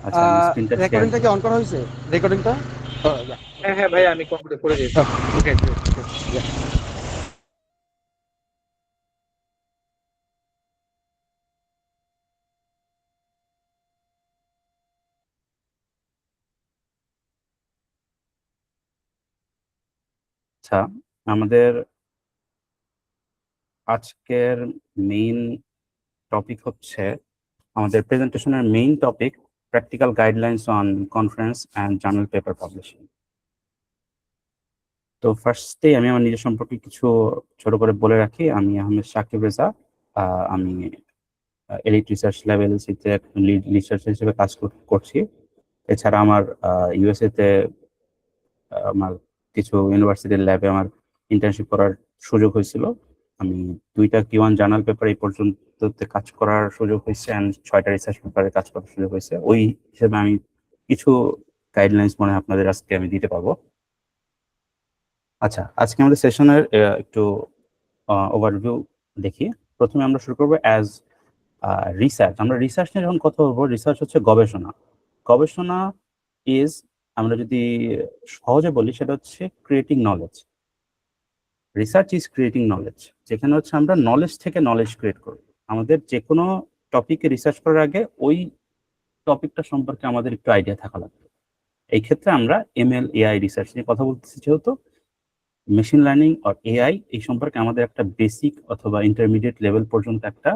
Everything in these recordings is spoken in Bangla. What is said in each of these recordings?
আচ্ছা, আমি স্ক্রিনটা শেয়ার রেকর্ডিংটা কি অন করা হয়েছে? রেকর্ডিংটা? হ্যাঁ হ্যাঁ ভাই, আমি কমপ্লিট করে দিয়েছি। ওকে, আচ্ছা, আমাদের আজকের মেইন টপিক হচ্ছে, আমাদের প্রেজেন্টেশনের main topic practical guidelines on conference and journal paper publishing. তো ফার্স্টে আমি আমার নিজের সম্পর্কে কিছু ছোট করে বলে রাখি। আমি আহমেদ সাকিব রেজা। আমি এলিট রিসার্চ ল্যাব-এলএলসিতে লিড রিসার্চার হিসেবে কাজ করছি। এছাড়া আমার ইউএসএ তে আমার কিছু ইউনিভার্সিটির ল্যাবে আমার ইন্টার্নশিপ করার সুযোগ হয়েছিল। আমি 2টা Q1 জার্নাল পেপার এই পর্যন্ত কাজ করার সুযোগ হয়েছে, অ্যান্ড 6টা রিসার্চ পেপারে কাজ করার সুযোগ হয়েছে। ওই হিসেবে আমি কিছু গাইডলাইন্স মনে হয় আপনাদের আজকে আমি দিতে পারবো। আচ্ছা, আজকে আমাদের সেশনের একটু ওভারভিউ দেখি। প্রথমে আমরা শুরু করবো অ্যাজ রিসার্চ। আমরা রিসার্চ নিয়ে যখন কথা বলবো, রিসার্চ হচ্ছে গবেষণা। গবেষণা ইজ, আমরা যদি সহজে বলি, সেটা হচ্ছে creating knowledge. Research is creating knowledge, যেখানে হচ্ছে আমরা নলেজ থেকে নলেজ ক্রিয়েট করব। আমাদের যে কোনো টপিকে রিসার্চ করার আগে ওই টপিকটা সম্পর্কে আমাদের একটু আইডিয়া থাকা লাগবে। এই ক্ষেত্রে আমরা ML AI রিসার্চ নিয়ে কথা বলতেছি, যেহেতু মেশিন লার্নিং আর AI এই সম্পর্কে আমাদের একটা বেসিক অথবা ইন্টারমিডিয়েট লেভেল পর্যন্ত একটা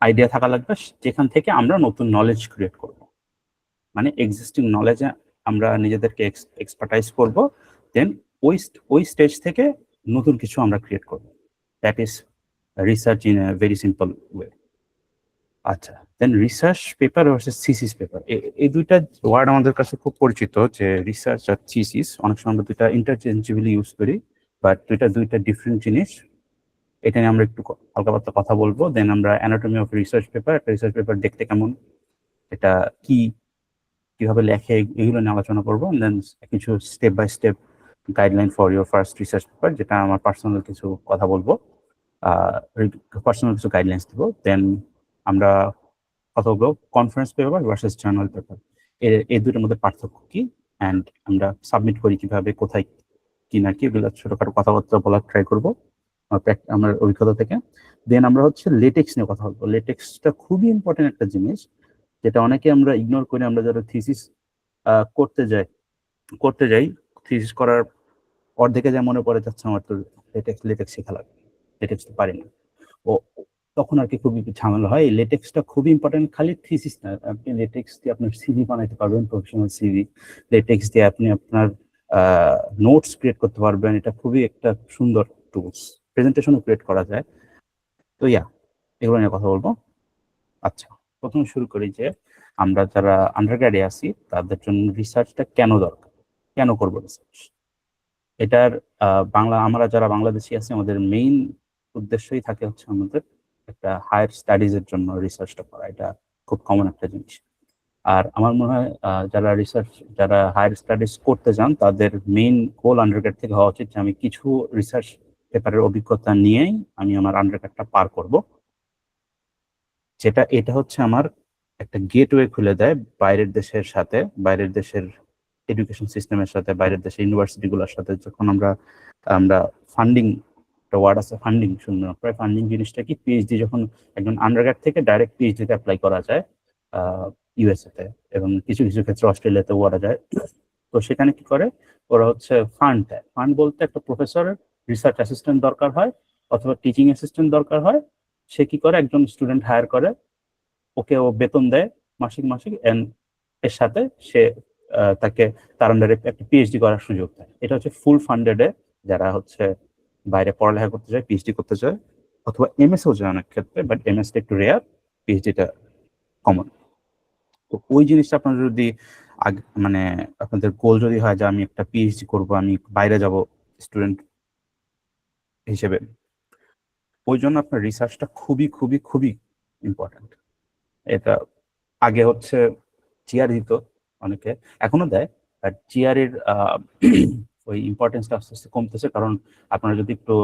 আইডিয়া থাকা লাগবে, যেখান থেকে আমরা নতুন নলেজ ক্রিয়েট করব। মানে এক্সিস্টিং নলেজে আমরা নিজেদেরকে এক্সপার্টাইজ করব, দেন ওই স্টেজ থেকে নতুন কিছু আমরা ক্রিয়েট করব। That is research in a very simple way. আচ্ছা, then research paper versus thesis paper, এই দুইটা ওয়ার্ড আমাদের কাছে খুব পরিচিত, যে রিসার্চ আর থিসিস। অনেক সময় আমরা দুইটা ইন্টারচেঞ্জেবলি ইউজ করি, বাট দুইটা ডিফারেন্ট জিনিস। এটা নিয়ে আমরা একটু হালকা পাতলা কথা বলবো। দেন আমরা অ্যানাটমি অফ রিসার্চ পেপার, একটা রিসার্চ পেপার দেখতে কেমন, এটা কিভাবে লেখে, এগুলো নিয়ে আলোচনা করবো। দেন কিছু step by step guideline for your first research paper, যেটা আমার পার্সোনাল কিছু কথা বলবো, পার্সোনাল কিছু গাইডলাইন্স দিব। দেন আমরা কথা বলবো conference paper versus journal paper, এই দুটোর মধ্যে পার্থক্য কি, অ্যান্ড আমরা সাবমিট করি কিভাবে, কোথায় কি না কি, এগুলো ছোটখাটো কথাবার্তা বলার ট্রাই করবো আমার অভিজ্ঞতা থেকে। দেন আমরা হচ্ছে লেটেক্স নিয়ে কথা বলবো। লেটেক্সটা খুবই ইম্পর্টেন্ট একটা জিনিস, যেটা অনেকে আমরা ইগনোর করি। আমরা যারা থিসিস করতে যাই, থিসিস করার অর্ধেকে যা মনে পড়ে যাচ্ছে, আমার তো লেটেক্স শেখা লাগবে, লেটেক্স তো পারি না। ও তখন আর কি খুবই ঝামেলা হয়। লেটেক্সটা খুবই ইম্পর্টেন্ট, খালি থিসিস না, আপনি লেটেক্স দিয়ে আপনার সিভি বানাইতে পারবেন, প্রফেশনাল সিভি। লেটেক্স দিয়ে আপনি আপনার নোটস ক্রিয়েট করতে পারবেন। এটা খুবই একটা সুন্দর টুলস, প্রেজেন্টেশনও ক্রিয়েট করা যায়। তো এগুলো নিয়ে কথা বলবো। আচ্ছা, প্রথমে শুরু করি যে আমরা যারা আন্ডারগ্র্যাডে আছি তাদের জন্য রিসার্চটা কেন দরকার, কেন করবো রিসার্চ। এটার আমরা যারা বাংলাদেশি আছি, আমাদের মেইন উদ্দেশ্যই থাকে হচ্ছে আমাদের একটা হায়ার স্টাডিজ এর জন্য রিসার্চটা করা। এটা খুব কমন একটা জিনিস। আর আমার মনে হয় যারা হায়ার স্টাডিজ করতে চান, তাদের মেইন গোল আন্ডারগ্রেড থেকে হওয়া উচিত যে আমি কিছু রিসার্চ পেপারের অভিজ্ঞতা নিয়েই আমি আমার আন্ডারগ্রেডটা পার করব। এটা হচ্ছে আমার একটা গেটওয়ে খুলে দেয় বাইরের দেশের সাথে, বাইরের দেশের এডুকেশন সিস্টেমের সাথে, বাইরের দেশের ইউনিভার্সিটিগুলোর সাথে। যখন আমরা আমরা ফান্ডিং, একটা ওয়ার্ড আছে ফান্ডিং, শুনলাম প্রায়। ফান্ডিং জিনিসটা কি, পিএইচডি যখন একজন আন্ডারগ্রেড থেকে ডাইরেক্ট পিএইচডিতে অ্যাপ্লাই করা যায় ইউএসএ তে, এবং কিছু কিছু ক্ষেত্রে অস্ট্রেলিয়াতেও করা যায়। তো সেখানে কি করে, ওরা হচ্ছে ফান্ড দেয়। ফান্ড বলতে একটা প্রফেসরের রিসার্চ অ্যাসিস্ট্যান্ট দরকার হয়, অথবা টিচিং অ্যাসিস্ট্যান্ট দরকার হয়। সে কি করে, একজন স্টুডেন্ট হায়ার করে, ওকে ও বেতন দেয় মাসিক মাসিক, এর সাথে সে তাকে তার আন্ডারে একটা পিএইচডি করার সুযোগ দেয়। এটা হচ্ছে ফুল ফান্ডেড এ, যারা হচ্ছে বাইরে পড়ালেখা করতে চায়, পিএইচডি করতে চায়, অথবা এমএসও যায় অনেক ক্ষেত্রে, বাট এমএসটা একটু রেয়ার, পিএইচডিটা কমন। তো ওই জিনিসটা আপনার যদি মানে আপনাদের গোল যদি হয় যে আমি একটা পিএইচডি করব, আমি বাইরে যাব স্টুডেন্ট হিসেবে, ওই জন্য আপনার রিসার্চটা খুবই খুবই খুবই ইম্পর্টেন্ট। এটা আগে হচ্ছে জিআর দিত অনেকে, এখনো দেয়, বাট জিআর এর ওই ইম্পর্টেন্সটা আস্তে আস্তে কমতেছে। কারণ আপনারা যদি একটু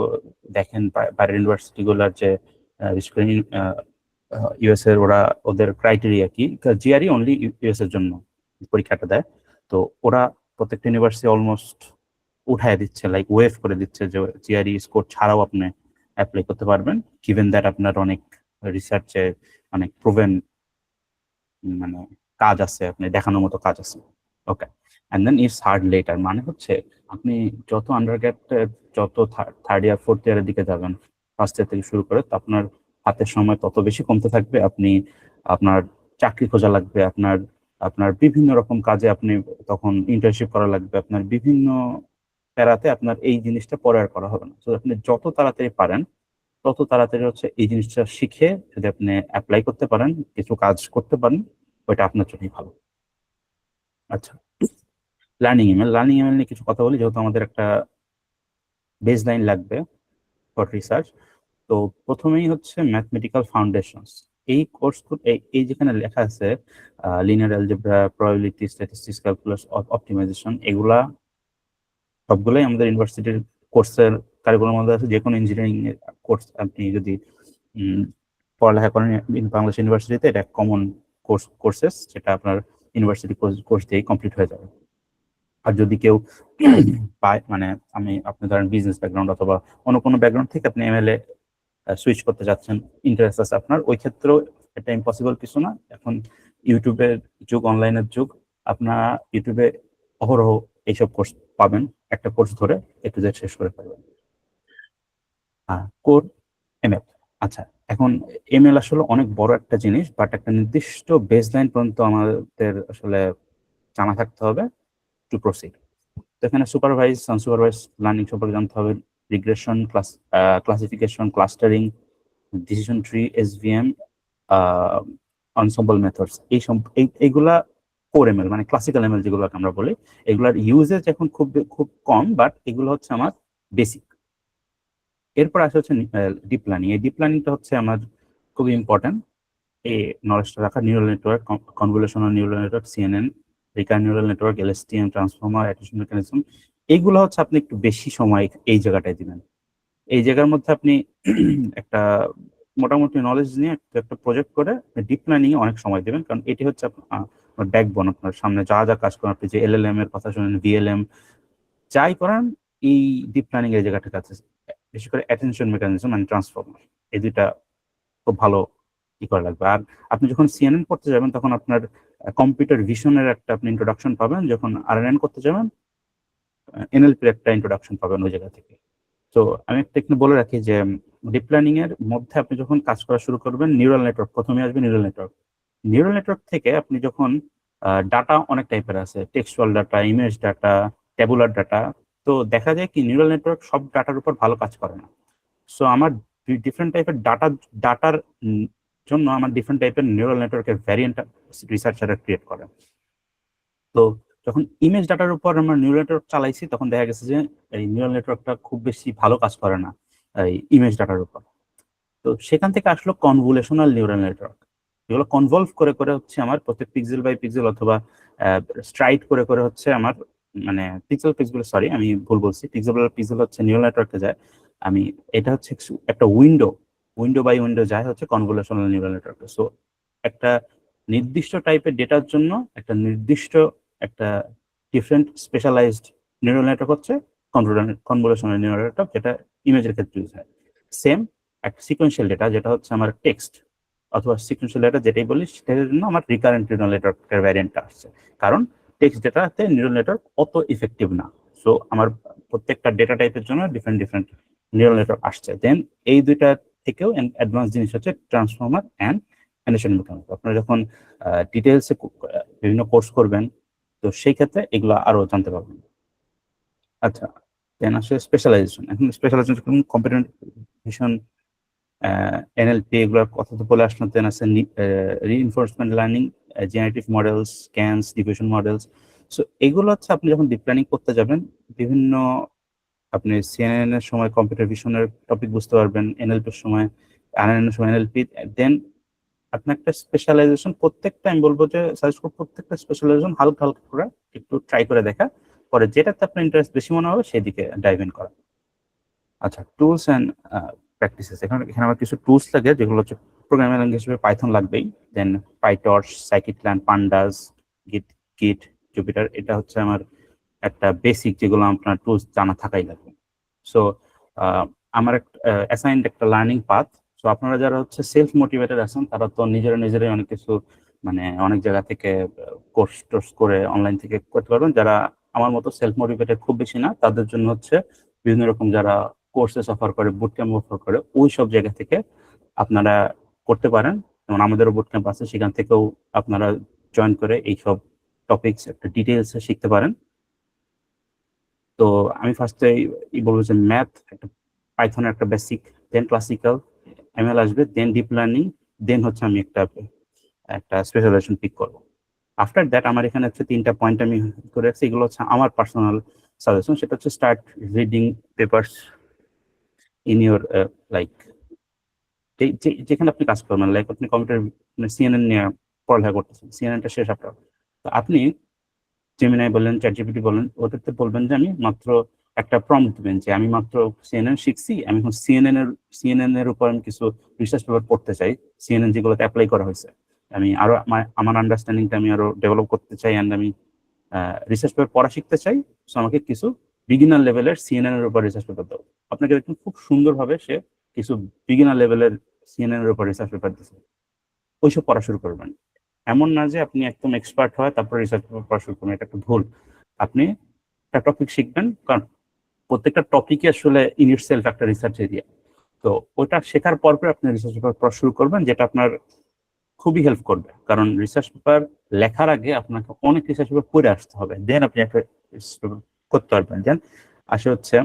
দেখেন বাইরের ইউনিভার্সিটি গুলার যে বিশেষ করে ইউএস এর ওরা ওদের ক্রাইটেরিয়া কি, জিআরই অনলি ইউএস এর জন্য পরীক্ষাটা দেয়। তো ওরা প্রত্যেকটা ইউনিভার্সিটি অলমোস্ট উঠায় দিচ্ছে, লাইক ওয়েভ করে দিচ্ছে যে জিআরই স্কোর ছাড়াও আপনি অ্যাপ্লাই করতে পারবেন, গিভেন দ্যাট আপনার অনেক রিসার্চে অনেক প্রুভেন মানে কাজ আছে, আপনি দেখানোর মতো কাজ আছে। Okay, and then it's hard letter, মানে হচ্ছে আপনি যত আন্ডারগ্রেড, যত থার্ড ইয়ার ফোর্থ ইয়ারের দিকে যাবেন, ফার্স্ট ইয়ার থেকে শুরু করে, তো আপনার হাতের সময় তত বেশি কমতে থাকবে। আপনি আপনার চাকরি খোঁজা লাগবে, আপনার আপনার বিভিন্ন রকম কাজে আপনি তখন ইন্টার্নশিপ করা লাগবে, আপনার বিভিন্ন প্যারাতে আপনার এই জিনিসটা পরে আর করা হবে না। তো আপনি যত তাড়াতাড়ি পারেন তত তাড়াতাড়ি হচ্ছে এই জিনিসটা শিখে যদি আপনি অ্যাপ্লাই করতে পারেন, কিছু কাজ করতে পারেন, ওইটা আপনার জন্যই ভালো। আচ্ছা, লার্নিং ইমেল নিয়ে কিছু কথা বলি, যেহেতু আমাদের একটা বেস লাইন লাগবে ফর রিসার্চ। তো প্রথমেই হচ্ছে ম্যাথমেটিক্যাল ফাউন্ডেশনস। এই কোর্স, এই যেখানে লেখা আছে linear algebra, probability, statistics, calculus, optimization, এগুলা সবগুলোই আমাদের ইউনিভার্সিটির কোর্সের কারিকুলামের মধ্যে আছে। যে কোনো ইঞ্জিনিয়ারিং কোর্স আপনি যদি পড়ালেখা করেন বাংলাদেশ ইউনিভার্সিটিতে, এটা কমন কোর্সেস, যেটা আপনার ইউনিভার্সিটি কোর্স দিয়েই কমপ্লিট হয়ে যাবে। আর যদি কেউ পায়, মানে আপনি ধরেন বিজনেস ব্যাকগ্রাউন্ড অথবা অন্য কোনো ব্যাকগ্রাউন্ড থেকে আপনি এমএলএ সুইচ করতে যাচ্ছেন, ইন্টারেস্ট আছে আপনার, ওই ক্ষেত্রেও এটা ইম্পসিবল কিছু না। এখন ইউটিউবের যুগ, অনলাইনের যুগ, আপনার ইউটিউবে অহরহ এইসব কোর্স পাবেন, একটা কোর্স ধরে একটু যে শেষ করে ফেলবেন। Core ML. আচ্ছা, এখন এমএল আসলে অনেক বড় একটা জিনিস, বাট একটা নির্দিষ্ট বেসলাইন পর্যন্ত আমাদের আসলে জানা থাকতে হবে টু প্রসিড। তো এখানে সুপারভাইজ, আনসুপারভাইজ লার্নিং সম্পর্কে জানতে হবে, regression, classification, clustering, decision tree, SVM, ensemble methods, এইগুলা কোর এমএল, মানে ক্লাসিক্যাল এমএল যেগুলোকে আমরা বলি। এগুলার ইউজেজ এখন খুব কম, বাট এগুলো হচ্ছে আমার বেসিক। এরপর আসে হচ্ছে ডিপ লার্নিং। এই ডিপ লার্নিংটা হচ্ছে আমার খুবই ইম্পর্টেন্ট, এই নলেজটা রাখা। Neural network, convolutional neural network, CNN, recurrent neural network, LSTM, transformer, attention mechanism, এইগুলো হচ্ছে আপনি একটু বেশি সময় এই জায়গাটায় দিবেন। এই জায়গার মধ্যে আপনি একটা মোটামুটি নলেজ নিয়ে একটা প্রজেক্ট করে ডিপ লার্নিং এ অনেক সময় দেবেন, কারণ এটি হচ্ছে আপনার ব্যাকবোন। আপনার সামনে যা যা কাজ করেন, আপনি যে এলএলএম এর কথা শুনেন, ভিএলএম, যাই করেন, এই ডিপ লার্নিং এর জায়গাটা আছে। বিশেষ করে অ্যাটেনশন মেকানিজম এন্ড ট্রান্সফর্মার, এই দুইটা খুব ভালো কি করা লাগবে। আর আপনি যখন সিএনএন করতে যাবেন, তখন আপনার কম্পিউটার ভিশনের একটা আপনি ইন্ট্রোডাকশন পাবেন। যখন আরএনএন করতে যাবেন, এনএলপির একটা ইন্ট্রোডাকশন পাবেন ওই জায়গা থেকে। তো আমি একটা একটু বলে রাখি যে ডিপ লার্নিং এর মধ্যে আপনি যখন কাজ করা শুরু করবেন, নিউরাল নেটওয়ার্ক প্রথমে আসবে। নিউরাল নেটওয়ার্ক থেকে আপনি যখন ডাটা অনেক টাইপের আছে, textual data, image data, tabular data. তো দেখা যায় কি নিউরাল নেটওয়ার্ক সব ডাটার উপর ভালো কাজ করে না। সো আমার ডিফারেন্ট টাইপের ডাটার জন্য আমার ডিফারেন্ট টাইপের নিউরাল নেটওয়ার্কের ভ্যারিয়েন্ট রিসার্চাররা ক্রিয়েট করে। তো যখন ইমেজ ডাটার উপর আমরা নিউরাল নেটওয়ার্ক চালাইছি, তখন দেখা গেছে যে এই নিউরাল নেটওয়ার্কটা খুব বেশি ভালো কাজ করে না এই ইমেজ ডাটার উপর। তো সেখান থেকে আসলো কনভলিউশনাল নিউরাল নেটওয়ার্ক, যেগুলো কনভলভ করে করে হচ্ছে আমার প্রত্যেক পিক্সেল বাই পিক্সেল অথবা স্ট্রাইড করে করে হচ্ছে আমার, মানে পিক্সেল, সরি আমি ভুল বলছি, পিক্সেল বাই পিক্সেল হচ্ছে নিউরাল নেটওয়ার্কে যায়। এটা হচ্ছে একটা উইন্ডো বাই উইন্ডো যায় হচ্ছে কনভলিউশনাল নিউরাল নেটওয়ার্কে। সো একটা নির্দিষ্ট টাইপের ডেটার জন্য একটা নির্দিষ্ট একটা ডিফারেন্ট স্পেশালাইজড নিউরাল নেটওয়ার্ক হচ্ছে কনভলিউশনাল নিউরাল নেটওয়ার্ক, যেটা ইমেজের ক্ষেত্রে ইউজ হয়। সেম একটা সিকোয়েন্সিয়াল ডেটা, যেটা হচ্ছে আমার টেক্সট অথবা সিকোয়েন্সিয়াল ডেটা যেটাই বলি, সেটার জন্য আমার রিকারেন্ট নিউরাল নেটওয়ার্কের ভ্যারিয়েন্টটা আসছে, কারণ টেক্সট ডেটাতে নিউরাল নেটওয়ার্ক অত ইফেক্টিভ না। সো আমার প্রত্যেকটা ডেটা টাইপের জন্য ডিফারেন্ট ডিফারেন্ট নিউরাল নেটওয়ার্ক আসছে। দেন এই দুইটা থেকেও অ্যাডভান্স জিনিস হচ্ছে ট্রান্সফর্মার অ্যান্ড অ্যাটেনশন মেকানিজম। আপনারা যখন ডিটেলসে বিভিন্ন কোর্স করবেন, তো সেই ক্ষেত্রে এগুলো আরো জানতে পারবেন। আচ্ছা, দেন আসলে স্পেশালাইজেশন। এখন স্পেশালাইজেশন কম্পিউটার ভিশন, এনএলপি, এগুলোর কথা তো বলে আসলাম। দেন আছে reinforcement learning, generative models, scans, diffusion models. So এগুলো হচ্ছে আপনি যখন ডিপ লার্নিং করতে যাবেন, বিভিন্ন আপনি সিএনএন এর সময় কম্পিউটার ভিশনের টপিক বুঝতে পারবেন, এনএলপির সময় আরএনএন এর সময় এনএলপি। দেন আপনার একটা স্পেশালাইজেশন, প্রত্যেকটা আমি বলবো যে সাজেস্ট করব প্রত্যেকটা স্পেশালাইজেশন হালকা হালকা করে একটু ট্রাই করে দেখা, পরে যেটাতে আপনার ইন্টারেস্ট বেশি মনে হবে সেদিকে ডাইভ ইন করা। আচ্ছা, টুলস অ্যান্ড প্র্যাকটিসেস। এখানে এখানে আমার কিছু টুলস লাগে যেগুলো হচ্ছে প্রোগ্রামিং ল্যাঙ্গুয়েজ হিসেবে পাইথন লাগবেই, দেন পাইটর্চ, সাইকিটল্যান, পান্ডাস, গিট গিট জুপিটার। এটা হচ্ছে আমার একটা বেসিক, যেগুলো আপনার টুলস জানা থাকাই লাগবে। সো আমার অ্যাসাইন্ড একটা লার্নিং পাথ। সো আপনারা যারা হচ্ছে সেলফ মোটিভেটেড আছেন, তারা তো নিজেরাই অনেক কিছু মানে অনেক জায়গা থেকে কোর্স টোর্স করে অনলাইন থেকে করতে পারবেন। যারা আমার মতো সেলফ মোটিভেটেড খুব বেশি না, তাদের জন্য হচ্ছে বিভিন্ন রকম যারা কোর্সেস অফার করে, বুট ক্যাম্প অফার করে, ওই সব জায়গা থেকে আপনারা করতে পারেন। যেমন আমাদেরও বুট ক্যাম্প আছে, সেখান থেকেও আপনারা জয়েন করে এইসব টপিকস একটা ডিটেলস শিখতে পারেন। তো আমি ফার্স্টে বলবো যে ম্যাথ, একটা পাইথনের একটা বেসিক, দেন ক্লাসিক্যাল, এমএল আসবে, দেন ডিপ লার্নিং, দেন হচ্ছে আমি একটা একটা স্পেশালাইজেশন পিক করবো। আফটার দ্যাট আমার এখানে হচ্ছে 3টা পয়েন্ট আমি করে রাখছি, এগুলো হচ্ছে আমার পার্সোনাল সাজেশন। সেটা হচ্ছে start reading papers in your like যেখানে আপনি কাজ করবেন, লাইক আপনি কম্পিউটার সিএনএন নিয়ে পড়ালেখা করতেছেন, সিএনএনটা শেষ আপনার, তো আপনি জেমিনাই বলেন, চ্যাটজিপিটি বলেন, ওটাতে বলবেন যে আমি মাত্র একটা প্রম্পট দিবেন যে আমি মাত্র সিএনএন শিখছি, আমি এখন সিএনএন এর উপর আমি কিছু রিসার্চ পেপার পড়তে চাই, সিএনএন যেগুলোতে অ্যাপ্লাই করা হয়েছে, আমি আরো আমার আন্ডারস্ট্যান্ডিংটা আমি আরো ডেভেলপ করতে চাই, অ্যান্ড আমি রিসার্চ পেপার পড়া শিখতে চাই। সো আমাকে কিছু বিগিনার লেভেলের সিএনএন এর উপর রিসার্চ পেপার দাও। আপনাকে দেখুন খুব সুন্দরভাবে সে কিছু বিগিনার লেভেলের সিএনএন এর উপর রিসার্চ পেপার দিচ্ছে, ওইসব পড়া শুরু করবেন। এমন না যে আপনি একদম এক্সপার্ট হয় তারপর রিসার্চ পেপার পড়া শুরু করবেন, এটা একটা ভুল। আপনি একটা টপিক শিখবেন, কারণ প্রত্যেকটা টপিকই আসলে ইন ইট সেলফ একটা রিসার্চ এরিয়া। তো ওটা শেখার পর আপনি রিসার্চ পেপার পড়া শুরু করবেন, যেটা আপনার খুবই হেল্প করবে। কারণ রিসার্চ পেপার লেখার আগে আপনাকে অনেক রিসার্চ পেপার পড়ে আসতে হবে, দেন আপনি একটা রিসার্চ পেপার করতে পারবেন। দেন আসে হচ্ছে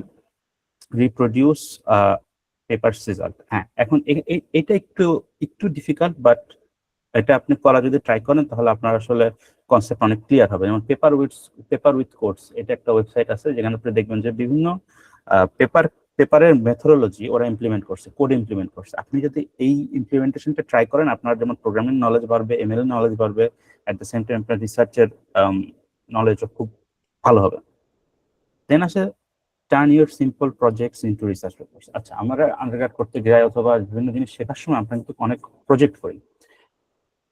রিপ্রোডিউস পেপারস রেজাল্ট। হ্যাঁ, এখন এটা একটু একটু ডিফিকাল্ট, বাট এটা আপনি করা যদি ট্রাই করেন তাহলে আপনার আসলে কনসেপ্ট অনেক ক্লিয়ার হবে। যেমন পেপার উইথ কোডস, এটা একটা ওয়েবসাইট আছে যেখানে আপনি দেখবেন যে বিভিন্ন পেপারের মেথোডোলজি ওরা ইমপ্লিমেন্ট করছে, কোড ইমপ্লিমেন্ট করছে। আপনি যদি এই ইমপ্লিমেন্টেশনটা ট্রাই করেন, আপনার যেমন প্রোগ্রামিং নলেজ বাড়বে, এমএল নলেজ বাড়বে, অ্যাট দ্য সেম টাইম আপনার রিসার্চের নলেজও খুব ভালো হবে। দেন আসে turn your simple projects into research papers. আচ্ছা, আমরা আন্ডারগ্রেড করতে যাই অথবা বিভিন্ন জিনিস শেখার সময় আমরা কিন্তু অনেক প্রজেক্ট করি।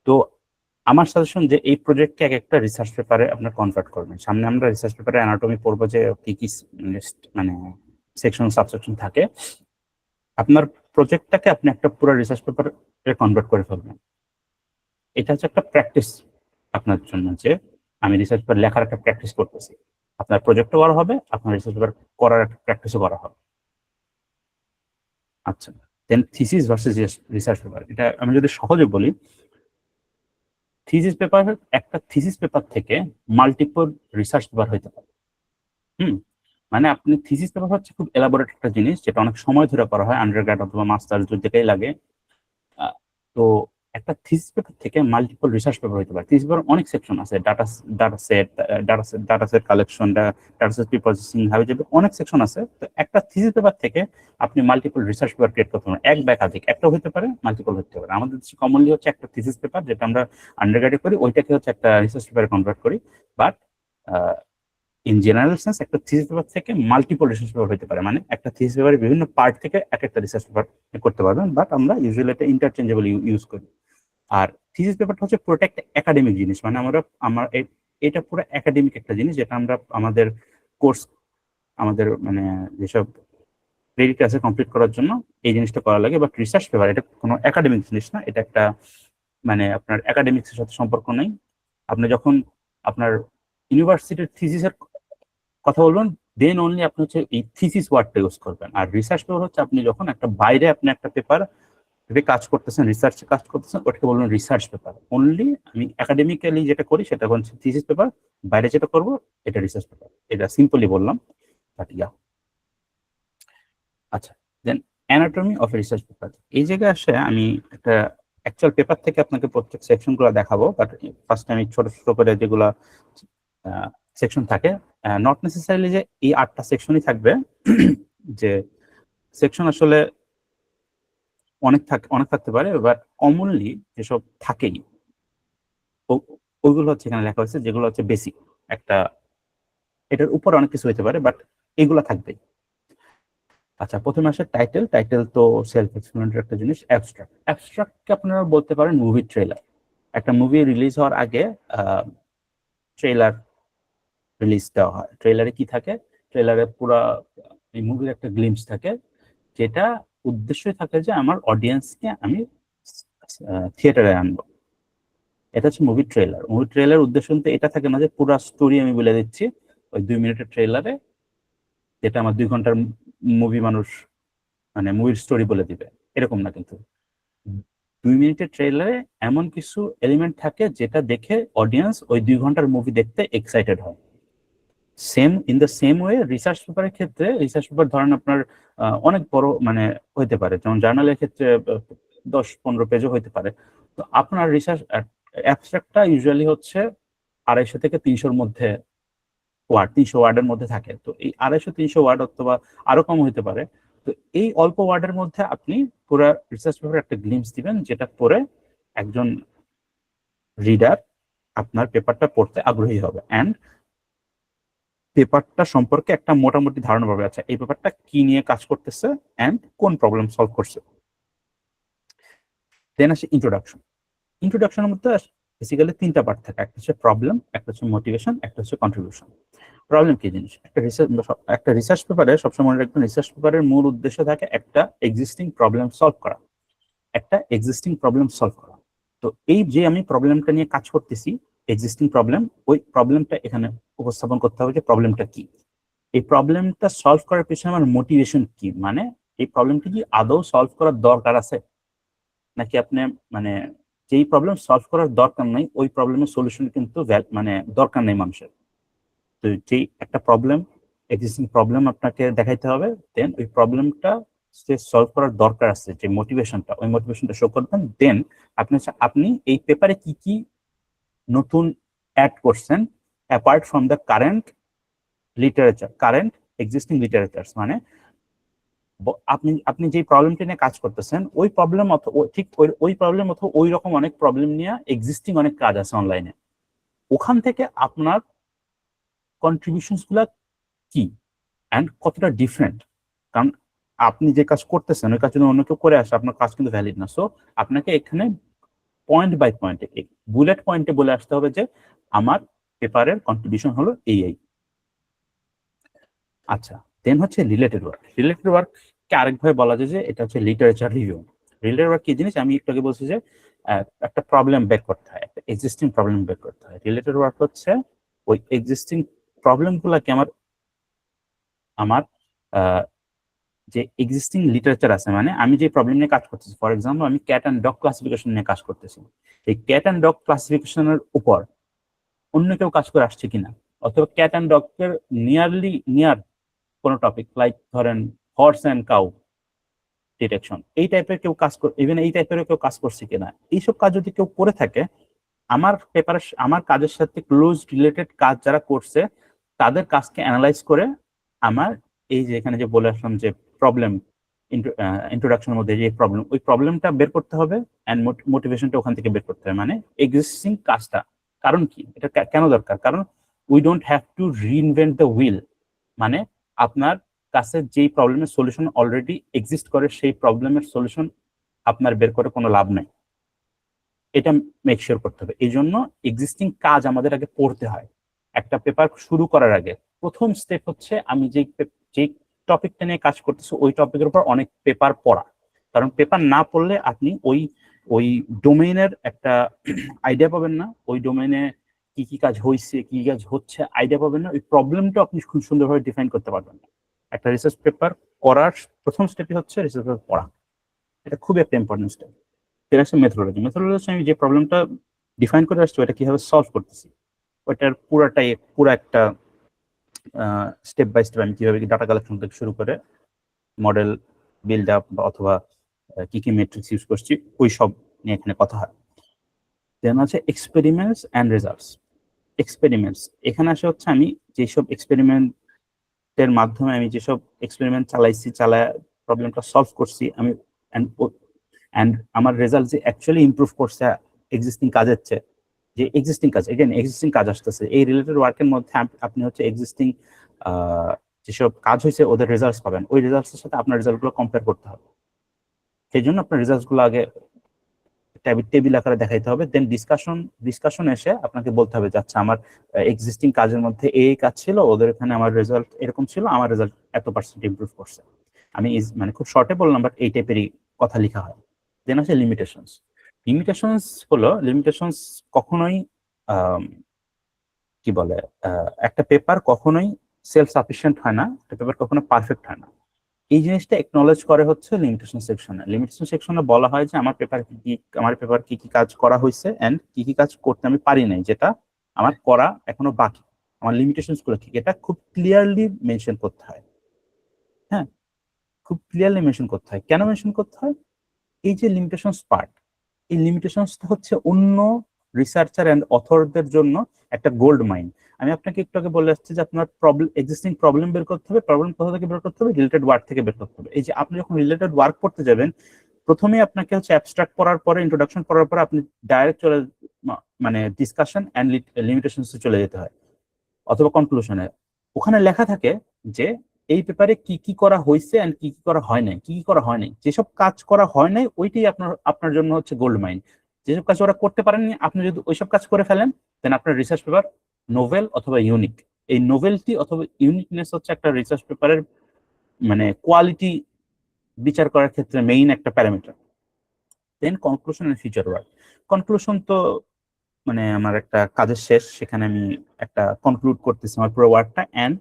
তো আমার সাজেশন যে এই প্রজেক্টকে এক একটা রিসার্চ পেপারে আপনার কনভার্ট করবেন। সামনে আমরা রিসার্চ পেপারে অ্যানাটমি পড়বো, যে কি কি মানে সেকশন সাবসেকশন থাকে। আপনার প্রজেক্টটাকে আপনি একটা পুরো রিসার্চ পেপারে কনভার্ট করে ফেলবেন। এটা হচ্ছে একটা প্র্যাকটিস আপনার জন্য, যে আমি রিসার্চ পেপার লেখার একটা প্র্যাকটিস করতেছি। আপনার প্রজেক্টও করা হবে, আপনার রিসার্চ পেপার করার একটা প্র্যাকটিসও করা হবে। আচ্ছা, দেন থিসিস ভার্সেস রিসার্চ পেপার, এটা আমি যদি সহজে বলি, থিসিস পেপার, একটা থিসিস পেপার থেকে মাল্টিপল রিসার্চ পেপার হইতে পারে। মানে আপনি থিসিস পেপার হচ্ছে খুব এলাবোরেট একটা জিনিস, যেটা অনেক সময় ধরে করা হয়, আন্ডারগ্রেড অথবা মাস্টার্স যেটাই লাগে। তো একটা থিসিস পেপার থেকে মাল্টিপল রিসার্চ পেপার হইতে পারে। থিসিস পেপার অনেক সেকশন আছে, data set collection, data set processing, হাবিজাবি, অনেক সেকশন আছে। তো একটা থিসিস পেপার থেকে আপনি মাল্টিপল রিসার্চ পেপার ক্রিয়েট করতে পারেন, এক বা একাধিক, একটা হতে পারে, মাল্টিপল হতে পারে। আমাদের দেশে কমনলি হচ্ছে একটা থিসিস পেপার, যেটা আমরা আন্ডারগ্রেডে করি, ওইটাকে হচ্ছে একটা রিসার্চ পেপারে কনভার্ট করি। বাট ইন জেনারেল সেন্স একটা থিসিস পেপার থেকে মাল্টিপল রিসার্চ পেপার হতে পারে, মানে একটা থিসিস পেপারের বিভিন্ন পার্ট থেকে এক একটা রিসার্চ পেপার করতে পারবেন। বাট আমরা ইউজুয়ালি এটা ইন্টারচেঞ্জেবল ইউজ করি। আর থিসিস পেপারটা হচ্ছে পুরোটা একটা একাডেমিক জিনিস, মানে এটা পুরো একাডেমিক একটা জিনিস, যেটা আমরা আমাদের কোর্স, আমাদের মানে যেসব ক্রেডিট আছে কমপ্লিট করার জন্য এই জিনিসটা করা লাগে। বাট রিসার্চ পেপার এটা কোনো একাডেমিক জিনিস না, এটা একটা মানে আপনার একাডেমিক্সের সাথে সম্পর্ক নেই। আপনি যখন আপনার ইউনিভার্সিটির থিসিসের কথা বলবেন, দেন অনলি আপনি হচ্ছে এই থিসিস ওয়ার্ডটা ইউজ করবেন। আর রিসার্চ পেপার হচ্ছে আপনি যখন একটা বাইরে আপনি একটা পেপার কাজ করতেছেন, রিসার্চে কাজ করতেছেন, ওটাকে বলবেন রিসার্চ পেপার। অনলি আমি একাডেমিক্যালি যেটা করি সেটা হচ্ছে থিসিস পেপার, বাইরে যেটা করবো এটা রিসার্চ পেপার। এটা সিম্পলি বললাম, বাট ইয়া। আচ্ছা, দেন অ্যানাটমি অফ রিসার্চ পেপার, এই জায়গায় আসে আমি একটা অ্যাকচুয়াল পেপার থেকে আপনাকে প্রত্যেক সেকশন গুলো দেখাবো। বাট ফার্স্ট আমি ছোট ছোট করে যেগুলা সেকশন থাকে, নট নেসেসারিলি যে এই 8টা সেকশনই থাকবে, যে সেকশন আসলে অনেক থাকতে পারে, বাট কমনলি যেসব থাকেই ওইগুলো হচ্ছে এখানে লেখা হয়েছে, যেগুলো হচ্ছে বেসিক। একটা এটার উপর অনেক কিছু হইতে পারে, বাট এগুলো থাকবে। আচ্ছা, প্রথমে আসে টাইটেল। টাইটেল তো সেলফ এক্সপ্লেনেটরি একটা জিনিস। অ্যাবস্ট্রাক্টকে আপনারা বলতে পারেন মুভি ট্রেলার। একটা মুভি রিলিজ হওয়ার আগে ট্রেলার রিলিজ দেওয়া হয়। ট্রেলারে কি থাকে? ট্রেলারে পুরা এই মুভির একটা গ্লিম্পস থাকে, যেটা উদ্দেশ্যই থাকে যে আমার অডিয়েন্সকে আমি থিয়েটারে আনবো। এটা হচ্ছে মুভি ট্রেলার। মুভি ট্রেলার উদ্দেশ্য কিন্তু এটা থাকে না যে পুরা স্টোরি আমি বলে দিচ্ছি ওই 2 মিনিটের ট্রেলারে, যেটা আমার 2 ঘন্টার মুভি মানুষ মানে মুভির স্টোরি বলে দিবে, এরকম না কিন্তু। 2 মিনিটের ট্রেলারে এমন কিছু এলিমেন্ট থাকে যেটা দেখে অডিয়েন্স ওই 2 ঘন্টার মুভি দেখতে এক্সাইটেড হয়। In the same way research পেপারের ক্ষেত্রে, রিসার্চ পেপার ধরেন আপনার অনেক বড় মানে হইতে পারে, যেমন জার্নালের ক্ষেত্রে 10-15 পেজও হইতে পারে। তো আপনার রিসার্চ অ্যাবস্ট্রাক্টটা ইউজুয়ালি হচ্ছে 250 থেকে 300-র মধ্যে ওয়ার্ড, 300 ওয়ার্ডের মধ্যে থাকে। তো এই 250-300 ওয়ার্ড অথবা আরো কম হইতে পারে। তো এই অল্প ওয়ার্ডের মধ্যে আপনি পুরো রিসার্চ পেপারে একটা গ্লিম্পস দিবেন, যেটা পড়ে একজন রিডার আপনার পেপারটা পড়তে আগ্রহী হবে অ্যান্ড পেপারটা সম্পর্কে একটা মোটামুটি ধারণা পাবে। আচ্ছা, এই পেপারটা কি নিয়ে কাজ করতেছে অ্যান্ড কোন প্রবলেম সলভ করছে। দেন আসে ইন্ট্রোডাকশন। ইন্ট্রোডাকশনের মধ্যে বেসিক্যালি 3টা পার্ট থাকে, একটা হচ্ছে প্রবলেম, একটা হচ্ছে মোটিভেশন, একটা হচ্ছে কন্ট্রিবিউশন। প্রবলেম কি জিনিস? একটা রিসার্চ পেপারে সবসময় মনে রাখবেন, রিসার্চ পেপারের মূল উদ্দেশ্য থাকে একটা এক্সিস্টিং প্রবলেম সলভ করা। তো এই যে আমি প্রবলেমটা নিয়ে কাজ করতেছি, এক্সিস্টিং প্রবলেম, ওই প্রবলেমটা এখানে উপস্থাপন করতে হবে যে প্রবলেমটা কি, এই প্রবলেমটা সলভ করার পিছনে আমার মোটিভেশন কি, মানে এই প্রবলেমটা কি আদৌ সলভ করার দরকার আছে, নাকি আপনি মানে যেই প্রবলেম সলভ করার দরকার নাই ওই প্রবলেমের সলিউশন কিন্তু মানে দরকার নেই মানুষের। তো যেই একটা প্রবলেম, এক্সিস্টিং প্রবলেম আপনাকে দেখাইতে হবে, দেন ওই প্রবলেমটা সে সলভ করার দরকার আছে, যে মোটিভেশনটা, ওই মোটিভেশনটা শো করবেন। দেন আপনি এই পেপারে কি কি নতুন অ্যাড করছেন apart from the current existing literature, মানে আপনি যে প্রবলেমটা নিয়ে কাজ করতেছেন ওই প্রবলেম ঠিক ওই প্রবলেম অথবা ওই রকম অনেক প্রবলেম নিয়ে এক্সিস্টিং অনেক কাজ আছে অনলাইনে, ওখান থেকে আপনার কন্ট্রিবিউশনস গুলা কি অ্যান্ড কতটা ডিফারেন্ট। কারণ আপনি যে কাজ করতেছেন ওই কাজ যদি অন্য কেউ করে আসে, আপনার কাজ কিন্তু ভ্যালিড না। সো আপনাকে এখানে পয়েন্ট বাই পয়েন্ট, বুলেট পয়েন্টে বলে আসতে হবে যে আমার পেপারের কন্ট্রিবিউশন হলো এই। আচ্ছা, দেন হচ্ছে রিলেটেড ওয়ার্ক। রিলেটেড ওয়ার্ককে আরেকভাবে বলা যায় যে এটা হচ্ছে লিটারেচার রিভিউ। রিলেটেড ওয়ার্ক কি জিনিস? আমি একটু আগে বলছি যে একটা প্রবলেম বের করতে হয়, একটা এক্সিস্টিং প্রবলেম বের করতে হয়। রিলেটেড ওয়ার্ক হচ্ছে ওই এক্সিস্টিং প্রবলেমগুলোকে আমার আমার যে এক্সিস্টিং লিটারেচার আছে, মানে আমি যে প্রবলেম নিয়ে কাজ করতেছি, ফর এক্সাম্পল আমি ক্যাট অ্যান্ড ডগ ক্লাসিফিকেশন নিয়ে কাজ করতেছি, এই ক্যাট অ্যান্ড ডগ ক্লাসিফিকেশনের উপর অন্য কেউ কাজ করে আসছে কিনা, অথবা ক্যাট অ্যান্ড ডগ এর নিয়ার কোনো টপিক, লাইক ধরেন হর্স অ্যান্ড কাউ ডিটেকশন, এই টাইপের কেউ কাজ ইভেন এই টাইপের কেউ কাজ করছে কিনা, এইসব কাজ যদি কেউ করে থাকে, আমার কাজের সাথে ক্লোজ রিলেটেড কাজ যারা করছে তাদের কাজকে অ্যানালাইজ করে আমার এই যে এখানে যে বলে আসলাম যে প্রবলেম, ইন্ট্রোডাকশনের মধ্যে যে প্রবলেম, ওই প্রবলেমটা বের করতে হবে অ্যান্ড মোটিভেশনটা ওখান থেকে বের করতে হবে, মানে এক্সিস্টিং কাজটা কারণ কি, এটা কেন দরকার। কারণ we don't have to reinvent the wheel, মানে আপনার কাছে যেই প্রবলেমের সলিউশন অলরেডি এক্সিস্ট করে সেই প্রবলেমের সলিউশন আপনার বের করে কোনো লাভ নাই, এটা মেক শিওর করতে হবে। এই জন্য এক্সিস্টিং কাজ আমাদের আগে পড়তে হয়। একটা পেপার শুরু করার আগে প্রথম স্টেপ হচ্ছে আমি যেই টপিকটা নিয়ে কাজ করতেছি ওই টপিকের উপর অনেক পেপার পড়া। কারণ পেপার না পড়লে আপনি ওই ডোমেইনের একটা আইডিয়া পাবেন না, ওই ডোমেইনে কি কি কাজ হয়েছে, কি কাজ হচ্ছে আইডিয়া পাবেন না, ওই প্রবলেমটা আপনি খুব সুন্দরভাবে ডিফাইন করতে পারবেন না। একটা রিসার্চ পেপার করার প্রথম স্টেপই হচ্ছে রিসার্চ পেপার পড়া, এটা খুবই একটা ইম্পর্টেন্ট স্টেপ। এটা হচ্ছে মেথোডোলজি। মেথোডোলজি আমি যে প্রবলেমটা ডিফাইন করে আসছি ওটা কিভাবে সলভ করতেছি, ওইটার পুরো একটা স্টেপ বাই স্টেপ আমি কিভাবে ডাটা কালেকশন থেকে শুরু করে মডেল বিল্ড আপ অথবা কি কি মেট্রিক্স ইউজ করছি ওই সব নিয়ে এখানে কথা হয়। দেন আছে এক্সপেরিমেন্টস অ্যান্ড রেজাল্টস। এক্সপেরিমেন্টস এখানে আসে হচ্ছে আমি যেসব এক্সপেরিমেন্টের মাধ্যমে আমি যেসব এক্সপেরিমেন্ট চালায় প্রবলেমটা সলভ করছি আমি, অ্যান্ড আমার রেজাল্ট যে অ্যাকচুয়ালি ইমপ্রুভ করছে এক্সিস্টিং কাজের চেয়ে, যে এক্সিস্টিং কাজ, এগেন এক্সিস্টিং কাজ আসতেছে এই রিলেটেড ওয়ার্কের মধ্যে আপনি হচ্ছে এক্সিস্টিং যেসব কাজ হয়েছে ওদের রেজাল্টস পাবেন, ওই রেজাল্টসের সাথে আপনার রেজাল্টগুলো কম্পেয়ার করতে হবে। সেই জন্য আপনার রেজাল্টসগুলো আগে টেবিল আকারে দেখাইতে হবে, দেন ডিসকাশন এসে আপনাকে বলতে হবে যে আচ্ছা আমার এক্সিস্টিং কাজের মধ্যে এই কাজ ছিল, ওদের এখানে আমার রেজাল্ট এরকম ছিল, আমার রেজাল্ট এত% ইমপ্রুভ করছে। আমি মানে খুব শর্টে বললাম, বাট এই টাইপেরই কথা লেখা হয়। দেন আছে লিমিটেশনস। লিমিটেশনস কখনোই কি বলে, একটা পেপার কখনোই সেলফ সাফিসিয়েন্ট হয় না, একটা পেপার কখনো পারফেক্ট হয় না। এই জিনিসটা একনলেজ করে হচ্ছে লিমিটেশন সেকশনে বলা হয় যে আমার পেপার কি কি কাজ করা হয়েছে এন্ড কি কি কাজ করতে আমি পারি নাই, যেটা আমার করা এখনো বাকি, আমার লিমিটেশনস গুলো কি, এটা খুব ক্লিয়ারলি মেনশন করতে হয়। হ্যাঁ, খুব ক্লিয়ারলি মেনশন করতে হয়। কেন মেনশন করতে হয়? এই যে লিমিটেশনস পার্ট, এই লিমিটেশনসটা হচ্ছে অন্য রিসার্চার এন্ড অথরদের জন্য একটা গোল্ড মাইন। আমি আপনাকে একটু আগে বলে আসছি যে আপনার এক্সিস্টিং প্রবলেম বের করতে হবে। প্রবলেম কোথা থেকে বের করতে হবে? রিলেটেড ওয়ার্ক থেকে বের করতে হবে। এই যে আপনি যখন রিলেটেড ওয়ার্ক করতে যাবেন, প্রথমে আপনাকে হচ্ছে অ্যাবস্ট্রাক্ট পড়ার পরে, ইন্ট্রোডাকশন পড়ার পরে আপনি ডাইরেক্ট মানে ডিসকাশন এন্ড লিমিটেশনসে চলে যেতে হয়, অথবা কনক্লুশনে। ওখানে লেখা থাকে যে এই পেপারে কি কি করা হয়েছে এন্ড কি কি করা হয় নাই, কি কি করা হয় নাই। যেসব কাজ করা হয় নাই ওইটাই আপনার জন্য হচ্ছে গোল্ড মাইন। যেসব কাজ ওরা করতে পারেননি, আপনি যদি ওইসব কাজ করে ফেলেন, দেন আপনার রিসার্চ পেপার নোভেল অথবা ইউনিক। এই নোভেলটি অথবা ইউনিকনেস হচ্ছে একটা রিসার্চ পেপারের মানে কোয়ালিটি বিচার করার ক্ষেত্রে মেইন একটা parameter. Then conclusion and future work. Conclusion তো মানে আমার একটা কাজের শেষ, সেখানে আমি একটা কনক্লুড করতেছি আমার পুরো ওয়ার্কটা। এন্ড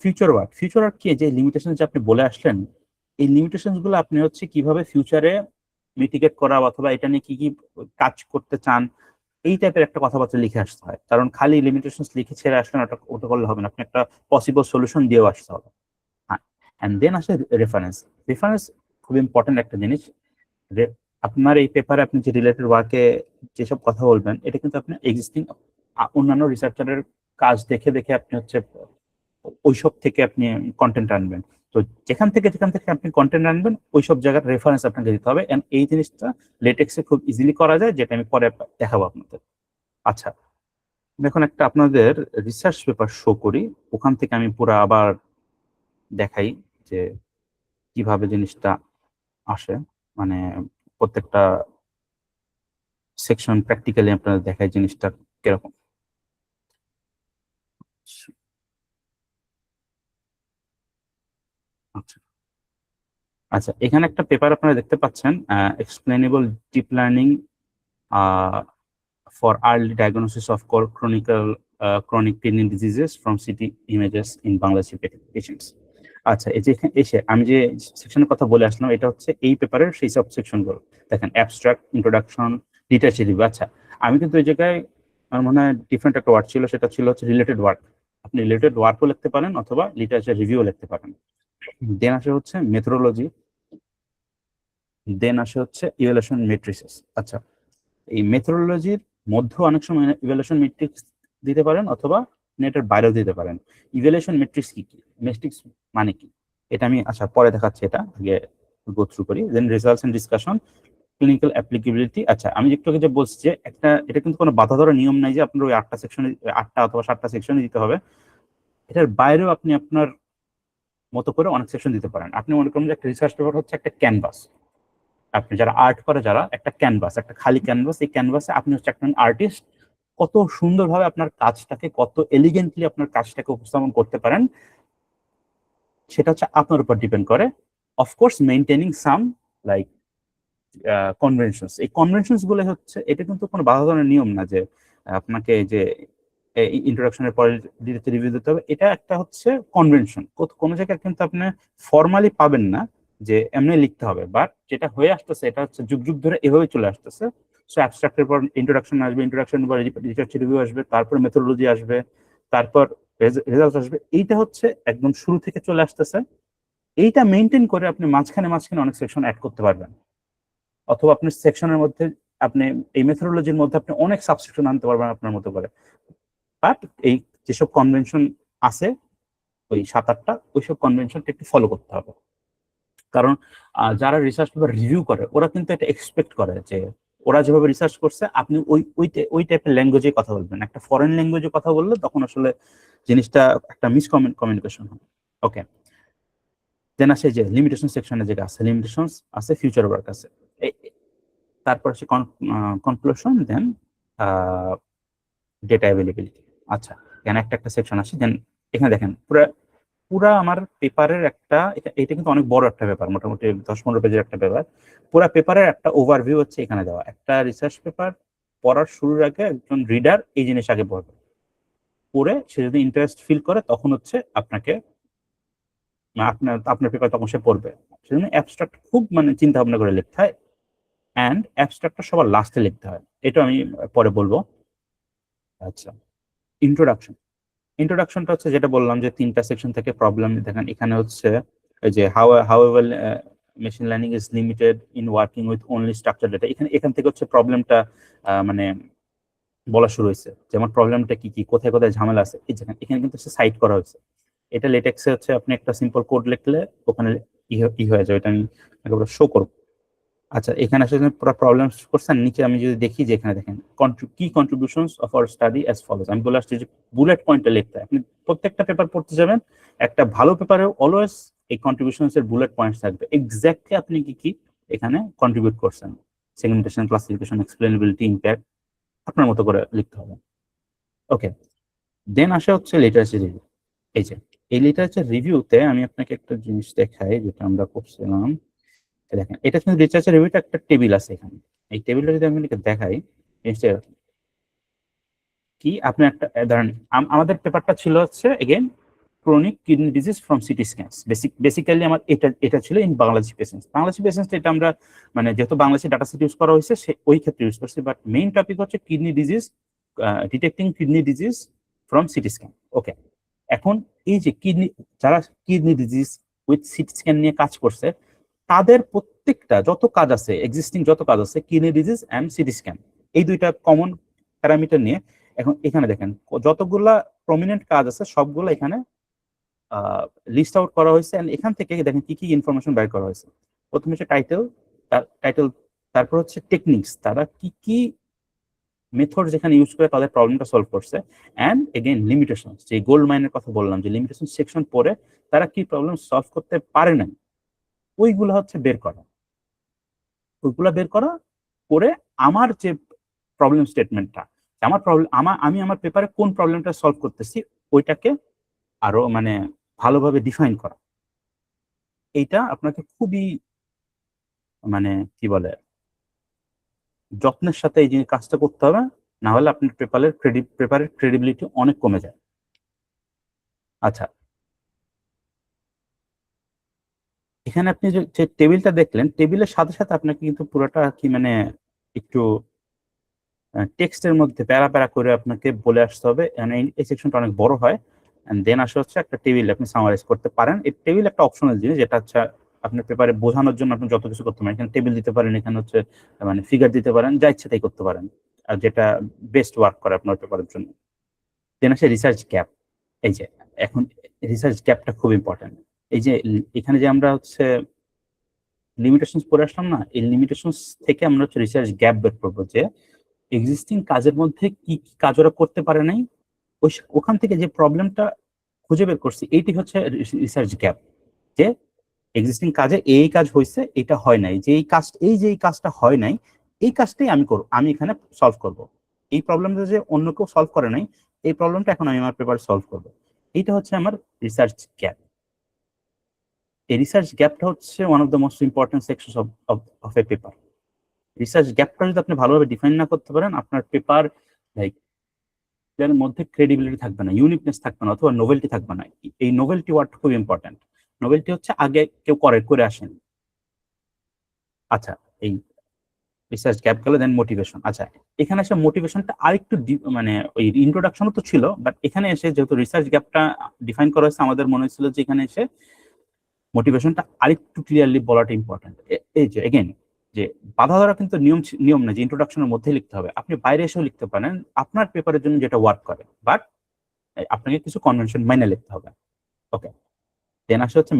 ফিউচার ওয়ার্ক কি, যে লিমিটেশন যে আপনি বলে আসলেন, এই লিমিটেশন গুলো আপনি হচ্ছে কিভাবে ফিউচারে মিটিগেট করা, অথবা এটা নিয়ে কি কি কাজ করতে চান, এই টাইপের একটা কথাবার্তা লিখে আসতে হয়। কারণ খালি লিমিটেশন লিখে ছেড়ে আসলেন ওটা করলে হবে না, আপনি একটা পসিবল সলিউশন দিয়েও আসতে হবে। হ্যাঁ, এন্ড দেন আসে রেফারেন্স খুব ইম্পর্টেন্ট একটা জিনিস। আপনার এই পেপারে আপনি যে রিলেটেড ওয়ার্কে যেসব কথা বলবেন, এটা কিন্তু আপনি এক্সিস্টিং অন্যান্য রিসার্চারের কাজ দেখে দেখে আপনি হচ্ছে ওইসব থেকে আপনি কন্টেন্ট আনবেন। তো যেখান থেকে আপনি কন্টেন্ট আনবেন, ওইসব জায়গার রেফারেন্স আপনাকে দিতে হবে। এন্ড এই জিনিসটা লেটেক্সে খুব ইজিলি করা যায়, যেটা আমি পরে দেখাবো আপনাদের। আচ্ছা, এখন একটা আপনাদের রিসার্চ পেপার শো করি, ওখান থেকে আমি পুরো আবার দেখাই যে কিভাবে জিনিসটা আসে, মানে প্রত্যেকটা সেকশন প্র্যাকটিক্যালি আপনাদের দেখাই জিনিসটা কিরকম। আচ্ছা আচ্ছা, এখানে একটা পেপার আপনারা দেখতে পাচ্ছেন, explainable deep learning for early diagnosis of chronic kidney diseases from CT images in Bangladeshi patients. আচ্ছা, এই যে এখানে এসে আমি যে সেকশনের কথা বলে আসলাম, এটা হচ্ছে এই পেপারের সেই সব সেকশনগুলো। দেখেন, অ্যাবস্ট্রাক্ট, ইন্ট্রোডাকশন, লিটারেচার রিভিউ। আচ্ছা, আমি কিন্তু এই জায়গায় আমার মনে হয় ডিফারেন্ট একটা ওয়ার্ড ছিল, সেটা ছিল হচ্ছে রিলেটেড ওয়ার্ক। আপনি রিলেটেড ওয়ার্কও লিখতে পারেন অথবা লিটারেচার রিভিউ লিখতে পারেন। দেন আসে হচ্ছে মেথোডোলজি, দেন আসে হচ্ছে ইভালুয়েশন মেট্রিক্স। আচ্ছা, এই মেথোডোলজির মধ্যে অনেক সময় ইভালুয়েশন মেট্রিক্স দিতে পারেন, অথবা নেটের বাইরেও দিতে পারেন। ইভালুয়েশন মেট্রিক্স কি, মেট্রিক্স মানে কি, এটা আমি আচ্ছা পরে দেখাচ্ছি, এটা আগে গো থ্রু করি। Then results and discussion, clinical applicability. আচ্ছা, আমি একটু আগে যে বলছি যে এটা কিন্তু কোনো বাধা ধরা নিয়ম নাই যে আপনার ওই 8টা অথবা 7টা সেকশনে দিতে হবে। এটার বাইরেও আপনি আপনার মতো করে অনেক সেকশন দিতে পারেন। আপনি মনে করেন যে একটা রিসার্চ পেপার হচ্ছে একটা ক্যানভাস, আপনি যারা আর্ট করে, যারা একটা ক্যানভাস, একটা খালি ক্যানভাস, এই ক্যানভাসে আপনি হচ্ছে একটা আর্টিস্ট, কত সুন্দরভাবে আপনার কাজটাকে, কত এলিগেন্টলি আপনার কাজটাকে উপস্থাপন করতে পারেন, সেটা হচ্ছে আপনার উপর ডিপেন্ড করে। অফকোর্স মেইনটেনিং সাম লাইক কনভেনশনস। এই কনভেনশনস গুলো হচ্ছে, এটা কিন্তু কোনো বাধা ধরনের নিয়ম না যে আপনাকে যে ইন্ট্রোডাকশনের পরে রিভিউ দিতে হবে। এটা একটা হচ্ছে কনভেনশন, কোনো জায়গায় কিন্তু আপনি ফর্মালি পাবেন না যে এমনি লিখতে হবে, বাট যেটা হয়ে আসতেছে এটা হচ্ছে যুগ যুগ ধরে এভাবে চলে আসতেছে। সো অ্যাবস্ট্রাক্টের পর ইন্ট্রোডাকশন আসবে, ইন্ট্রোডাকশনের পর রিসার্চ রিভিউ আসবে, তারপর মেথোডোলজি আসবে, তারপর রেজাল্ট আসবে। এইটা হচ্ছে একদম শুরু থেকে চলে আসতেছে। এইটা মেনটেন করে আপনি মাঝখানে অনেক সেকশন অ্যাড করতে পারবেন, অথবা আপনার সেকশনের মধ্যে আপনি এই মেথোডোলজির মধ্যে আপনি অনেক সাবসেকশন আনতে পারবেন আপনার মতো করে। বাট এই যেসব কনভেনশন আছে, ওই 7-8টা, ওইসব কনভেনশনটা একটু ফলো করতে হবে। কারণ যারা রিসার্চ পেপার রিভিউ করে, ওরা কিন্তু এটা এক্সপেক্ট করে যে ওরা যেভাবে রিসার্চ করছে আপনি ওই টাইপের ল্যাঙ্গুয়েজে কথা বলবেন। একটা ফরেন ল্যাঙ্গুয়েজে কথা বললে তখন আসলে জিনিসটা একটা কমিউনিকেশন হয়। ওকে, দেন আসে যে লিমিটেশন সেকশনে যেটা আছে, লিমিটেশনস আছে, ফিউচার ওয়ার্ক আছে, তারপর আসে কনক্লুশন, দেন ডেটা অ্যাভেলেবিলিটি। আচ্ছা, এখানে একটা একটা সেকশন আছে, দেন এখানে দেখেন পুরা পুরা আমার পেপারের একটা, এটা কিন্তু অনেক বড় একটা পেপার, মোটামুটি 10-15 পেজের একটা পেপার। পুরা পেপারের একটা ওভারভিউ হচ্ছে এখানে দেওয়া। একটা রিসার্চ পেপার পড়ার শুরুর আগে একজন রিডার এই জিনিস আগে পড়বে, পড়ে সে যদি ইন্টারেস্ট ফিল করে তখন হচ্ছে আপনাকে আপনার আপনার পেপার তখন সে পড়বে। সেজন্য অ্যাবস্ট্রাক্ট খুব মানে চিন্তা ভাবনা করে লিখতে হয়, অ্যান্ড অ্যাবস্ট্রাক্টটা সবার লাস্টে লিখতে হয়, এটা আমি পরে বলবো। আচ্ছা, ইন্ট্রোডাকশন। ইন্ট্রোডাকশনটা হচ্ছে যেটা বললাম যে 3টা সেকশন থেকে প্রবলেম দেখেন, এখানে হচ্ছে এই যে however machine learning is limited in working with only structure data, এখান থেকে হচ্ছে প্রবলেমটা মানে বলা শুরু হয়েছে, যেমন প্রবলেমটা কি কি, কোথায় কোথায় ঝামেলা আছে, এই যেখানে এখানে কিন্তু সাইট করা হয়েছে। এটা লেটেক্সে হচ্ছে আপনি একটা সিম্পল কোড লিখলে ওখানে ই হয়ে যাবে, এটা আমি একেবারে শো করবো। আচ্ছা, এখানে আসলে পুরো প্রবলেম করছেন, নিচে আমি যদি দেখি যে এখানে দেখেন কি contributions of our study as follows, আমি বলে আসছি যে বুলেট পয়েন্টে লিখতে হয়। আপনি প্রত্যেকটা পেপার পড়তে যাবেন, একটা ভালো পেপারে অলওয়েজ এই কন্ট্রিবিউশনস এর বুলেট পয়েন্টস থাকবে, এক্স্যাক্টলি আপনি কি কি এখানে কন্ট্রিবিউট করছেন, সেগমেন্টেশন, ক্লাসিফিকেশন, এক্সপ্লেনেবিলিটি, ইম্প্যাক্ট, আপনার মতো করে লিখতে হবে। ওকে, দেন আসা হচ্ছে লিটারেচার রিভিউ। এই যে এই লিটারেচার রিভিউতে আমি আপনাকে একটা জিনিস দেখাই, যেটা আমরা করছিলাম। দেখেন, এটা কিন্তু রিসার্চের রিভিউটা একটা টেবিল আছে এখানে, এই টেবিলটা যদি আমি দেখাই, জিনিসটা এরকম। কি আপনি একটা ধরেন আমাদের পেপারটা ছিল হচ্ছে again chronic kidney disease from CT scans, basically আমার এটা ছিল in Bangladeshi patients. Bangladeshi patients এটা আমরা মানে যেহেতু বাংলাদেশি ডাটা সেট ইউজ করা হয়েছে ওই ক্ষেত্রে ইউজ করছি, বাট মেইন টপিক হচ্ছে kidney disease, detecting kidney disease from CT scan. Okay, এখন এই যে যারা kidney disease with CT scan নিয়ে কাজ করছে, তাদের প্রত্যেকটা যত কাজ আছে, এক্সিস্টিং যত কাজ আছে, kidney disease and CT scan, এই দুইটা কমন প্যারামিটার নিয়ে এখন এখানে দেখেন যতগুলা প্রমিনেন্ট কাজ আছে সবগুলো এখানে লিস্ট আউট করা হয়েছে। এখান থেকে দেখেন কি কি ইনফরমেশন বের করা হয়েছে। প্রথমে হচ্ছে টাইটেল, তারপর হচ্ছে টেকনিক্স, তারা কি কি মেথড যেখানে ইউজ করে তাদের প্রবলেমটা সলভ করছে, অ্যান্ড এগেইন লিমিটেশন, যে গোল্ড মাইনের কথা বললাম, যে লিমিটেশন সেকশন পরে তারা কি প্রবলেম সলভ করতে পারে না, ওইগুলো হচ্ছে বের করা। করে আমার যে প্রবলেম স্টেটমেন্টটা, আমি আমার পেপারে কোন প্রবলেমটা সলভ করতেছি ওইটাকে আরো মানে ভালোভাবে ডিফাইন করা। এইটা আপনাকে খুবই মানে কি বলে যত্নের সাথে এই জিনিস কাজটা করতে হবে, না হলে আপনার পেপারের ক্রেডিবিলিটি অনেক কমে যায়। আচ্ছা, এখানে আপনি যে টেবিলটা দেখলেন, টেবিলের সাথে সাথে আপনাকে কিন্তু পুরোটা কি মানে একটু টেক্সটের মধ্যে প্যারা প্যারা করে আপনাকে বলে আসতে হবে, মানে এই সেকশনটা অনেক বড় হয়। দেন আসে হচ্ছে একটা টেবিল আপনি সামারাইজ করতে পারেন। এই টেবিল একটা অপশনাল জিনিস, যেটা হচ্ছে আপনার পেপারে বোঝানোর জন্য আপনি যত কিছু করতে পারেন। এখানে টেবিল দিতে পারেন, এখানে হচ্ছে মানে ফিগার দিতে পারেন, যা ইচ্ছে তাই করতে পারেন, আর যেটা বেস্ট ওয়ার্ক করে আপনার পেপারের জন্য। দেন আসে রিসার্চ গ্যাপ। এই যে এখন রিসার্চ গ্যাপটা খুব ইম্পর্টেন্ট। এই যে এখানে যে আমরা হচ্ছে লিমিটেশনস পড়ে আসলাম না, এই লিমিটেশনস থেকে আমরা হচ্ছে রিসার্চ গ্যাপ বের করবো, যে এক্সিস্টিং কাজের মধ্যে কি কি কাজ ওরা করতে পারে নাই, ওখান থেকে যে প্রবলেমটা খুঁজে বের করছি, এইটি হচ্ছে রিসার্চ গ্যাপ। যে এক্সিস্টিং কাজে এই কাজ হয়েছে, এটা হয় নাই, যে এই কাজটা হয় নাই, এই কাজটাই আমি এখানে সলভ করব। এই প্রবলেমটা যে অন্য কেউ সলভ করে নাই, এই প্রবলেমটা এখন আমি আমার পেপারে সলভ করব। এইটা হচ্ছে আমার রিসার্চ গ্যাপ। এই রিসার্চ গ্যাপটা হচ্ছে one of the most important section of a paper. Research গ্যাপটা যদি আপনি ভালোভাবে ডিফাইন না করতে পারেন, আপনার পেপার লাইক এর মধ্যে ক্রেডিবিলিটি থাকবে না, ইউনিকনেস থাকবে না, অথবা নোভেলটি থাকবে না। এই নোভেলটি ওয়ার্ড খুব ইম্পর্টেন্ট। নোভেলটি হচ্ছে আগে কেউ করে আসেন। আচ্ছা, এই রিসার্চ গ্যাপ গেল, দেন মোটিভেশন। আচ্ছা, এখানে এসে মোটিভেশনটা আরেকটু মানে ওই ইন্ট্রোডাকশনও তো ছিল, বাট এখানে এসে যেহেতু রিসার্চ গ্যাপটা ডিফাইন করা হয়েছে, আমাদের মনে হয়েছিল যে এখানে এসে মোটিভেশনটা আরেকটু ক্লিয়ারলি বলাটা ইম্পর্টেন্ট। এই যে এগেন, যে বাধা ধরা কিন্তু নিয়ম না যে ইন্ট্রোডাকশনের মধ্যে লিখতে হবে, আপনি বাইরে এসেও লিখতে পারেন আপনার পেপারের জন্য যেটা ওয়ার্ক করে, বাট আপনাকে কিছু কনভেনশন মাইনে লিখতে হবে। ওকে, দেন আসে হচ্ছে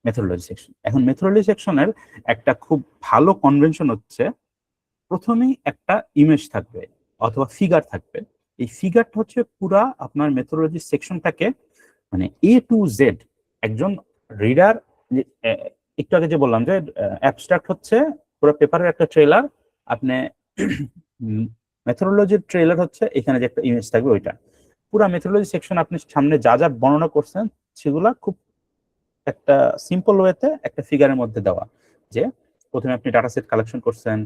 মেথোডোলজি সেকশন। এখন মেথোডোলজি সেকশনের একটা খুব ভালো কনভেনশন হচ্ছে, প্রথমেই একটা ইমেজ থাকবে অথবা ফিগার থাকবে। এই ফিগারটা হচ্ছে পুরা আপনার মেথোডোলজি সেকশনটাকে মানে A to Z একজন রিডার, একটু আগে যে বললাম যে অ্যাবস্ট্রাক্ট হচ্ছে পুরো পেপারের একটা ট্রেলার, আপনি মেথোডোলজির ট্রেলার হচ্ছে এখানে যে একটা ইমেজ থাকবে ওইটা। পুরো মেথোডোলজি সেকশন আপনি সামনে যা যা বর্ণনা করছেন সেগুলা খুব একটা সিম্পল ওয়েতে একটা ফিগারের মধ্যে দেওয়া, যে প্রথমে আপনি ডাটা সেট কালেকশন করছেন,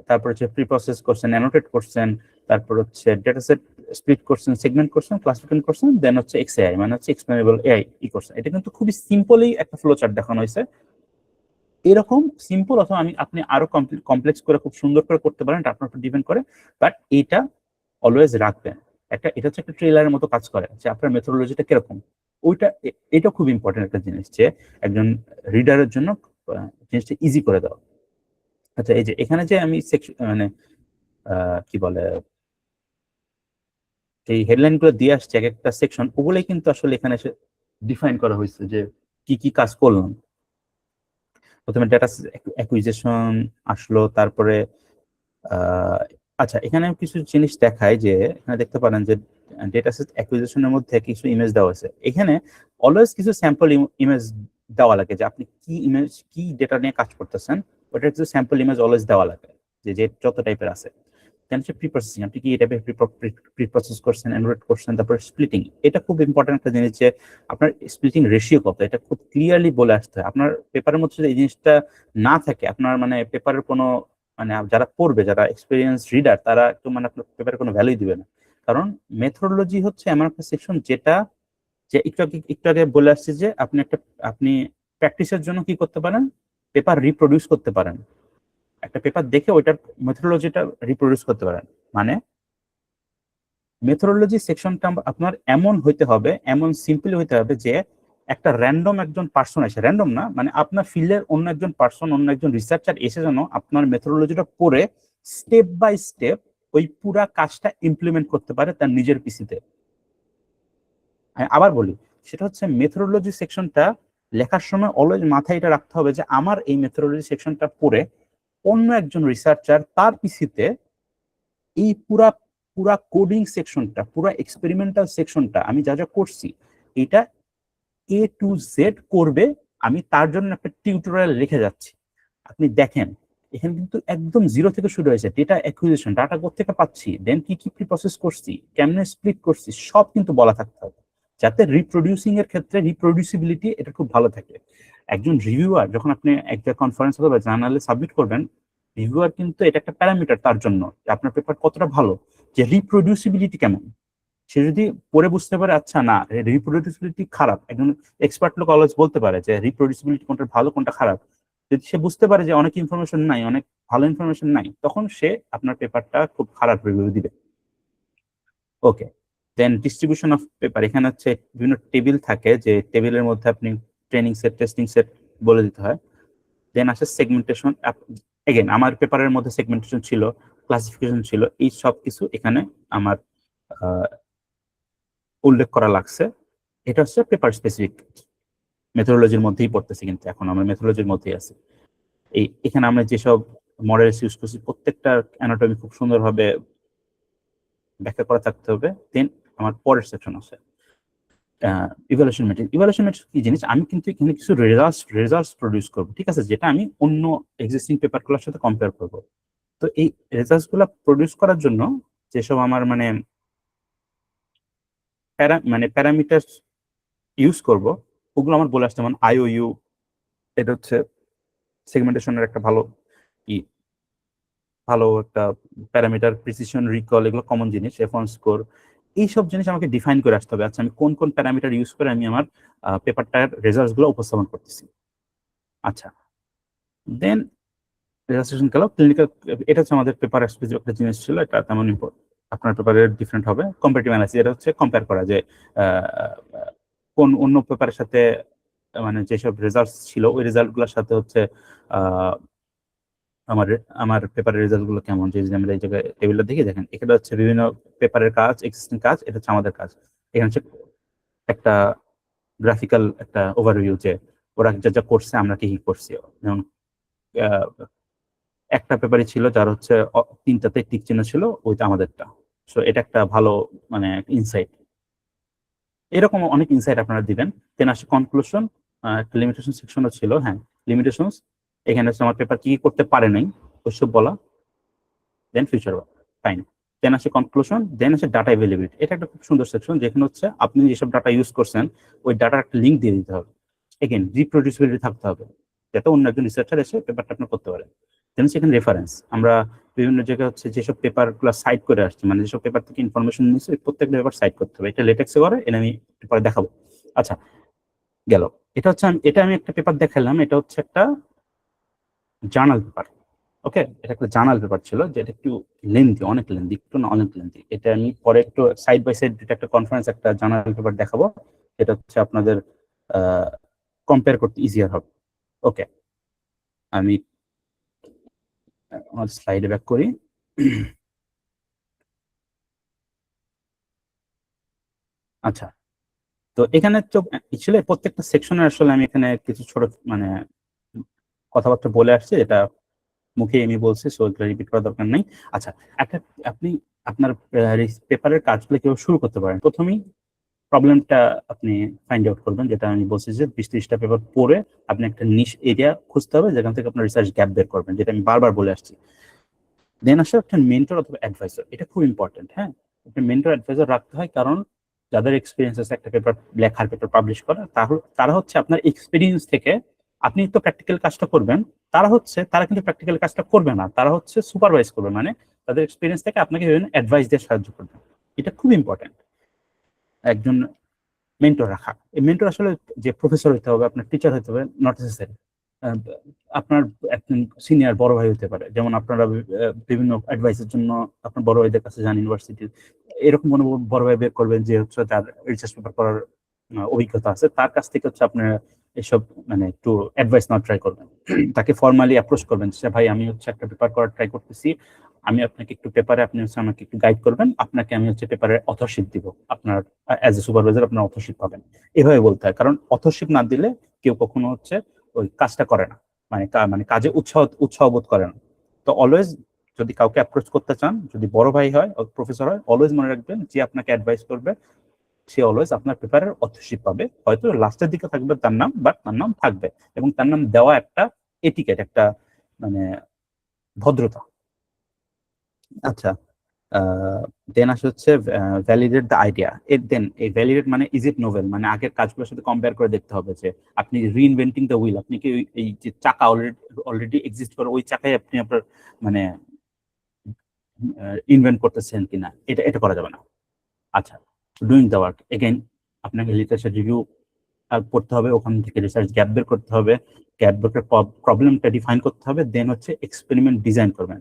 তারপর হচ্ছে প্রি প্রসেস করছেন, অ্যানোটেট করছেন, তারপর হচ্ছে ডেটা সেট স্প্লিট করছেন, সেগমেন্ট করছেন, ক্লাসিফিকেশন করছেন, দেন হচ্ছে এক্সএআই মানে হচ্ছে এক্সপ্লেনেবল এআই করছেন। এটা কিন্তু খুবই সিম্পলি একটা ফ্লো চার্ট দেখানো হয়েছে। এরকম সিম্পল অথবা আপনি আরো কমপ্লেক্স করে খুব সুন্দর করে করতে পারেন, এটা আপনার উপর ডিপেন্ড করে, বাট এটা অলওয়েজ রাখবেন। এটা হচ্ছে একটা ট্রেলারের মতো কাজ করে যে আপনার মেথোডোলজিটা কিরকম, ওইটা এটা খুব ইম্পর্টেন্ট একটা জিনিস, যে একজন রিডারের জন্য জিনিসটা ইজি করে দেওয়া। আচ্ছা, এই যে এখানে যে আমি মানে কি বলে এই হেডলাইন গুলো দিয়ে আসছে এক একটা সেকশন, ওগুলোই কিন্তু আসলে এখানে এসে ডিফাইন করা হয়েছে যে কি কি কাজ করলাম। প্রথমে ডেটা অ্যাকুইজিশন আসলো, তারপরে আচ্ছা এখানে কিছু জিনিস দেখায়, যে এখানে দেখতে পারেন যে ডেটা সেট অ্যাকুইজিশনের মধ্যে কিছু ইমেজ দেওয়া আছে। এখানে অলওয়েজ কিছু স্যাম্পল ইমেজ দেওয়া লাগে, যে আপনি কি ইমেজ কি ডেটা নিয়ে কাজ করতেছেন ওটার কিছু স্যাম্পল ইমেজ অলওয়েজ দেওয়া লাগে, যে যত টাইপের আছে। দেন হচ্ছে প্রি প্রসেসিং, আপনি কি এই টাইপের প্রি প্রসেস করছেন, এনরোড করছেন। তারপর স্প্লিটিং, এটা খুব ইম্পর্টেন্ট একটা জিনিস, যে আপনার স্প্লিটিং রেশিও কত, এটা খুব ক্লিয়ারলি বলে আসতে হয়। আপনার পেপারের মধ্যে যদি এই জিনিসটা না থাকে, আপনার মানে পেপারের কোনো মানে যারা পড়বে, যারা এক্সপিরিয়েন্স রিডার, তারা একটু মানে আপনার পেপারে কোনো ভ্যালুই দিবে না। কারণ মেথোডোলজি হচ্ছে এমন একটা সেকশন যেটা, যে একটু আগে বলে আসছি যে আপনি প্র্যাকটিসের জন্য কি করতে পারেন, পেপার রিপ্রোডিউস করতে পারেন। একটা পেপার দেখে ওইটার মেথোডোলজিটা রিপ্রোডিউস করতে পারেন। মানে মেথোডোলজি সেকশনটা আপনার এমন হইতে হবে, এমন সিম্পল হইতে হবে, যে একটা র্যান্ডম একজন পার্সন এসে, র্যান্ডম না মানে আপনার ফিল্ডের অন্য একজন পার্সন, অন্য একজন রিসার্চার এসে যেন আপনার মেথোডোলজিটা পড়ে স্টেপ বাই স্টেপ ওই পুরা কাজটা ইমপ্লিমেন্ট করতে পারে তার নিজের পিসিতে। আবার বলি, সেটা হচ্ছে মেথোডোলজি সেকশনটা লেখার সময় অলওয়েজ মাথায় এটা রাখতে হবে, যে আমার এই মেথোডোলজি সেকশনটা পড়ে অন্য একজন রিসার্চার তার পিসিতে এই পুরা পুরা কোডিং সেকশনটা, পুরা এক্সপেরিমেন্টাল সেকশনটা আমি যা যা করছি, এটা এ টু জেড করবে। আমি তার জন্য একটা টিউটোরিয়াল লিখে যাচ্ছি। আপনি দেখেন এখানে কিন্তু একদম জিরো থেকে শুরু হয়েছে, ডেটা অ্যাকুইজিশন, ডাটা কোথেকে পাচ্ছি, দেন কি কি প্রসেস করছি, কেমনে স্প্লিট করছি, সব কিন্তু বলা থাকতে হবে, যাতে রিপ্রোডিউসিং এর ক্ষেত্রে রিপ্রোডিউসিবিলিটি এটা খুব ভালো থাকে। একজন রিভিউয়ার যখন আপনি একটা কনফারেন্স অথবা জার্নালে সাবমিট করবেন, রিভিউয়ার কিন্তু এটা একটা প্যারামিটার তার জন্য, যে আপনার পেপার কতটা ভালো, যে রিপ্রোডিউসিবিলিটি কেমন। সে যদি পড়ে বুঝতে পারে আচ্ছা না রিপ্রোডিউসিবিলিটি খারাপ, একজন এক্সপার্ট লোক অলওয়েজ বলতে পারে যে রিপ্রোডিউসিবিলিটি কোনটা ভালো কোনটা খারাপ। যদি সে বুঝতে পারে যে অনেক ইনফরমেশন নাই, অনেক ভালো ইনফরমেশন নাই, তখন সে আপনার পেপারটা খুব খারাপ রিভিউ দিবে। ওকে, দেন ডিস্ট্রিবিউশন অফ পেপার, এখানে হচ্ছে বিভিন্ন টেবিল থাকে, যে টেবিলের মধ্যে আপনি ট্রেনিং সেট, টেস্টিং সেট বলে দিতে হয়। দেন আসে সেগমেন্টেশন, এগেন আমার পেপারের মধ্যে সেগমেন্টেশন ছিল, ক্লাসিফিকেশন ছিল, এই সব কিছু এখানে আমার উল্লেখ করা লাগছে। এটা হচ্ছে পেপার স্পেসিফিক মেথোডোলজির মধ্যেই পড়তেছি, কিন্তু এখন আমরা মেথোডোলজির মধ্যেই আছি। এখানে আমরা যেসব মডেলস ইউজ করছি প্রত্যেকটা অ্যানাটমি খুব সুন্দরভাবে ব্যাখ্যা করা থাকতে হবে। দেন আমার পরের সেকশন আছে ইভালুয়েশন ম্যাট্রিক্স। ইভালুয়েশন ম্যাট্রিক্স কি জিনিস, আমি কিন্তু এখানে কিছু রেজাল্টস প্রডিউস করবো, ঠিক আছে, যেটা আমি অন্য এক্সিস্টিং পেপারগুলোর সাথে কম্পেয়ার করব। তো এই রেজাল্টস গুলা প্রডিউস করার জন্য যেসব আমার মানে প্যারামিটার ইউজ করব, ওগুলো আমার বলে আসছে, যেমন আইওইউ, এটা হচ্ছে সেগমেন্টেশনের একটা ই ভালো একটা প্যারামিটার, প্রিসিশন, রিকল, এগুলো কমন জিনিস, F1 স্কোর, এইসব জিনিস আমাকে ডিফাইন করে আসতে হবে। আচ্ছা আমি কোন কোন প্যারামিটার ইউজ করে আমি আমার পেপারটার রেজাল্টস গুলো উপস্থাপন করতেছি। আচ্ছা, দেন রেজিস্ট্রেশন গেল। ক্লিনিক্যাল, এটা হচ্ছে আমাদের পেপার স্পেসিফিক একটা জিনিস ছিল, এটা তেমন ইম্পর্টেন্ট, আপনার পেপারের ডিফারেন্ট হবে। কম্পারেটিভ অ্যানালাইসিস, এটা হচ্ছে কম্পেয়ার করা, যে কোন অন্য পেপারের সাথে মানে যেসব রেজাল্ট ছিল ওই রেজাল্ট গুলোর সাথে হচ্ছে আমার আমার পেপারের রেজাল্ট গুলো কেমন। যে আমরা এই জায়গায় টেবিলটা দেখে দেখেন, এখানে হচ্ছে বিভিন্ন পেপারের কাজ, এক্সিস্টিং কাজ, এটা হচ্ছে আমাদের কাজ। এখানে হচ্ছে একটা গ্রাফিক্যাল একটা ওভারভিউ, যে ওরা যা যা করছে আমরা কি কি করছি। যেমন একটা পেপারই ছিল যার হচ্ছে তিনটাতে টিক চিহ্ন ছিল, ওইটা আমাদেরটা। সো এটা একটা ভালো মানে ইনসাইট। এরকম অনেক ইনসাইট আপনারা দিবেন। দেন আসে কনক্লুশন, একটা লিমিটেশন সেকশনও ছিল, হ্যাঁ লিমিটেশনস, এখানে হচ্ছে আমার পেপার কি কি করতে পারে নাই ওইসব বলা, দেন ফিউচার ফাইন, দেন আসে কনক্লুশন, দেন আসে ডাটা অ্যাভেলেবিলিটি। এটা একটা খুব সুন্দর সেকশন যেখানে হচ্ছে আপনি যেসব ডাটা ইউজ করছেন ওই ডাটার একটা লিঙ্ক দিয়ে দিতে হবে, এগেন রিপ্রোডিউসিবিলিটি থাকতে হবে যাতে অন্য একজন রিসার্চার এসে পেপারটা আপনি করতে পারেন। দেন সেখানে রেফারেন্স, আমরা বিভিন্ন জায়গায় হচ্ছে যেসব পেপারগুলো সাইট করে আসছি, মানে যেসব পেপার থেকে ইনফরমেশন নিচ্ছে প্রত্যেকটা পেপার সাইট করতে হবে, এটা লেটেক্সে করে, এটা আমি একটু পরে দেখাবো। আচ্ছা গেল, এটা হচ্ছে এটা আমি একটা পেপার দেখালাম, এটা হচ্ছে একটা জার্নাল পেপার। ওকে, এটা একটা জার্নাল পেপার ছিল যেটা একটু লেন্থি, অনেক লেন্থি, একটু না অনেক লেন্থি। এটা আমি পরে একটু সাইড বাই সাইড দুটো একটা কনফারেন্স একটা জার্নাল পেপার দেখাবো, এটা হচ্ছে আপনাদের কম্পেয়ার করতে ইজিয়ার হবে। ওকে, আমি আমার স্লাইডে ব্যাক করি। আচ্ছা, তো এখানে তো ছিল প্রত্যেকটা সেকশনে আসলে আমি এখানে কিছু ছোট মানে কথাবার্তা বলে আসছি, এটা মুখে আমি বলছি, সো এটা রিপিট করার দরকার নেই। আচ্ছা, একটা আপনি আপনার পেপারের কাজগুলো কিভাবে শুরু করতে পারেন, প্রথমেই প্রবলেমটা আপনি ফাইন্ড আউট করবেন, যেটা আমি বলছি যে 20-30টা পেপার পড়ে আপনি একটা নিশ এরিয়া খুঁজতে হবে যেখান থেকে আপনার রিসার্চ গ্যাপ বের করবেন, যেটা আমি বারবার বলে আসছি। দেন আসলে একটা মেন্টর অথবা অ্যাডভাইজার, এটা খুব ইম্পর্টেন্ট। হ্যাঁ, একটা মেন্টর অ্যাডভাইজার রাখতে হয়, কারণ যাদের এক্সপিরিয়েন্স আছে একটা পেপার লেখার, পেপার পাবলিশ করা, তারা হচ্ছে আপনার এক্সপিরিয়েন্স থেকে, আপনি তো প্র্যাকটিক্যাল কাজটা করবেন, তারা কিন্তু প্র্যাকটিক্যাল কাজটা করবে না, তারা হচ্ছে সুপারভাইজ করবে, মানে তাদের এক্সপিরিয়েন্স থেকে আপনাকে বিভিন্ন অ্যাডভাইস দিয়ে সাহায্য করবে। এটা খুব ইম্পর্টেন্ট একজন মেন্টর রাখা। এই মেন্টর আসলে যে প্রফেসর হতে হবে, আপনার টিচার হতে হবে নট নেসেসারি, আপনার একজন সিনিয়র বড় ভাই হতে পারে, যেমন আপনারা বিভিন্ন অ্যাডভাইসের জন্য আপনার বড় ভাইদের কাছে যান ইউনিভার্সিটির, এরকম কোনো বড় ভাই বের করবেন যে হচ্ছে তার রিসার্চ পেপার করার অভিজ্ঞতা আছে, তার কাছ থেকে হচ্ছে আপনার এসব মানে একটু অ্যাডভাইস না ট্রাই করবেন। তাকে ফর্মালি অ্যাপ্রোচ করবেন যে ভাই আমি হচ্ছে একটা পেপার করার ট্রাই করতেছি, আমি আপনাকে একটু পেপারে, আপনি হচ্ছে আমাকে একটু গাইড করবেন, আপনাকে আমি হচ্ছে পেপারের অথরশিপ দিব, আপনার অ্যাজ এ সুপারভাইজার আপনার অথরশিপ পাবেন। এভাবে বলতে হয়, কারণ অথরশিপ না দিলে কেউ কখনো হচ্ছে ওই কাজটা করে না, মানে মানে কাজে উৎসাহ বোধ করে না। তো অলওয়েজ যদি কাউকে অ্যাপ্রোচ করতে চান, যদি বড় ভাই হয় প্রফেসর হয়, অলওয়েজ মনে রাখবেন যে আপনাকে অ্যাডভাইস করবে সে অলওয়েজ আপনার পেপারের অথরশিপ পাবে, হয়তো লাস্টের দিকে থাকবে তার নাম, বাট তার নাম থাকবে, এবং তার নাম দেওয়া একটা এটিকেট, একটা মানে ভদ্রতা। আচ্ছা, দেন আসে হচ্ছে ভ্যালিডেট দ্য আইডিয়া। এর দেন এই ভ্যালিডেট মানে ইজ ইট নোভেল, মানে আগের কাজগুলোর সাথে কম্পেয়ার করে দেখতে হবে যে আপনি রিইনভেন্টিং দ্য হুইল, আপনি কি এই যে চাকা অলরেডি এক্সিস্ট করে ওই চাকায় আপনি আপনার মানে ইনভেন্ট করতেছেন কিনা, এটা এটা করা যাবে না। আচ্ছা, ডুইং দ্য ওয়ার্ক, এগেইন আপনাকে লিটারেচার রিভিউ করতে হবে, ওখান থেকে রিসার্চ গ্যাপ বের করতে হবে, গ্যাপ বের প্রবলেমটা ডিফাইন করতে হবে, দেন হচ্ছে এক্সপেরিমেন্ট ডিজাইন করবেন।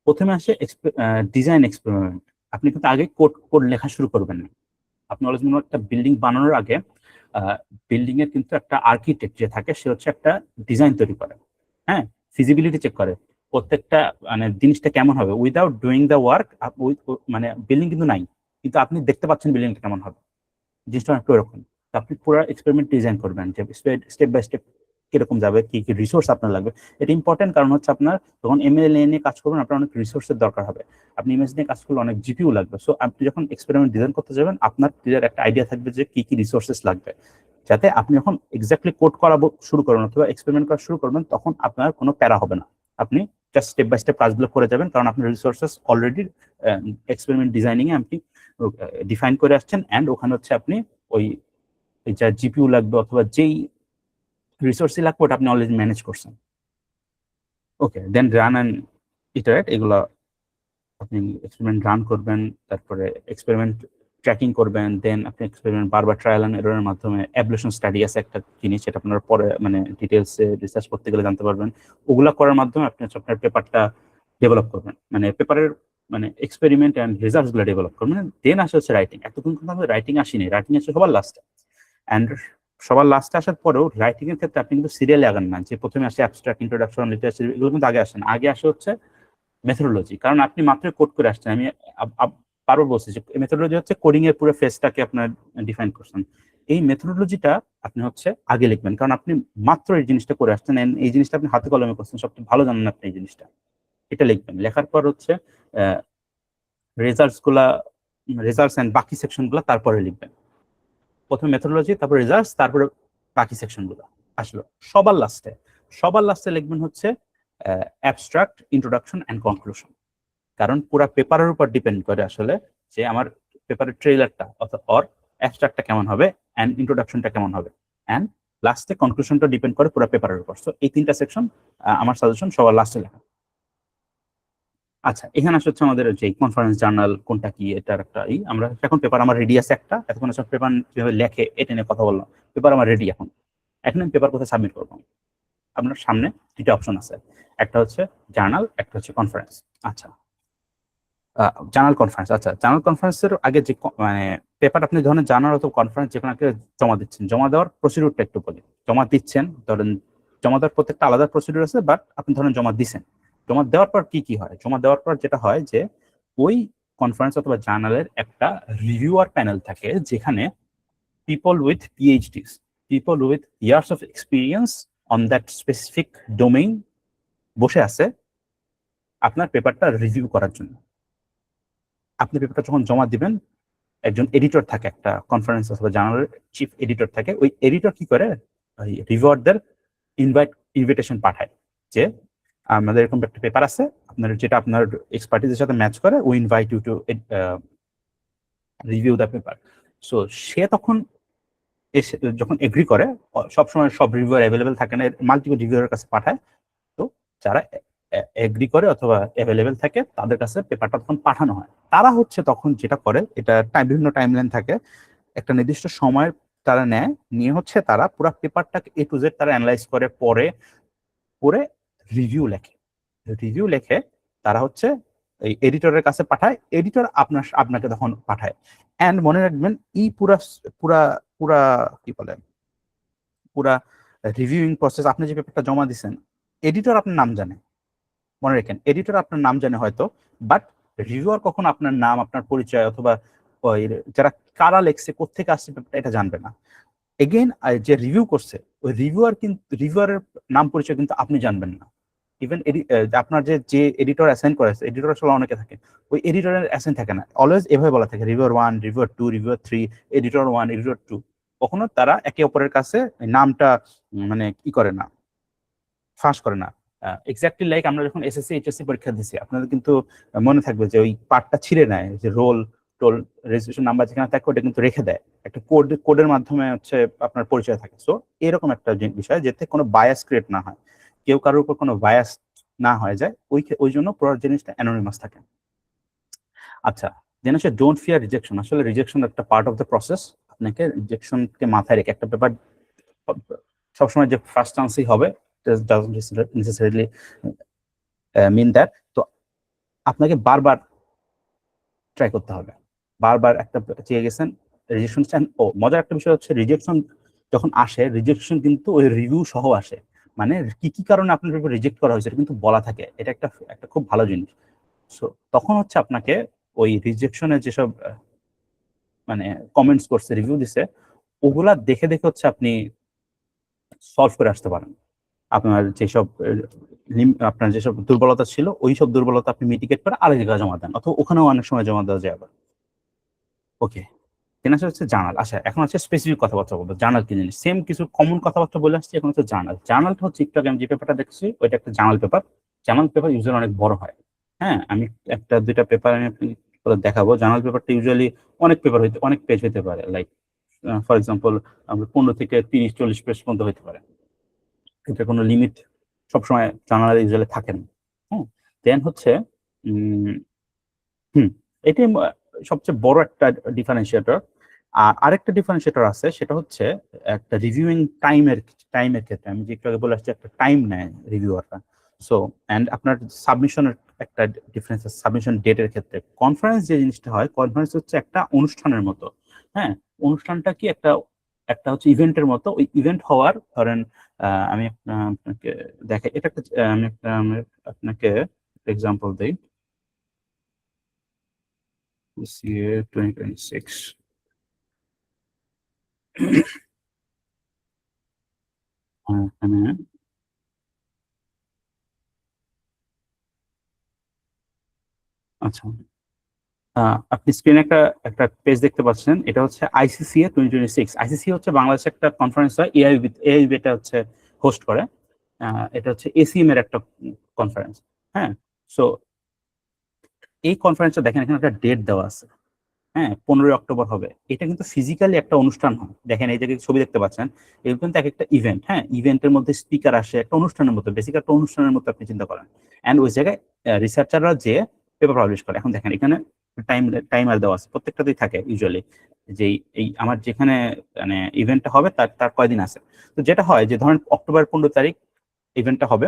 প্রথমে আসে ডিজাইন এক্সপেরিমেন্ট। আপনি কিন্তু আগে কোড কোড লেখা শুরু করবেন না, আপনি অলরেডি একটা বিল্ডিং বানানোর আগে বিল্ডিং এর কিন্তু একটা আর্কিটেক্ট যে থাকে সে হচ্ছে একটা ডিজাইন তৈরি করে, হ্যাঁ ফিজিবিলিটি চেক করে প্রত্যেকটা মানে জিনিসটা কেমন হবে, উইদাউট ডুইং দ্য ওয়ার্ক মানে বিল্ডিং কিন্তু নাই, কিন্তু আপনি দেখতে পাচ্ছেন বিল্ডিংটা কেমন হবে, জিনিসটা একটু এরকম। তো আপনি পুরো এক্সপেরিমেন্ট ডিজাইন করবেন যে স্টেপ বাই স্টেপ কিরকম যাবে, কি কি রিসোর্স আপনার লাগবে। এটা ইম্পর্টেন্ট, কারণ হচ্ছে আপনার যখন এমএল নিয়ে কাজ করবেন আপনার অনেক রিসোর্সের দরকার হবে, আপনি ইমেজ নিয়ে কাজ করলে অনেক জিপিইউ লাগবে। সো আপনি যখন এক্সপেরিমেন্ট ডিজাইন করতে যাবেন আপনার ক্লিয়ার একটা আইডিয়া থাকবে যে কি কি রিসোর্সেস লাগবে, যাতে আপনি যখন এক্স্যাক্টলি কোড করা শুরু করবেন অথবা এক্সপেরিমেন্ট করা শুরু করবেন তখন আপনার কোনো প্যারা হবে না, আপনি জাস্ট স্টেপ বাই স্টেপ কাজগুলো করে যাবেন, কারণ আপনার রিসোর্সেস অলরেডি এক্সপেরিমেন্ট ডিজাইনিং এ আপনি ডিফাইন করে আসছেন, অ্যান্ড ওখানে হচ্ছে আপনি ওই যা জিপিইউ লাগবে অথবা যেই রিসোর্সই লাগবে ওটা আপনি অলরেডি ম্যানেজ করছেন। ওকে, দেন রান অ্যান্ড ইটারেট, এগুলো আপনি এক্সপেরিমেন্ট রান করবেন, তারপরে এক্সপেরিমেন্ট ট্র্যাকিং করবেন, দেন আপনি এক্সপেরিমেন্ট বারবার ট্রায়াল অ্যান্ড এররের মাধ্যমে অ্যাবলেশন স্টাডি আছে একটা জিনিস, সেটা আপনার পরে মানে ডিটেলসে রিসার্চ করতে গেলে জানতে পারবেন, ওগুলা করার মাধ্যমে আপনি হচ্ছে আপনার পেপারটা ডেভেলপ করবেন, মানে পেপারের মানে এক্সপেরিমেন্ট অ্যান্ড রিসার্চ গুলো ডেভেলপ করবেন। দেন আসে হচ্ছে রাইটিং, এতক্ষণ কিন্তু আমাদের রাইটিং আসেনি, রাইটিং আছে সবার লাস্টে, অ্যান্ড সবার লাস্টে আসার পরেও রাইটিং এর ক্ষেত্রে আপনি কিন্তু সিরিয়ালে আগান না, যে প্রথমে আসে অ্যাবস্ট্রাক্ট, ইন্ট্রোডাকশন, লিটারেচার, এগুলো কিন্তু আগে আসেন, আগে আসে হচ্ছে মেথোডোলজি, কারণ আপনি মাত্র কোড করে আসছেন। আমি বারবার বলছি যে মেথোডোলজি হচ্ছে কোডিং এর পুরো ফেজটাকে আপনার ডিফাইন করছেন, এই মেথোডোলজিটা আপনি হচ্ছে আগে লিখবেন, কারণ আপনি মাত্র এই জিনিসটা করে আসছেন, এই জিনিসটা আপনি হাতে কলমে করছেন, সবচেয়ে ভালো জানেন আপনি এই জিনিসটা, এটা লিখবেন। লেখার পর হচ্ছে রেজাল্টস গুলা, রেজাল্টস এন্ড বাকি সেকশন গুলা তারপরে লিখবেন। প্রথমে মেথোডোলজি, তারপর রেজাল্টস, তারপরে বাকি সেকশনগুলো আসলো। সবার লাস্টে লিখবেন হচ্ছে অ্যাবস্ট্রাক্ট, ইন্ট্রোডাকশন অ্যান্ড কনক্লুশন। কারণ পুরো পেপারের উপর ডিপেন্ড করে আসলে যে আমার পেপারের ট্রেলারটা অর অ্যাবস্ট্রাক্টটা কেমন হবে, অ্যান্ড ইন্ট্রোডাকশনটা কেমন হবে, অ্যান্ড লাস্টে কনক্লুশনটা ডিপেন্ড করে পুরো পেপারের উপর। সো এই 3টা সেকশন আমার সাজেশন সবার লাস্টে লেখা। আচ্ছা, এখানে আসলে হচ্ছে আমাদের যে কনফারেন্স জার্নাল কোনটা কি, এটার একটা আমরা এখন পেপার আমার রেডি আছে একটা, এতক্ষণ আসলে পেপার কিভাবে লেখে এটা নিয়ে কথা বললাম। পেপার আমার রেডি, এখন আমি পেপার কোথায় সাবমিট করবো? আপনার সামনে 2টা অপশন আছে, একটা হচ্ছে জার্নাল, একটা হচ্ছে কনফারেন্স। আচ্ছা, জার্নাল কনফারেন্স। আচ্ছা, জার্নাল কনফারেন্সের আগে যে মানে পেপার আপনি ধরেন জার্নাল অথবা কনফারেন্স যে কোনো একটা জমা দিচ্ছেন, জমা দেওয়ার প্রসিডিউরটা একটু বলি। জমা দিচ্ছেন, ধরেন জমা দেওয়ার প্রত্যেকটা আলাদা প্রসিডিউর আছে, বাট আপনি ধরেন জমা দিচ্ছেন। জমা দেওয়ার পর কি হয়? জমা দেওয়ার পর যেটা হয় যে ওই কনফারেন্স অথবা জার্নালের একটা রিভিউয়ার প্যানেল থাকে, যেখানে people with PhDs, people with years of experience on that specific domain বসে আছে আপনার পেপারটা রিভিউ করার জন্য। আপনি পেপারটা যখন জমা দিবেন, একজন এডিটর থাকে, একটা কনফারেন্স অথবা জার্নালের চিফ এডিটর থাকে। ওই এডিটর কি করে, ওই রিভিউয়ারদের ইনভিটেশন পাঠায় যে আমাদের এরকম একটা পেপার আছে, আপনার যেটা আপনার এক্সপার্টিজের সাথে ম্যাচ করে, we invite you to review the paper. So সে তখন এসে যখন এগ্রি করে, সবসময় সব রিভিউয়ার অ্যাভেলেবেল থাকে না, মাল্টিপল রিভিউয়ারের কাছে পাঠায়। তো যারা এগ্রি করে অথবা অ্যাভেলেবেল থাকে তাদের কাছে পেপারটা তখন পাঠানো হয়। তারা হচ্ছে তখন যেটা করে, এটা বিভিন্ন টাইমলাইন থাকে, একটা নির্দিষ্ট সময় তারা নেয়, নিয়ে হচ্ছে তারা পুরো পেপারটাকে এ টু জেড তারা অ্যানালাইজ করে, পরে পরে রিভিউ লেখে তারা হচ্ছে এই এডিটরের কাছে পাঠায়। এডিটর আপনাকে তখন পাঠায়। অ্যান্ড মনে রাখবেন, এই পুরা পুরা পুরা কি বলে, পুরা রিভিউইং প্রসেস, আপনি যে পেপারটা জমা দিচ্ছেন, এডিটর আপনার নাম জানে, মনে রাখেন, এডিটর আপনার নাম জানে হয়তো, বাট রিভিউয়ার কখন আপনার নাম, আপনার পরিচয় অথবা ওই যারা কারা লেখছে, কোথেকে আসছে পেপারটা, এটা জানবে না। এগেইন যে রিভিউ করছে, ওই রিভিউয়ারের নাম পরিচয় কিন্তু আপনি জানবেন না। ইভেন আপনার যে এডিটর অ্যাসাইন করেছে, এডিটর আসলে অনেকে থাকে, ওই এডিটরের অ্যাসাইন থাকে না। অলওয়েজ এভাবে বলা থাকে reviewer 1, reviewer 2, reviewer 3, editor 1, editor 2। কখনো তারা একে অপরের কাছে নামটা মানে কি করে না, ফাঁস করে না। এক্স্যাক্টলি লাইক আমরা যখন এসএসসি এইচএসসি পরীক্ষা দিচ্ছি, আপনাদের কিন্তু মনে থাকবে যে ওই পার্টটা ছিঁড়ে নেয়, যে রোল টোল রেজিস্ট্রেশন নাম্বার যেখানে থাকে ওটা কিন্তু রেখে দেয়, একটা কোডের মাধ্যমে হচ্ছে আপনার পরিচয় থাকে। সো এরকম একটা বিষয়, যাতে কোনো বায়াস ক্রিয়েট না হয়, কেউ কারোর উপর কোনো বায়াস না হয়ে যায়, ওই জন্য পুরো জিনিসটা অ্যানোনিমাস থাকে। আচ্ছা, দেন হচ্ছে ডোন্ট ফিয়ার রিজেকশন। আসলে রিজেকশন একটা পার্ট অফ দ্য প্রসেস। আপনাকে রিজেকশনকে মাথায় রেখে, একটা পেপার সবসময় যে ফার্স্ট চান্সই হবে নেসেসারিলি মিন দ্যাট। তো আপনাকে বারবার ট্রাই করতে হবে। বারবার একটা চেয়ে গেছেন, রিজেকশন চান। ও মজার একটা বিষয় হচ্ছে, রিজেকশন যখন আসে, রিজেকশন কিন্তু ওই রিভিউ সহ আসে। মানে কি কি কারণে আপনার পেপার রিজেক্ট করা হয়েছে এটা কিন্তু বলা থাকে। এটা একটা খুব ভালো জিনিস। সো তখন হচ্ছে আপনাকে ওই রিজেকশনের যেসব মানে কমেন্টস করছে, রিভিউ দিছে, ওগুলা দেখে দেখে হচ্ছে আপনি সলভ করে আসতে পারেন। আপনার যেসব দুর্বলতা ছিল, ওই সব দুর্বলতা আপনি মিটিগেট করে আরেক জায়গায় জমা দেন, অথবা ওখানেও অনেক সময় জমা দেওয়া যায় আবার। ওকে, কেনা হচ্ছে জার্নাল। আচ্ছা, এখন হচ্ছে স্পেসিফিক কথাবার্তা বলবো। জার্নাল কি জিনিস? সেম কিছু কমন কথাবার্তা বলে আসছি, এখন হচ্ছে জার্নাল। জার্নালটা হচ্ছে একটু আগে আমি যে পেপারটা দেখছি, ওইটা একটা journal paper. Journal paper usually অনেক বড় হয়। হ্যাঁ, আমি একটা দুইটা পেপার আমি আপনি দেখাবো। জার্নাল পেপারটা ইউজুয়ালি অনেক পেজ হইতে পারে, লাইক ফর এক্সাম্পল 15 থেকে 30-40 পেজ পর্যন্ত হইতে পারে। এটা কোনো লিমিট সবসময় জার্নালে ইউজুয়ালি থাকে না। হ্যাঁ, দেন হচ্ছে হুম এটি সবচেয়ে বড় একটা ডিফারেন্সিয়েটর। আর আরেকটা ডিফারেন্সিয়েটর আছে, সেটা হচ্ছে একটা রিভিউইং টাইমের ক্ষেত্রে। আমি যে একটু আগে বলে আসছি, একটা টাইম নেয় রিভিউয়াররা। সো অ্যান্ড আপনার সাবমিশনের একটা ডিফারেন্স আছে সাবমিশন ডেটের ক্ষেত্রে। কনফারেন্স যে জিনিসটা হয়, কনফারেন্স হচ্ছে একটা অনুষ্ঠানের মতো। হ্যাঁ, অনুষ্ঠানটা কি একটা একটা হচ্ছে ইভেন্টের মতো। ওই ইভেন্ট হওয়ার ধরেন আমি আপনাকে দেখাই, এটা একটা আমি আপনাকে এক্সাম্পল দিই। This year 2026. এখানে আচ্ছা, আপনি স্ক্রিনে একটা একটা পেজ দেখতে পাচ্ছেন, এটা হচ্ছে আইসিসিএ 2026। আইসিসি হচ্ছে বাংলাদেশে একটা কনফারেন্স হয়, এআইবি এটা হচ্ছে হোস্ট করে। এটা হচ্ছে এসিএম এর একটা কনফারেন্স। হ্যাঁ, সো এই কনফারেন্সটা দেখেন এখানে একটা ডেট দেওয়া আছে। হ্যাঁ, 15 অক্টোবর হবে। এটা কিন্তু ফিজিক্যালি একটা অনুষ্ঠান হয়। দেখেন এই জায়গায় ছবি দেখতে পাচ্ছেন, এগুলো কিন্তু এক একটা ইভেন্ট। হ্যাঁ, ইভেন্টের মধ্যে স্পিকার আসে, একটা অনুষ্ঠানের মতো, বেসিক একটা অনুষ্ঠানের মতো আপনি চিন্তা করেন। অ্যান্ড ওই জায়গায় রিসার্চাররা যে পেপার পাবলিশ করে। এখন দেখেন এখানে টাইমার দেওয়া আছে, প্রত্যেকটাতেই থাকে ইউজুয়ালি, যে এই আমার যেখানে মানে ইভেন্টটা হবে তার তার কয়দিন আছে। তো যেটা হয় যে ধরেন অক্টোবর 15 তারিখ ইভেন্টটা হবে।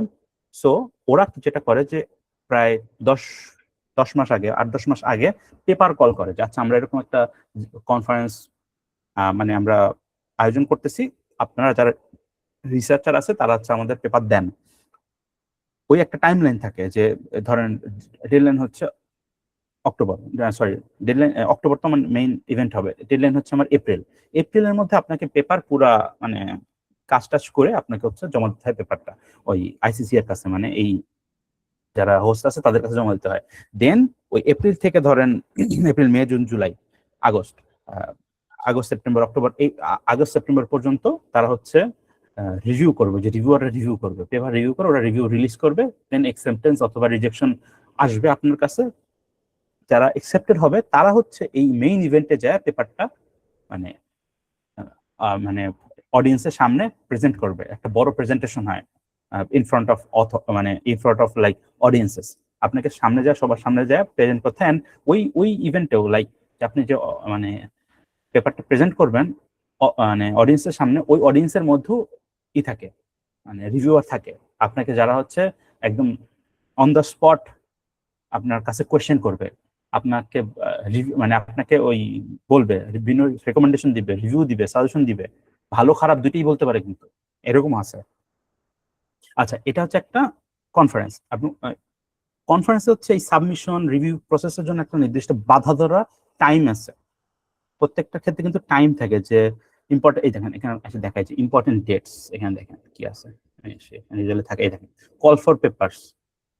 সো ওরা যেটা করে যে প্রায় দশ 10 মাস আগে, 8-10 মাস আগে পেপার কল করে যে আচ্ছা আমরা এরকম একটা কনফারেন্স মানে আমরা আয়োজন করতেছি, আপনারা যারা রিসার্চার আছে তারা হচ্ছে আমাদের পেপার দেন। ওই একটা টাইম লাইন থাকে যে ধরেন ডেডলাইন হচ্ছে অক্টোবর, সরি ডেডলাইন অক্টোবর তো আমার মেইন ইভেন্ট হবে, ডেডলাইন হচ্ছে আমার এপ্রিলের মধ্যে আপনাকে পেপার পুরা মানে কাজ টাজ করে আপনাকে হচ্ছে জমা দিতে হয় পেপারটা ওই আইসিসি এর কাছে, মানে এই যারা হোস্ট আছে তাদের কাছে জমা দিতে হয়। দেন ওই এপ্রিল থেকে ধরেন April, May, June, July, August, August, September, October, এই আগস্ট সেপ্টেম্বর পর্যন্ত তারা হচ্ছে রিভিউ করবে, যে রিভিউয়াররা রিভিউ করবে, পেপার রিভিউ করে ওরা রিভিউ রিলিজ করবে। দেন অ্যাকসেপ্টেন্স অথবা রিজেকশন আসবে আপনার কাছে। যারা অ্যাকসেপ্টেড হবে তারা হচ্ছে এই মেইন ইভেন্টে যায় পেপারটা মানে মানে অডিয়েন্সের সামনে প্রেজেন্ট করবে। একটা বড় প্রেজেন্টেশন হয় ইন ফ্রন্ট অফ মানে in front of like audiences. আপনাকে সামনে যায়, সবার সামনে যায় প্রেজেন্ট করতে। অ্যান্ড ওই ইভেন্টেও লাইক আপনি যে মানে পেপারটা প্রেজেন্ট করবেন মানে অডিয়েন্সের সামনে, ওই অডিয়েন্সের মধ্যেও থাকে মানে রিভিউয়ার থাকে। আপনাকে যারা হচ্ছে একদম অন দ্য স্পট আপনার কাছে কোয়েশ্চেন করবে, আপনাকে মানে আপনাকে ওই বলবে, বিভিন্ন রেকমেন্ডেশন দিবে, রিভিউ দিবে, সাজেশন দিবে, ভালো খারাপ দুটোই বলতে পারে কিন্তু, এরকম আছে। আচ্ছা, এটা হচ্ছে একটা কনফারেন্স। আপনি কনফারেন্সে হচ্ছে এই সাবমিশন রিভিউ প্রসেসের জন্য একটা নির্দিষ্ট বাধা ধরা টাইম আছে। প্রত্যেকটা ক্ষেত্রে কিন্তু টাইম থাকে যে ইম্পর্টেন্ট, এই দেখেন এখানে এসে দেখায় যে ইম্পর্টেন্ট ডেটস, এখানে দেখেন কি আছে, এখানে থাকে। এই দেখেন কল ফর পেপারস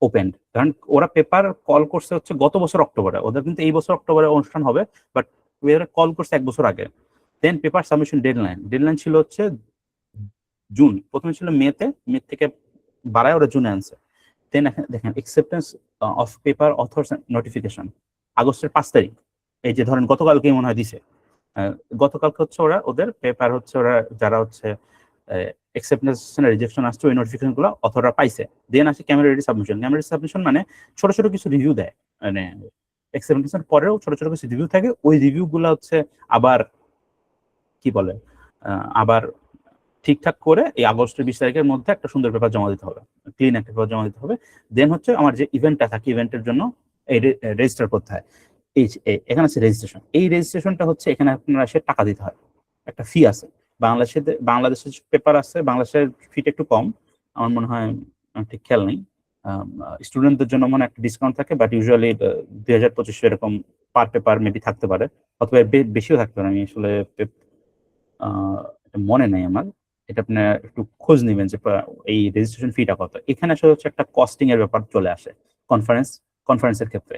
ওপেন, কারণ ওরা পেপার কল করছে হচ্ছে গত বছর অক্টোবরে, ওদের কিন্তু এই বছর অক্টোবরে অনুষ্ঠান হবে, বাট ওরা কল করছে 1 বছর আগে। দেন পেপার সাবমিশন ডেডলাইন ছিল হচ্ছে জুন, প্রথমে ছিল মে থেকে বাড়ায় ওরা জুনে আনছে। দেন দেখেন অ্যাকসেপ্টেন্স অফ পেপার অথরস নোটিফিকেশন আগস্টের 5 তারিখ। এই যে ধরেন গতকালকে মনে হয় দিছে, গতকালকে হচ্ছে ওরা ওদের পেপার হচ্ছে ওরা যারা হচ্ছে অ্যাকসেপ্টেন্স রিজেকশন আসছে ওই নোটিফিকেশন গুলো অথররা পাইছে। দেন আসে camera ready submission. Camera submission মানে ছোট ছোট কিছু রিভিউ দেয়, মানে অ্যাকসেপ্টেন্সের পরেও ছোট ছোট কিছু রিভিউ থাকে। ওই রিভিউ গুলো হচ্ছে আবার কি বলে আবার ঠিকঠাক করে এই আগস্টের 20 তারিখের মধ্যে একটা সুন্দর পেপার জমা দিতে হবে, ক্লিন একটা পেপার জমা দিতে হবে। দেন হচ্ছে আমার যে ইভেন্টটা থাকে ইভেন্টের জন্য এই রেজিস্টার করতে হয়। এখানে আছে রেজিস্ট্রেশন। এই রেজিস্ট্রেশনটা হচ্ছে এখানে আপনার এসে টাকা দিতে হয়, একটা ফি আছে। বাংলাদেশের পেপার আছে, বাংলাদেশের ফিটা একটু কম আমার মনে হয়, আমার ঠিক খেয়াল নেই। স্টুডেন্টদের জন্য মনে একটা ডিসকাউন্ট থাকে, বাট ইউজুয়ালি 2000-2500 এরকম পার পেপার মেবি থাকতে পারে, অথবা বেশিও থাকতে পারে। আমি আসলে মনে নেই আমার, এটা আপনি একটু খোঁজ নেবেন যে এই রেজিস্ট্রেশন ফিটা কত। এখানে আসলে হচ্ছে একটা কস্টিং এর ব্যাপার চলে আসে কনফারেন্সের ক্ষেত্রে।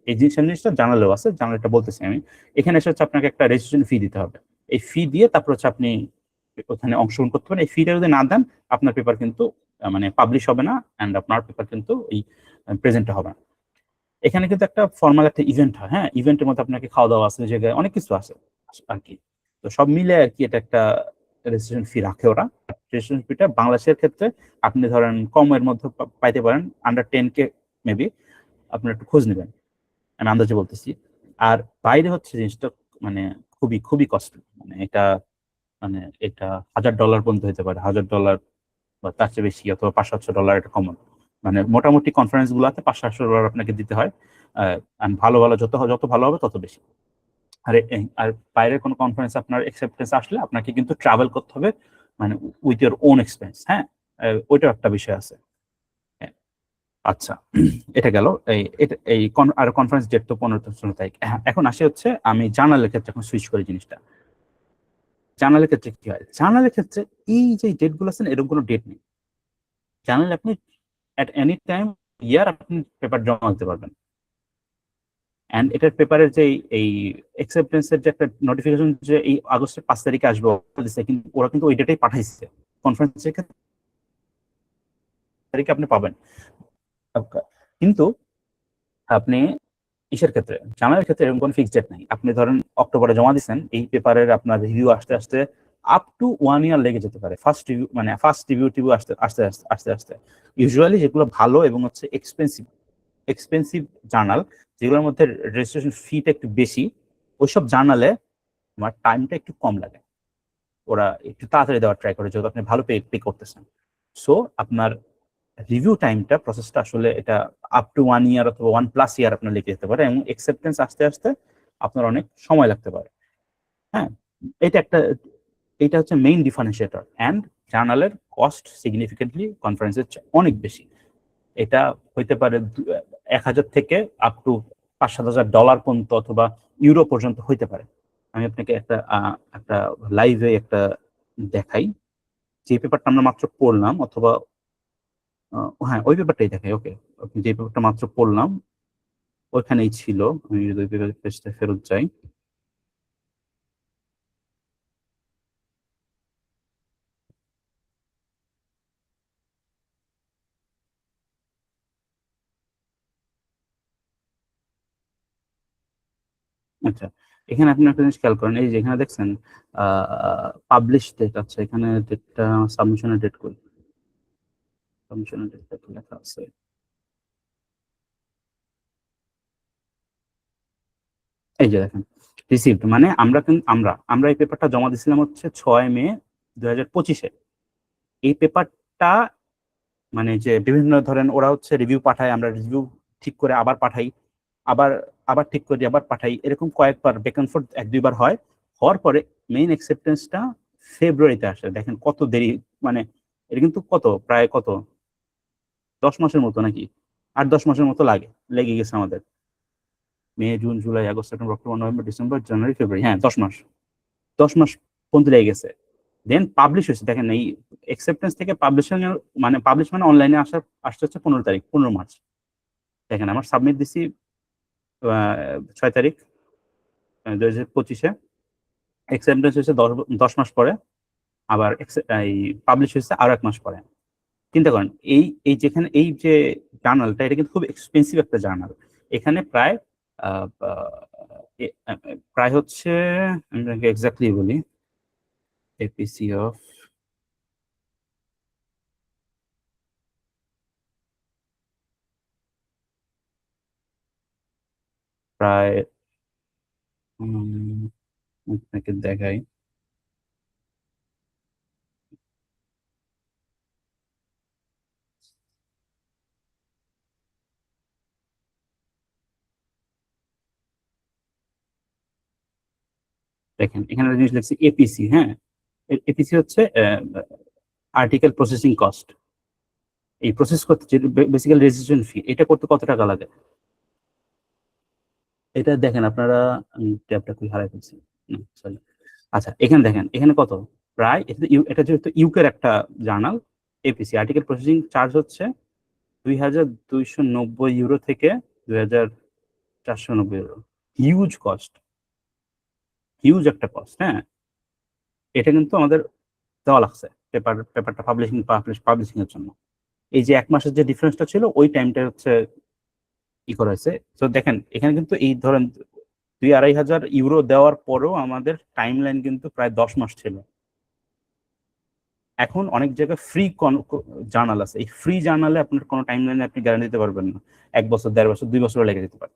এই জিনিসটা জানালেও আছে, জানালেটা বলতেছি আমি। এখানে এসে হচ্ছে আপনাকে একটা রেজিস্ট্রেশন ফি দিতে হবে। এই ফি দিয়ে তারপর হচ্ছে আপনি ওখানে অংশগ্রহণ করতে পারেন। এই ফিটা যদি না দেন আপনার পেপার কিন্তু মানে পাবলিশ হবে না, অ্যান্ড আপনার পেপার কিন্তু এই প্রেজেন্ট হবে না। এখানে কিন্তু একটা ফর্মাল একটা ইভেন্ট হয়। হ্যাঁ, ইভেন্টের মধ্যে আপনাকে খাওয়া দাওয়া আছে, জায়গায় অনেক কিছু আছে আর কি। তো সব মিলে আর কি এটা একটা রেজিস্ট্রেশন ফি রাখে ওরা। রেজিস্ট্রেশন ফিটা বাংলাদেশের ক্ষেত্রে আপনি ধরেন কমের মধ্যে পাইতে পারেন, আন্ডার 10K মেবি। আপনার একটু খোঁজ নেবেন, আমি আন্দাজে বলতেছি। আর বাইরে হচ্ছে জিনিসটা মানে খুবই খুবই কষ্ট, মানে এটা $1000 পর্যন্ত হতে পারে, $1000 বা তার চেয়ে বেশি, অথবা $500-700 এটা কমন। মানে মোটামুটি কনফারেন্স গুলোতে $500-700 আপনাকে দিতে হয়। ভালো ভালো যত যত ভালো হবে তত বেশি। আর বাইরের কোনো কনফারেন্স আপনার অ্যাকসেপ্টেন্স আসলে আপনাকে কিন্তু ট্রাভেল করতে হবে, মানে উইথ ইউর ওন এক্সপেন্স। হ্যাঁ, ওইটাও একটা বিষয় আছে। হ্যাঁ, আচ্ছা, এটা গেল আর কনফারেন্স ডেট তো 15-16 তারিখ। হ্যাঁ, এখন আসি হচ্ছে আমি জার্নালের ক্ষেত্রে এখন সুইচ করি জিনিসটা। জার্নালের ক্ষেত্রে কি হয়? জার্নালের ক্ষেত্রে এই যে ডেট গুলো আছে এরকম কোনো ডেট নেই। জার্নালে আপনি এট এনি টাইম ইয়ার আপনি পেপার জমা দিতে পারবেন। অ্যান্ড এটার পেপারের যে এই অ্যাকসেপ্টেন্সের যে একটা নোটিফিকেশন যে এই আগস্টের 5 তারিখে আসবে কিন্তু ওরা কিন্তু ওই ডেটেই পাঠাইছে কনফারেন্সের তারিখে আপনি পাবেন। কিন্তু আপনি ইসের ক্ষেত্রে জার্নালের ক্ষেত্রে এরকম কোনো ফিক্সড ডেট নাই। আপনি ধরেন অক্টোবরে জমা দিচ্ছেন, এই পেপারের আপনার রিভিউ আসতে আসতে আপ টু 1 ইয়ার লেগে যেতে পারে। ফার্স্ট রিভিউ টিভিউ আসতে আস্তে আস্তে আস্তে আস্তে ইউজুয়ালি যেগুলো ভালো এবং হচ্ছে এক্সপেন্সিভ জার্নাল, যেগুলোর মধ্যে রেজিস্ট্রেশন ফিটা একটু বেশি, ওইসব জার্নালে আমার টাইমটা একটু কম লাগে। ওরা একটু তাড়াতাড়ি দেওয়ার ট্রাই করে যেহেতু আপনি ভালো পে করতেছেন। সো আপনার রিভিউ টাইমটা প্রসেসটা আসলে এটা আপ টু 1 ইয়ার অথবা 1+ ইয়ার আপনার লেগে যেতে পারে, এবং অ্যাকসেপ্টেন্স আসতে আসতে আপনার অনেক সময় লাগতে পারে। হ্যাঁ, এটা হচ্ছে মেইন ডিফারেন্সিয়েটর। অ্যান্ড জার্নালের কস্ট সিগনিফিকেন্টলি কনফারেন্সের অনেক বেশি। এটা হইতে পারে 1000 থেকে আপ টু $5,000 পর্যন্ত অথবা ইউরো পর্যন্ত হইতে পারে। আমি আপনাকে একটা লাইভে একটা দেখাই, যে পেপারটা আমরা মাত্র পড়লাম, অথবা হ্যাঁ ওই পেপারটাই দেখাই। ওকে, আপনি যে পেপারটা মাত্র পড়লাম ওইখানেই ছিল। আমি যদি পেজটা ফেরত যাই, আচ্ছা এখানে আপনি একটা জিনিস খেয়াল করেন, এই যে এখানে দেখছেন পাবলিশ ডেট আছে, এখানে ডেটটা সাবমিশনের ডেট করি, সাবমিশনের ডেটটা কি লেখা আছে, এই যে দেখেন রিসিভড, মানে আমরা এই পেপারটা জমা দিয়েছিলাম হচ্ছে 6 মে 2025-এ। এই পেপারটা মানে যে বিভিন্ন ধরেন ওরা হচ্ছে রিভিউ পাঠায়, আমরা রিভিউ ঠিক করে আবার পাঠাই, আবার আবার ঠিক করি আবার পাঠাই, এরকম কয়েকবার ব্যাক এন্ড ফোর্থ 1-2 বার হয়। হওয়ার পরে মেইন অ্যাকসেপ্টেন্সটা ফেব্রুয়ারিতে আসে। দেখেন কত দেরি, মানে এটা কিন্তু প্রায় 10 মাসের মতো, নাকি 8-10 মাসের মতো লেগে গেছে আমাদের। May, June, July, August, September, October, November, December, January, February, হ্যাঁ 10 মাস পর্যন্ত লেগে গেছে। দেন পাবলিশ হয়েছে, দেখেন এই অ্যাকসেপ্টেন্স থেকে পাবলিশ মানে অনলাইনে আসতে হচ্ছে 15 তারিখ, 15 মার্চ। দেখেন আমার সাবমিট দিছি 6 তারিখ 2025-এ, অ্যাকসেপ্টেন্স হয়েছে 10 মাস পরে, আবার এই পাবলিশ হয়েছে আরো 1 মাস পরে। চিন্তা করেন এই এই যেখানে এই যে জার্নালটা, এটা কিন্তু খুব এক্সপেন্সিভ একটা জার্নাল। এখানে প্রায় আহ, আহ, প্রায় হচ্ছে, আমি এক্স্যাক্টলি বলি, এপিসি অফ প্রায় আপনাকে দেখাই, দেখেন এখানে একটা জিনিস লিখছি এপিসি। হ্যাঁ, এপিসি হচ্ছে আর্টিকেল প্রসেসিং কস্ট। এই প্রসেস করতে যে বেসিক্যালি রেজিস্ট্রেশন ফি, এটা করতে কত টাকা লাগে এটা দেখেন আপনারা। ট্যাবটা খুব হারাই ফেলছি, সরি। আচ্ছা এখানে দেখেন, এখানে কত, প্রায় এটা যেহেতু ইউকের একটা journal, APC article processing charge হচ্ছে 2290 ইউরো থেকে 2490 ইউরো। হিউজ কস্ট, হিউজ একটা কস্ট। হ্যাঁ, এটা কিন্তু আমাদের দেওয়া লাগছে পেপারটা পাবলিশিং এর জন্য। এই যে 1 মাসের যে ডিফারেন্সটা ছিল, ওই টাইমটা হচ্ছে করা হয়েছে। তো দেখেন এখানে কিন্তু এই ধরেন 2-2,500 ইউরো দেওয়ার পরেও আমাদের টাইম লাইন কিন্তু প্রায় 10 মাস ছিল। এখন অনেক জায়গায় ফ্রি জার্নাল আছে, এই ফ্রি জার্নালে আপনার কোনো টাইম লাইনে আপনি গ্যারান্টি দিতে পারবেন না, 1 বছর, 1.5 বছর, 2 বছর লেগে যেতে পারে।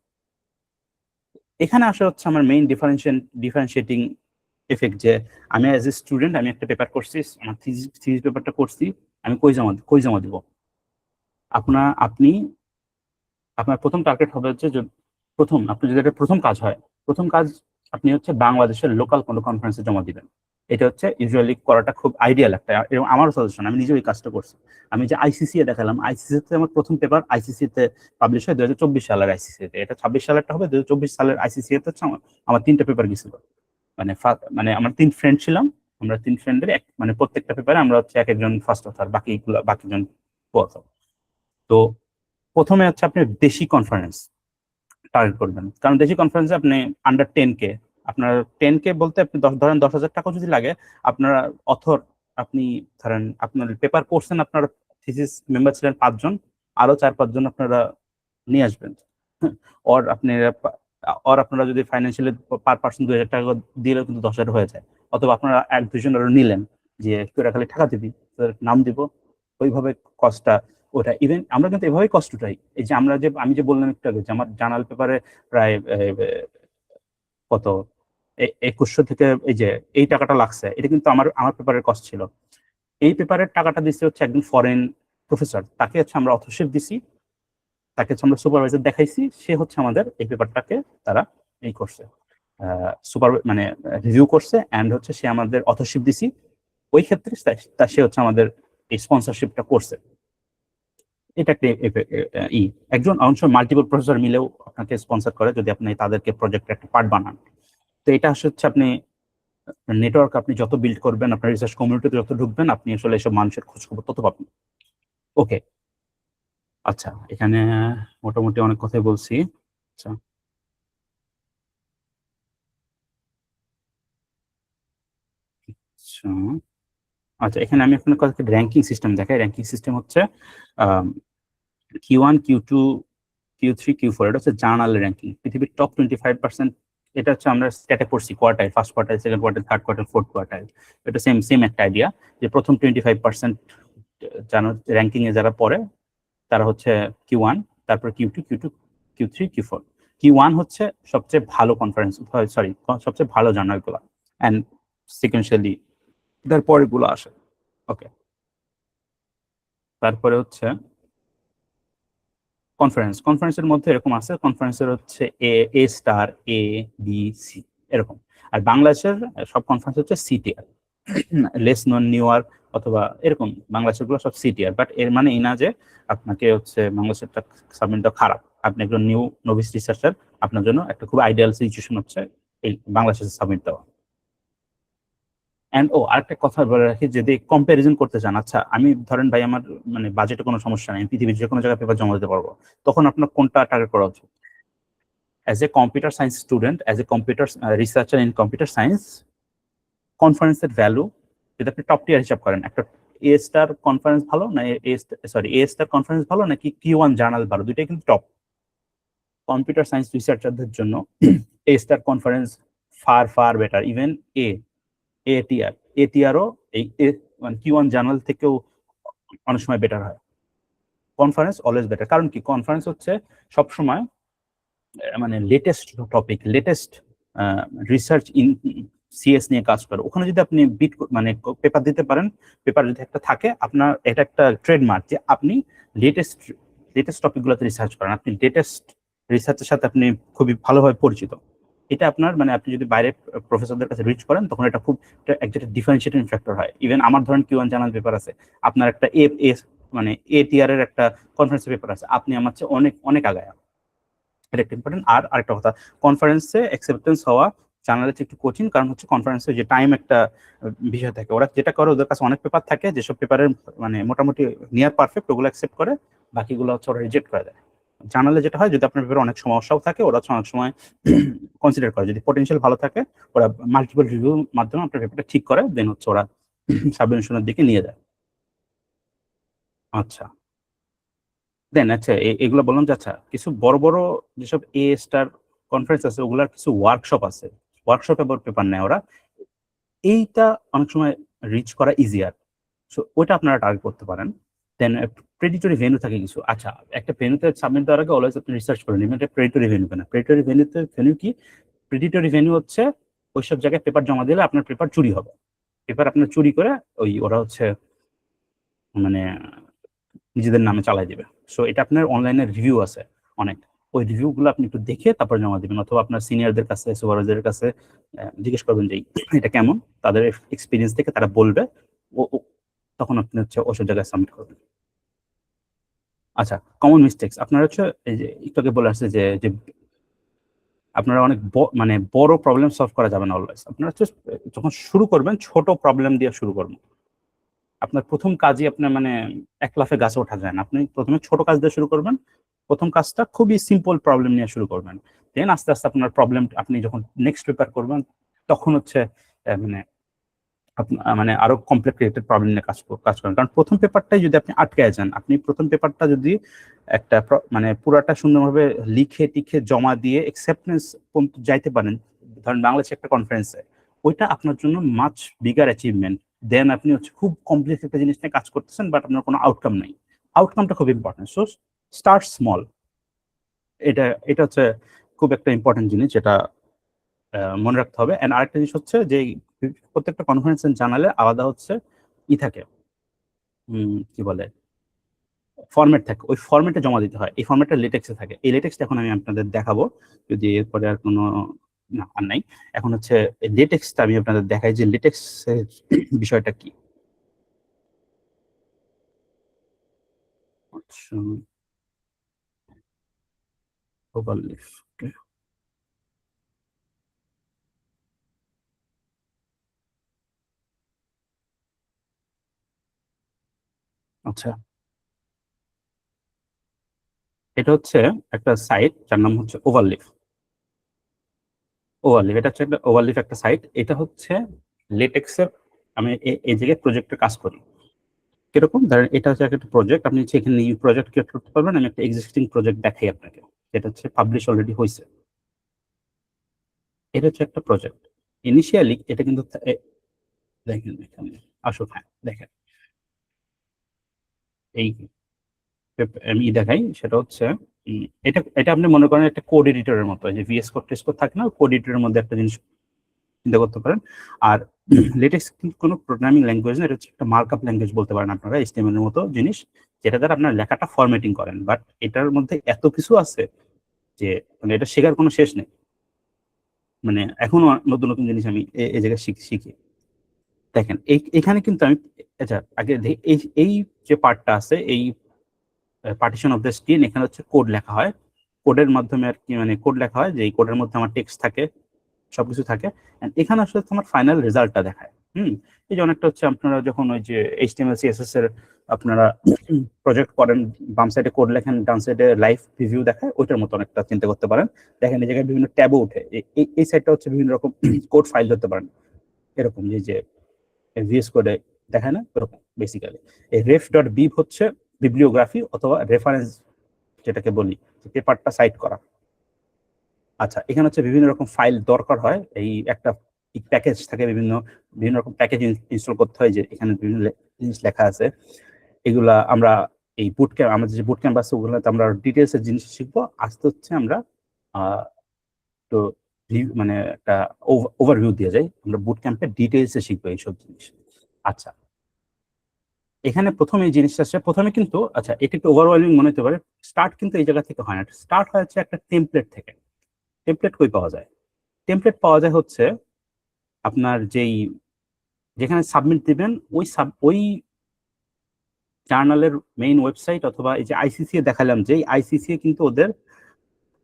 এখানে আসা হচ্ছে আমার মেইন ডিফারেন্সিয়েটিং এফেক্ট, যে আমি অ্যাজ এ স্টুডেন্ট আমি একটা পেপার করছি, আমার থিসিস পেপারটা করছি, আমি কই জমা দিব। আপনি আপনার প্রথম টার্গেট হবে হচ্ছে যে আপনি যদি এটা প্রথম কাজ হয়, প্রথম কাজ আপনি হচ্ছে বাংলাদেশের লোকাল কোনো কনফারেন্সে জমা দিবেন। এটা হচ্ছে ইউজুয়ালি করাটা খুব আইডিয়াল একটা, এবং আমারও সাজেশন, আমি নিজেও এই কাজটা করছি। আমি যে আইসিসি এ দেখালাম, আইসিসি তে আমার প্রথম পেপার আইসিসি তে পাবলিশ হয় 2024 সালের আইসিসি তে, এটা 26 সালেরটা হবে। 2024 সালের আইসিসি তে হচ্ছে আমার 3টা পেপার গেছিল। মানে আমরা 3 ফ্রেন্ড ছিলাম, আমরা 3 ফ্রেন্ডের মানে প্রত্যেকটা পেপারে আমরা হচ্ছে এক একজন ফার্স্ট অথার, বাকিজন কো অথার। তো প্রথমে হচ্ছে আপনি দেশি কনফারেন্স, টার্গেট করবেন, কারণ দেশি কনফারেন্সে আপনি আন্ডার 10K, আপনার 10K বলতে আপনি ধরেন 10,000 টাকা যদি লাগে, আপনার অথর আপনি ধরেন আপনার পেপার পড়ছেন, আপনার থিসিস মেম্বার ছিলেন 5 জন, আরো 4-5 জন আপনারা নিয়ে আসবেন। ওর আপনারা যদি ফাইন্যান্সিয়ালি পার পার্সন 2,000 টাকা দিলেও কিন্তু 10,000 হয়ে যায়। অথবা আপনারা 1-2 জন আরো নিলেন যে তোরা খালি টাকা দিবি, তোর নাম দিব, ওইভাবে কস্টটা ওটা। ইভেন আমরা কিন্তু এভাবেই কষ্ট উঠাই। এই যে আমি যে বললাম একটু আগে যে আমার জার্নাল পেপারে প্রায় কত 2,100 থেকে এই টাকাটা লাগছে, এটা কিন্তু আমার পেপারের কস্ট ছিল। এই পেপারের টাকাটা দিচ্ছে হচ্ছে একজন ফরেন প্রফেসর, তাকে হচ্ছে আমরা অথরশিপ দিছি, তাকে হচ্ছে আমরা সুপারভাইজার দেখাইছি, সে হচ্ছে আমাদের এই পেপারটাকে তারা এই করছে, মানে রিভিউ করছে, অ্যান্ড হচ্ছে সে আমাদের অথরশিপ দিছি। ওই ক্ষেত্রে সে হচ্ছে আমাদের এই স্পন্সরশিপটা করছে। এটা একটা একজন অংশ মাল্টিপল প্রফেসর মিলেও আপনাকে স্পন্সর করে যদি আপনি তাদেরকে প্রজেক্টের একটা পার্ট বানান। তো এটা হচ্ছে আপনি নেটওয়ার্ক আপনি যত বিল্ড করবেন, আপনার রিসার্চ কমিউনিটিতে যত ঢুকবেন, আপনি আসলে এসব মানুষের খোঁজ খবর তত পাবেন। ওকে, আচ্ছা, এখানে মোটামুটি অনেক কথাই বলছি। আচ্ছা, আচ্ছা, এখানে আমি আপনার কাছে র্যাঙ্কিং সিস্টেম দেখাই। র্যাঙ্কিং সিস্টেম হচ্ছে Q1, Q2, Q3, Q4, এটা হচ্ছে জার্নাল র্যাঙ্কিং। পৃথিবীর টপ 25%, এটা হচ্ছে আমরা স্ট্যাটে পড়ছি quartile, first quartile, second quartile, third quartile, fourth quartile. এটা সেম একটা আইডিয়া যে প্রথম 25% র্যাঙ্কিং এ যারা পড়ে তারা হচ্ছে Q1, তারপর Q2, Q3, Q4। Q1 হচ্ছে সবচেয়ে ভালো কনফারেন্স, সরি সবচেয়ে ভালো জার্নালগুলো, অ্যান্ড সিকোয়েন্সিয়ালি তারপরে গুলো আসে। ওকে, তারপরে হচ্ছে কনফারেন্সের মধ্যে এরকম আছে, কনফারেন্সের হচ্ছে এ স্টার, এ, বি, সি এরকম। আর বাংলাদেশের সব কনফারেন্স হচ্ছে সি টিয়ার, লেস নন, নিউয়ার অথবা এরকম। বাংলাদেশের গুলো সব সি টিয়ার, বাট এর মানে এই না যে আপনাকে হচ্ছে বাংলাদেশেরটা সাবমিটটা খারাপ। আপনি একজন নোভিস রিসার্চার, আপনার জন্য একটা খুব আইডিয়াল সিচুয়েশন হচ্ছে এই বাংলাদেশের সাবমিট দেওয়া। অ্যান্ড আরেকটা কথা বলে রাখি, যদি কম্প্যারিজন করতে চান, আচ্ছা আমি ধরেন ভাই আমার মানে বাজেটে কোনো সমস্যা নেই, পৃথিবীর যে কোনো জায়গায় পেপার জমা দিতে পারবো, তখন আপনার কোনটা টার্গেট করা উচিত? As a computer science student, as a computer researcher in computer science, কনফারেন্সের ভ্যালু যদি আপনি টপ টিয়ার হিসাব করেন, একটা এ স্টার কনফারেন্স ভালো না এ স্টার কনফারেন্স ভালো নাকি Q1 জার্নাল ভালো, দুইটাই কিন্তু টপ। কম্পিউটার সায়েন্স রিসার্চারদের জন্য A star conference far better, even এটিআরও এই মানে Q1 জার্নাল থেকেও অনেক সময় বেটার হয়। কনফারেন্স অলওয়েজ বেটার, কারণ কি কনফারেন্স হচ্ছে সবসময় মানে latest topic, latest research in CS নিয়ে কাজ করে। ওখানে যদি আপনি মানে পেপার দিতে পারেন, পেপার যদি একটা থাকে, আপনার এটা একটা ট্রেডমার্ক যে আপনি লেটেস্ট টপিকগুলোতে রিসার্চ করেন, আপনি লেটেস্ট রিসার্চের সাথে আপনি খুবই ভালোভাবে পরিচিত। এটা আপনার মানে আপনি যদি বাইরে প্রফেসরদের কাছে রিচ করেন, তখন এটা খুব একটা ডিফারেন্সিয়েটিং ফ্যাক্টর হয়। ইভেন আমার ধরেন Q1 জার্নাল পেপার আছে, আপনার একটা মানে এ টিয়ারের একটা কনফারেন্স পেপার আছে, আপনি আমার চেয়ে অনেক অনেক আগায়। এটা একটা ইম্পর্টেন্ট। আর আরেকটা কথা, কনফারেন্সে অ্যাকসেপ্টেন্স হওয়া জার্নালের একটু কঠিন, কারণ হচ্ছে কনফারেন্সে যে টাইম একটা বিষয় থাকে, ওরা যেটা করে ওদের কাছে অনেক পেপার থাকে, যেসব পেপারের মানে মোটামুটি নিয়ার পারফেক্ট, ওগুলো অ্যাকসেপ্ট করে, বাকিগুলো হচ্ছে ওরা রিজেক্ট করে দেয়। জার্নালে যেটা হয়, যদি আপনার পেপারে অনেক সমস্যাও থাকে, ওরা অনেক সময় কনসিডার করে, যদি পটেনশিয়াল ভালো থাকে, ওরা মাল্টিপল রিভিউর মাধ্যমে আপনার পেপারটা ঠিক করে, দেন হচ্ছে ওরা সাবমিশনের দিকে নিয়ে যায়। আচ্ছা, দেন আচ্ছা এগুলো বললাম যে, আচ্ছা কিছু বড় বড় যেসব এ স্টার কনফারেন্স আছে, ওগুলার কিছু ওয়ার্কশপ আছে, ওয়ার্কশপে পেপার নেয় ওরা, এইটা অনেক সময় রিচ করা ইজিয়ার, সো ওইটা আপনারা টার্গেট করতে পারেন। দেন প্রেডিটরি ভেন্যু থাকে কিছু। আচ্ছা, একটা ভেন্যুতে সাবমিট দেওয়ার আগে অলওয়েজ আপনি রিসার্চ করে নেবেন এটা প্রেডিটরি ভেন্যু কিনা। প্রেডিটরি ভেন্যু কি? প্রেডিটরি ভেন্যু হচ্ছে ওইসব জায়গায় পেপার জমা দিলে আপনার পেপার চুরি হবে, পেপার আপনার চুরি করে ওরা হচ্ছে মানে নিজেদের নামে চালাই দিবে। সো এটা আপনার অনলাইনে রিভিউ আছে অনেক, ওই রিভিউগুলো আপনি একটু দেখে তারপর জমা দিবেন, অথবা আপনার সিনিয়রদের কাছে, সুপারভাইজারের কাছে জিজ্ঞেস করবেন যে এটা কেমন, তাদের এক্সপিরিয়েন্স থেকে তারা বলবে, তখন আপনি হচ্ছে ওসব জায়গায় সাবমিট করবেন। আচ্ছা, কমন মিস্টেক্স আপনারা হচ্ছে এই যে একটু আগে বলে আসছে যে আপনারা অনেক মানে বড় প্রবলেম সলভ করা যাবে না অলওয়েজ। আপনারা হচ্ছে যখন শুরু করবেন ছোট প্রবলেম দিয়ে শুরু করবেন। আপনার প্রথম কাজই আপনার মানে এক লাফে গাছে ওঠা যায় না, আপনি প্রথমে ছোট কাজ দিয়ে শুরু করবেন, প্রথম কাজটা খুবই সিম্পল প্রবলেম নিয়ে শুরু করবেন, দেন আস্তে আস্তে আপনার প্রবলেম আপনি যখন নেক্সট পেপার করবেন তখন হচ্ছে মানে মানে আরো কমপ্লিকেটেড প্রবলেম নিয়ে কাজ করেন। কারণ প্রথম পেপারটাই যদি আপনি আটকে যান, আপনি প্রথম পেপারটা যদি একটা মানে পুরাটা সুন্দরভাবে লিখে টিখে জমা দিয়ে অ্যাকসেপ্টেন্স পর্যন্ত যাইতে পারেন, ধরেন বাংলাদেশে একটা কনফারেন্সে, ওইটা আপনার জন্য মাচ বিগার অ্যাচিভমেন্ট দেন আপনি হচ্ছে খুব কমপ্লেক্স একটা জিনিস নিয়ে কাজ করতেছেন বাট আপনার কোনো আউটকাম নাই। আউটকামটা খুব ইম্পর্টেন্ট। সো স্টার্ট স্মল, এটা এটা হচ্ছে খুব একটা ইম্পর্টেন্ট জিনিস যেটা মনে রাখতে হবে। এন্ড আরেকটা জিনিস হচ্ছে যে প্রত্যেকটা কনফারেন্সের জানালে আলাদা হচ্ছে থাকে, কি বলে, ফরম্যাট থাকে, ওই ফরম্যাটে জমা দিতে হয়। এই ফরম্যাটটা লেটেক্সে থাকে। এই লেটেক্সটা এখন আমি আপনাদের দেখাবো, যদি এরপরে আর কোনো না আর নাই। এখন হচ্ছে লেটেক্সটা আমি আপনাদের দেখাই যে লেটেক্সের বিষয়টা কি। আচ্ছা, ওভারলিফ, আচ্ছা, এটা হচ্ছে একটা সাইট যার নাম হচ্ছে ওভারলিফ। ওভারলিফ এটা হচ্ছে একটা ওভারলিফ একটা সাইট। এটা হচ্ছে লেটেক্সের, আমি এই জায়গায় প্রজেক্টে কাজ করি। কিরকম ধরেন এটা হচ্ছে একটা প্রজেক্ট, আপনি সেখানে নিউ প্রজেক্ট ক্রিয়েট করতে পারবেন। আমি একটা এক্সিস্টিং প্রজেক্ট দেখাই আপনাকে, যেটা হচ্ছে পাবলিশ অলরেডি হয়েছে। এটা হচ্ছে একটা প্রজেক্ট। ইনিশিয়ালি এটা কিন্তু দেখেন এখানে আসো, হ্যাঁ দেখেন এই আমি দেখাই, সেটা হচ্ছে এটা এটা আপনি মনে করেন একটা কোড এডিটরের মতো, যে ভিএস কোড টেস্ট কোড থাকে না, কোড এডিটরের মধ্যে একটা জিনিস চিন্তা করতে পারেন। আর লেটেক্স কিন্তু কোনো প্রোগ্রামিং ল্যাঙ্গুয়েজ না, এটা হচ্ছে একটা মার্কআপ ল্যাঙ্গুয়েজ বলতে পারেন আপনারা, এইচটিএমএল এর মতো জিনিস, যেটা দ্বারা আপনার লেখাটা ফরম্যাটিং করেন। বাট এটার মধ্যে এত কিছু আছে যে মানে এটা শেখার কোনো শেষ নেই। মানে এখনো নতুন নতুন জিনিস আমি এই জায়গায় শিখি। দেখেন এখানে কিন্তু আমি, আচ্ছা আগে এই এই যে পার্টটা আছে, এই পার্টিশন অফ দ্য স্ক্রিন, এখানে হচ্ছে কোড লেখা হয়। কোডের মাধ্যমে আর কি, মানে কোড লেখা হয় যে এই কোডের মধ্যে আমার টেক্সট থাকে, সবকিছু থাকে। And এখানে আসলে তোমার ফাইনাল রেজাল্টটা দেখায়। এই যে অনেকটা হচ্ছে আপনারা যখন ওই যে এইচটিএমএল সিএসএস এর আপনারা প্রজেক্ট করেন, বাম সাইডে কোড লেখেন, ডান সাইডে লাইভ প্রিভিউ দেখায়, ওইটার মতো অনেকটা চিন্তা করতে পারেন। দেখেন এই জায়গায় বিভিন্ন ট্যাবও উঠে, এই সাইডটা হচ্ছে বিভিন্ন রকম কোড ফাইল ধরতে পারেন, এরকম যে ভিএস কোডে দেখায় না, এরকম বেসিক্যালি। এই রেফ ডট বিব হচ্ছে বিবলিওগ্রাফি অথবা রেফারেন্স, যেটাকে বলি পেপারটা সাইট করা। আচ্ছা, এখানে হচ্ছে বিভিন্ন রকম ফাইল দরকার হয়, এই একটা প্যাকেজ থাকে, বিভিন্ন বিভিন্ন রকম প্যাকেজ ইনস্টল করতে হয়, যে এখানে বিভিন্ন জিনিস লেখা আছে। এগুলা আমরা এই বুট ক্যাম্প, আমাদের যে বুট ক্যাম্প আছে ওগুলোতে আমরা ডিটেলস এর জিনিস শিখবো। আস্তে হচ্ছে আমরা তো মানে একটা ওভারভিউ দিয়ে যাই, আমরা বুট ক্যাম্পে ডিটেলসে শিখবো এইসব জিনিস। আচ্ছা, এখানে প্রথম এই জিনিসটা আছে প্রথমে কিন্তু, আচ্ছা এটা একটু ওভারওয়েলিং মনে হতে পারে, স্টার্ট কিন্তু এই জায়গা থেকে হয় না, স্টার্ট হচ্ছে একটা টেমপ্লেট থেকে। টেমপ্লেট কই পাওয়া যায়? টেমপ্লেট পাওয়া যায় হচ্ছে আপনার যেখানে সাবমিট দিবেন ওই জার্নালের মেইন ওয়েবসাইট, অথবা এই যে আইসিসি দেখালাম, যে আইসিসি কিন্তু ওদের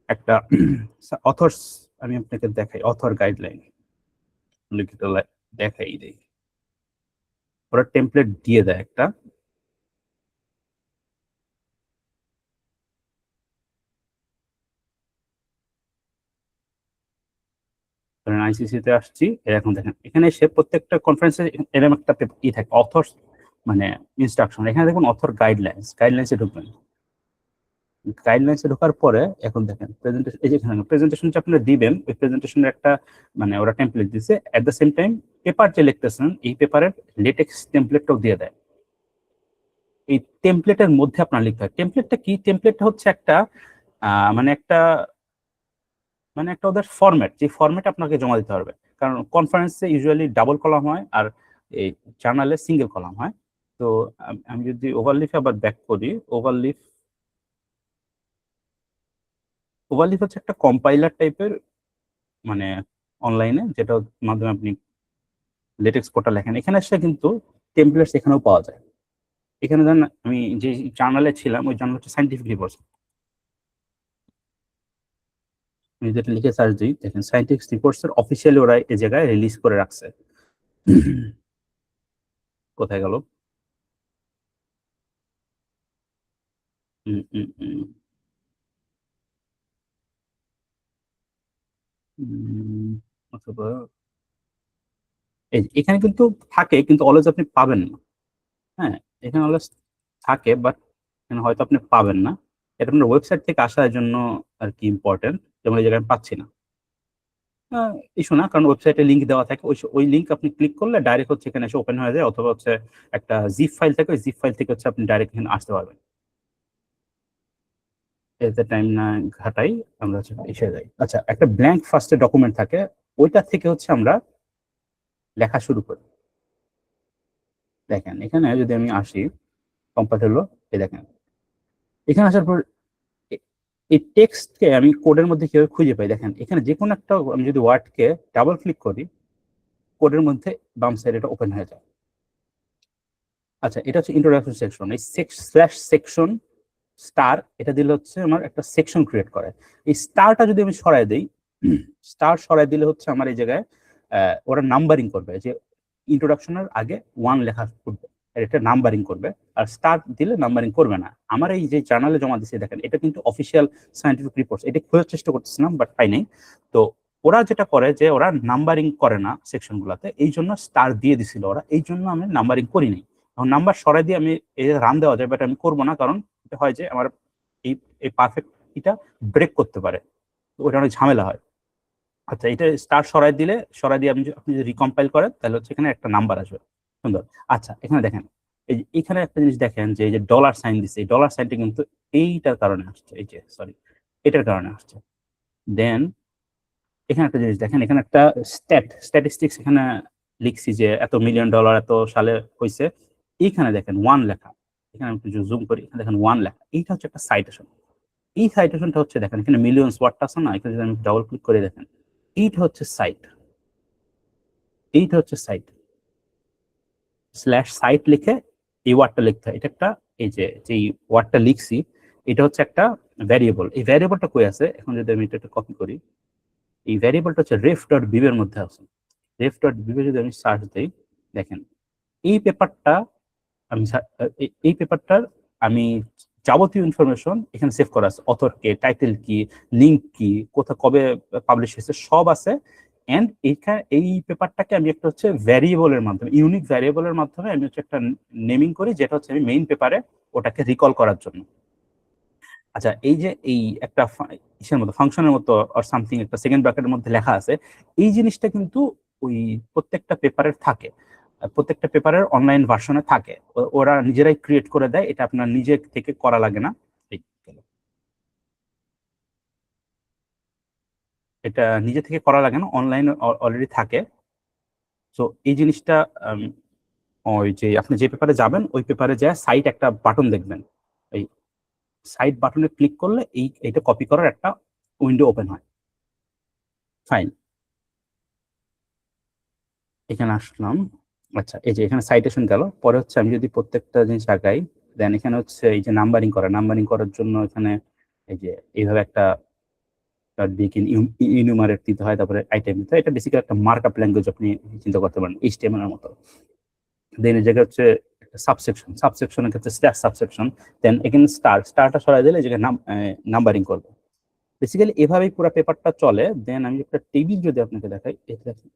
একটা অথর্স, আমি আপনাকে দেখাই অথর গাইডলাইন লিখিত দেখাই দেই, ওরা টেমপ্লেট দিয়ে দেয় একটা। ধরেন আইসিসি তে আসছি, এখন দেখেন এখানে এসে প্রত্যেকটা কনফারেন্সে এরকম একটা থাকে অথর্স, মানে ইনস্ট্রাকশন। এখানে দেখুন অথর গাইডলাইন্সে ঢুকবেন। গাইডলাইন্সে ঢোকার পরে এখন দেখেন প্রেজেন্টেশন, এই যে প্রেজেন্টেশন আপনারা দিবেন, ওই প্রেজেন্টেশনের একটা মানে ওরা টেমপ্লেট দিচ্ছে। At the same time paper যে লিখতেছেন, এই পেপারের লেটেক্স টেমপ্লেটটাও দিয়ে দেয়। এই টেমপ্লেটের মধ্যে আপনার লিখতে হয়। টেমপ্লেটটা কি? টেমপ্লেটটা হচ্ছে একটা মানে একটা ওদের ফরম্যাট, যে ফরম্যাট আপনাকে জমা দিতে হবে। কারণ কনফারেন্সে ইউজুয়ালি ডাবল কলাম হয়, আর এই জার্নালে সিঙ্গেল কলাম হয়। তো আমি যদি ওভারলিফে আবার ব্যাক করি, ওভারলিফ ওভারলিফ হচ্ছে একটা কম্পাইলার টাইপের, মানে অনলাইনে, যেটার মাধ্যমে আপনি লেটেক্স কোডটা লেখেন। এখানে এসে কিন্তু টেমপ্লেটস এখানেও পাওয়া যায়। এখানে ধরেন আমি যে জার্নালে ছিলাম, ওই জার্নাল হচ্ছে সাইন্টিফিক রিপোর্টস, আমি যেটা লিখে সার্চ দিই, দেখেন সাইন্টিফিক রিপোর্টস এর অফিসিয়ালি ওরা এই জায়গায় রিলিজ করে রাখছে। কোথায় গেল? অথবা এখানে কিন্তু থাকে, কিন্তু অলওয়েজ আপনি পাবেন না। হ্যাঁ, এখানে অলওয়েজ থাকে, বাট এখানে হয়তো আপনি পাবেন না। এটা আপনার ওয়েবসাইট থেকে আসার জন্য আর কি ইম্পর্টেন্ট, যেমন এই জায়গায় আমি পাচ্ছি না। ইস্যু না, কারণ ওয়েবসাইটে লিঙ্ক দেওয়া থাকে, ওই লিঙ্ক আপনি ক্লিক করলে ডাইরেক্ট হচ্ছে এখানে এসে ওপেন হয়ে যায়, অথবা হচ্ছে একটা জিপ ফাইল থাকে, ওই জিপ ফাইল থেকে হচ্ছে আপনি ডাইরেক্ট এখানে আসতে পারবেন। এতে টাইম না ঘাটাই, আমরা হচ্ছে এসে যাই। আচ্ছা, একটা ব্ল্যাঙ্ক ফার্স্টে ডকুমেন্ট থাকে, ওইটা থেকে হচ্ছে আমরা লেখা শুরু করি। দেখেন এখানে যদি আমি আসি, কম্পাইল হলো, এই দেখেন এখানে আসার পর এই টেক্সটকে আমি কোডের মধ্যে কিভাবে খুঁজে পাই, দেখেন এখানে যে কোনো একটা, আমি যদি ওয়ার্ডকে ডাবল ক্লিক করি, কোডের মধ্যে বাম সাইড এটা ওপেন হয়ে যায়। আচ্ছা, এটা হচ্ছে ইন্ট্রোডাকশন সেকশন। এই স্ল্যাশ সেকশন স্টার, এটা দিলে হচ্ছে আমার একটা সেকশন ক্রিয়েট করে। এই স্টারটা যদি আমি সরাই দিই, স্টার সরাই দিলে হচ্ছে আমার এই জায়গায় ওরা নাম্বারিং করবে, যে ইন্ট্রোডাকশনের আগে 1 লেখা করবে, এটা নাম্বারিং করবে। আর স্টার দিলে নাম্বারিং করবে না। আমার এই যে জার্নালে জমা দিচ্ছে, দেখেন এটা কিন্তু অফিসিয়াল সায়েন্টিফিক রিপোর্টস, এটা খোঁজার চেষ্টা করতেছিলাম বাট পাই নাই। তো ওরা যেটা করে যে ওরা নাম্বারিং করে না সেকশন গুলাতে, এই জন্য স্টার দিয়ে দিছিল ওরা, এই জন্য আমি নাম্বারিং করি নাই। এখন নাম্বার সরাই দিয়ে আমি এই রান দেওয়া যায়, বাট আমি করবো না, কারণ এটা হয় যে আমার এই এই পারফেক্ট এটা ব্রেক করতে পারে, তো ওটা অনেক ঝামেলা হয়। আচ্ছা, এটা স্টার সরাই দিয়ে আপনি যদি রিকম্পাইল করেন, তাহলে হচ্ছে এখানে একটা নাম্বার আসবে। সুন্দর। আচ্ছা, এখানে দেখেন, এই যে এখানে একটা জিনিস দেখেন, যে এই যে ডলার সাইন দিচ্ছে, এই ডলার সাইনটা কিন্তু এইটার কারণে আসছে, এই যে সরি, এটার কারণে আসছে। দেন এখানে একটা জিনিস দেখেন, এখানে একটা স্ট্যাটিস্টিক্স এখানে লিখছি যে এত মিলিয়ন ডলার এত সালে হয়েছে। এইখানে দেখেন 1 লেখা, এখানে আমি একটু জুম করি, এখানে দেখেন 1 লেখা, এইটা হচ্ছে একটা সাইটেশন। এই সাইটেশনটা হচ্ছে, দেখেন এখানে মিলিয়ন্স ওয়ার্ডটা আছে না, এখানে যদি আমি ডাবল ক্লিক করে দেখেন, এইটা হচ্ছে সাইট, এইটা হচ্ছে সাইট। স্ল্যাশ সাইট লিখে এই ওয়ার্ডটা লিখতে হয়। এটা একটা, এই যে যেই ওয়ার্ডটা লিখছি, এটা হচ্ছে একটা ভ্যারিয়েবল। এই ভ্যারিয়েবলটা কই আছে, এখন যদি আমি এটা কপি করি, এই ভ্যারিয়েবলটা হচ্ছে রেফ ডট বিভ এর মধ্যে আছে। রেফ ডট বিভে যদি আমি সার্চ দিই, দেখেন এই পেপারটা আমি এই পেপারটার আমি যাবতীয় ইনফরমেশন এখানে সেভ করা আছে, অথর কে, টাইটেল কি, লিঙ্ক কি, কোথা কবে পাবলিশ হয়েছে, সব আছে। এন্ড এই পেপারটাকে আমি একটা হচ্ছে ভ্যারিয়েবলের মাধ্যমে, ইউনিক ভ্যারিয়েবলের মাধ্যমে আমি হচ্ছে একটা নেমিং করি, যেটা হচ্ছে আমি মেইন পেপারে ওটাকে রিকল করার জন্য। আচ্ছা, এই যে এই একটা ইসের মতো, ফাংশনের মতো অর সামথিং একটা সেকেন্ড ব্র্যাকেটের মধ্যে লেখা আছে, এই জিনিসটা কিন্তু ওই প্রত্যেকটা পেপারের থাকে, প্রত্যেকটা পেপারের অনলাইন ভার্সনে থাকে, ওরা নিজেরাই ক্রিয়েট করে দেয়, এটা আপনার নিজে থেকে করা লাগে না। এটা নিজে থেকে করা লাগে না, অনলাইনে অলরেডি থাকে। তো এই জিনিসটা ওই যে আপনি যে পেপারে যাবেন, ওই পেপারে যা সাইট একটা বাটন দেখবেন, এই সাইট বাটনে ক্লিক করলে এইটা কপি করার একটা উইন্ডো ওপেন হয়। ফাইন, এখানে আসলাম। আচ্ছা, এই যে এখানে সাইটেশন গেল, পরে হচ্ছে আমি যদি প্রত্যেকটা জিনিস আগাই, দেন এখানে হচ্ছে এই যে নাম্বারিং করার জন্য এখানে এই যে এইভাবে একটা বিগিন ইনুমারেট দিতে হয়, তারপরে আইটেম দিতে হয়। এটা বেসিক্যালি একটা মার্কআপ ল্যাঙ্গুয়েজ, আপনি চিন্তা করতে পারেন এইচটিএমএল এর মতো। দেন এই জায়গায় হচ্ছে সাবসেকশনের ক্ষেত্রে স্ল্যাশ সাবসেকশন, দেন এখানে স্টারটা সরাই দিলে এই জায়গায় নাম্বারিং করবে। বেসিক্যালি এভাবেই পুরো পেপারটা চলে। দেন আমি একটা টেবিল যদি আপনাকে দেখাই,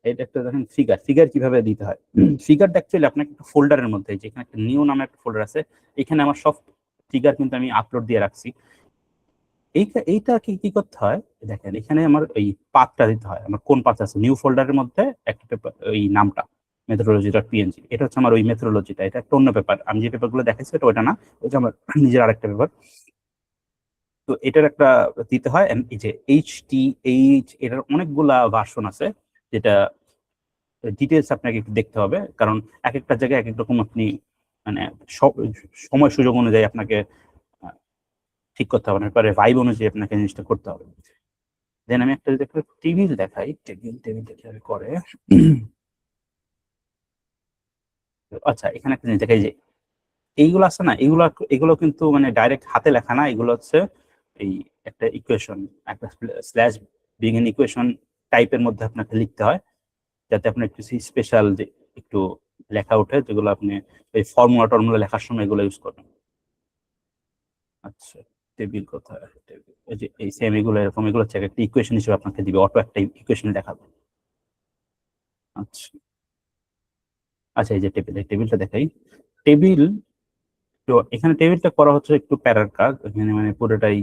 এটা একটা দেখেন ফিগার কিভাবে দিতে হয়। ফিগারটা অ্যাকচুয়ালি আপনাকে একটা ফোল্ডারের মধ্যে, যেখানে একটা নিউ নামে একটা ফোল্ডার আছে, এখানে আমার সব ফিগার কিন্তু আমি আপলোড দিয়ে রাখছি। এইটা কি করতে হয়, দেখেন এখানে আমার ওই পাথটা দিতে হয়, আমার কোন পাথ আছে নিউ ফোল্ডারের মধ্যে একটা পেপার, ওই নামটা methodology.png, এটা হচ্ছে আমার ওই মেথোডোলজিটা। এটা একটা অন্য পেপার, আমি যে পেপারগুলো দেখাইছি এটা ওটা না, ওইটা আমার নিজের আরেকটা পেপার। তো এটার একটা দিতে হয়। এই যে এটার অনেকগুলা ভার্সন আছে, যেটা ডিটেলস আপনাকে একটু দেখতে হবে, কারণ এক একটা জায়গায় এক এক রকম আপনি মানে সময় সুযোগ অনুযায়ী আপনাকে ঠিক করতে হবে, পরে ভাইব অনুযায়ী আপনাকে জিনিসটা করতে হবে। দেন আমি একটা যদি টেবিল দেখাই, টেবিলটা কিভাবে করে। আচ্ছা, এখানে একটা জিনিস দেখাই, যে এইগুলো আছে না, এগুলো কিন্তু মানে ডাইরেক্ট হাতে লেখা না, এগুলো হচ্ছে এই একটা ইকুয়েশন, একটা স্ল্যাশ বিগিন ইকুয়েশন টাইপের মধ্যে আপনাকে লিখতে হয়, যাতে আপনার একটু স্পেশাল যে একটু লেখা ওঠে, যেগুলো আপনি এই ফর্মুলা টর্মুলা লেখার সময় এগুলো ইউজ করবেন। আচ্ছা, টেবিল কোথায়, টেবিল এই যে এই সেম এগুলো এরকম, এগুলো হচ্ছে একটা ইকুয়েশন হিসেবে আপনাকে দিবে, অটো একটা ইকুয়েশন দেখাবে। আচ্ছা আচ্ছা, এই যে টেবিল, এই টেবিলটা দেখাই। টেবিল, তো এখানে টেবিলটা করা হচ্ছে একটু প্যারার কাজ, এখানে মানে পুরোটাই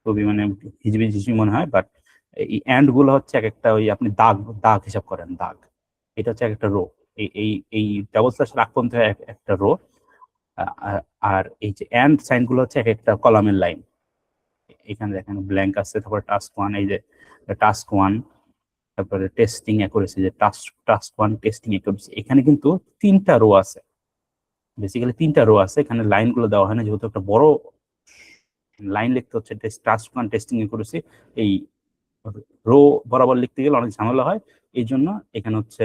খুবই মানে হিজিবিজি মনে হয়, বাট এই এন্ড গুলো হচ্ছে এক একটা ওই আপনি দাগ দাগ হিসাব করেন, দাগ। এটা হচ্ছে এক একটা রো, এই এই এই ডাবল স্ল্যাশ আগ পর্যন্ত একটা রো, আর এই যে এন্ড সাইন গুলো হচ্ছে এক একটা কলামের লাইন। এখানে দেখেন ব্ল্যাঙ্ক আছে, তারপরে টাস্ক ওয়ান, এই যে টাস্ক ওয়ান, তারপরে টেস্টিং অ্যাকুরেসি, যে task task one testing accuracy. এখানে কিন্তু তিনটা রো আছে, বেসিক্যালি তিনটা রো আছে, এখানে লাইনগুলো দেওয়া হয় না, যেহেতু একটা বড় লাইন লিখতে হচ্ছে টাস্ক ওয়ান টেস্টিং অ্যাকুরেসি, এই রো বরাবর লিখতে গেলে অনেক ঝামেলা হয়। এই জন্য এখানে হচ্ছে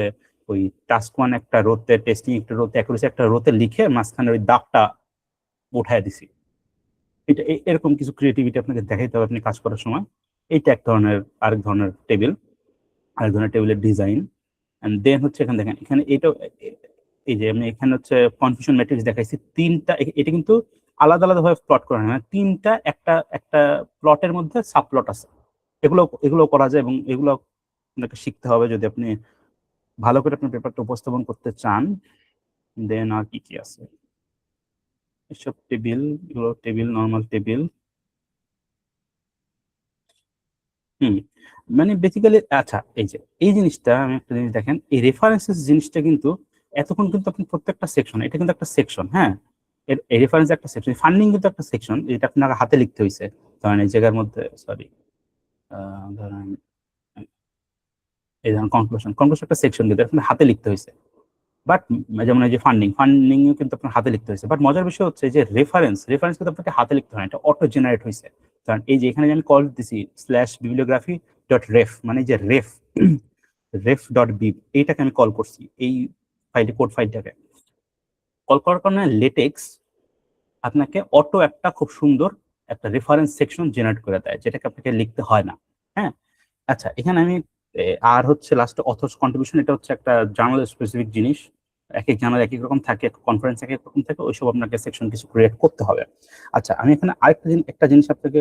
ওই টাস্ক ওয়ান একটা রোতে, টেস্টিং একটা রোতে, অ্যাকুরেসি একটা রোতে লিখে মাঝখানে ওই দাগটা উঠায় দিছি। এটা এরকম কিছু ক্রিয়েটিভিটি আপনাকে দেখাইতে হবে আপনি কাজ করার সময়। এইটা এক ধরনের, আরেক ধরনের টেবিল, আরেক ধরনের টেবিলের ডিজাইন। এন্ড দেন হচ্ছে এখানে দেখেন, এখানে এটা এই যে আমি এখানে হচ্ছে কনফিউশন ম্যাট্রিক্স দেখাইছি তিনটা, এটা কিন্তু আলাদা আলাদা ভাবে প্লট করা হয় না, তিনটা একটা একটা প্লটের মধ্যে সাব প্লট আছে। এগুলো এগুলো করা যায়, এবং এগুলো আপনাকে শিখতে হবে যদি আপনি ভালো করে আপনার পেপারটা উপস্থাপন করতে চান। দেন আর কি কি আছে, এসব টেবিল, এগুলো টেবিল, নর্মাল টেবিল। হুম, মানে বেসিক্যালি আচ্ছা, এই যে এই জিনিসটা আমি একটা জিনিস দেখেন, এই রেফারেন্সেস জিনিসটা কিন্তু এতক্ষণ কিন্তু আপনি প্রত্যেকটা সেকশন, এটা কিন্তু একটা সেকশন, হ্যাঁ, এর এই রেফারেন্স একটা সেকশন, ফান্ডিং কিন্তু একটা সেকশন, যেটা আপনার হাতে লিখতে হয়েছে। ধরেন এই জায়গার মধ্যে, সরি, ধরেন এই ধরেন কনক্লুশন, কনক্লুশন একটা সেকশন কিন্তু আপনার হাতে লিখতে হয়েছে। বাট যেমন এই যে ফান্ডিং, ফান্ডিংও কিন্তু আপনার হাতে লিখতে হয়েছে। বাট মজার বিষয় হচ্ছে যে রেফারেন্স, রেফারেন্স কিন্তু আপনাকে হাতে লিখতে হয় না, এটা অটো জেনারেট হয়েছে। কারণ এই যে এখানে আমি কল দিছি স্ল্যাশ বিবলিওগ্রাফি ডট রেফ, মানে যে রেফ রেফ ডট বিব, এইটাকে আমি কল করছি, এই ফাইলটি, কোড ফাইলটাকে কল করার কারণে লেটেক্স আপনাকে অটো একটা খুব সুন্দর একটা রেফারেন্স সেকশন জেনারেট করে দেয়, যেটাকে আপনাকে লিখতে হয় না। হ্যাঁ, আচ্ছা, এখানে আমি আর হচ্ছে লাস্টে অথর্স কন্ট্রিবিউশন, এটা হচ্ছে একটা জার্নাল স্পেসিফিক জিনিস, এক এক জার্নাল এক এক রকম থাকে, কনফারেন্স এক এক রকম থাকে, ওইসব আপনাকে সেকশন কিছু ক্রিয়েট করতে হবে। আচ্ছা, আমি এখানে আরেকটা একটা জিনিস আপনাকে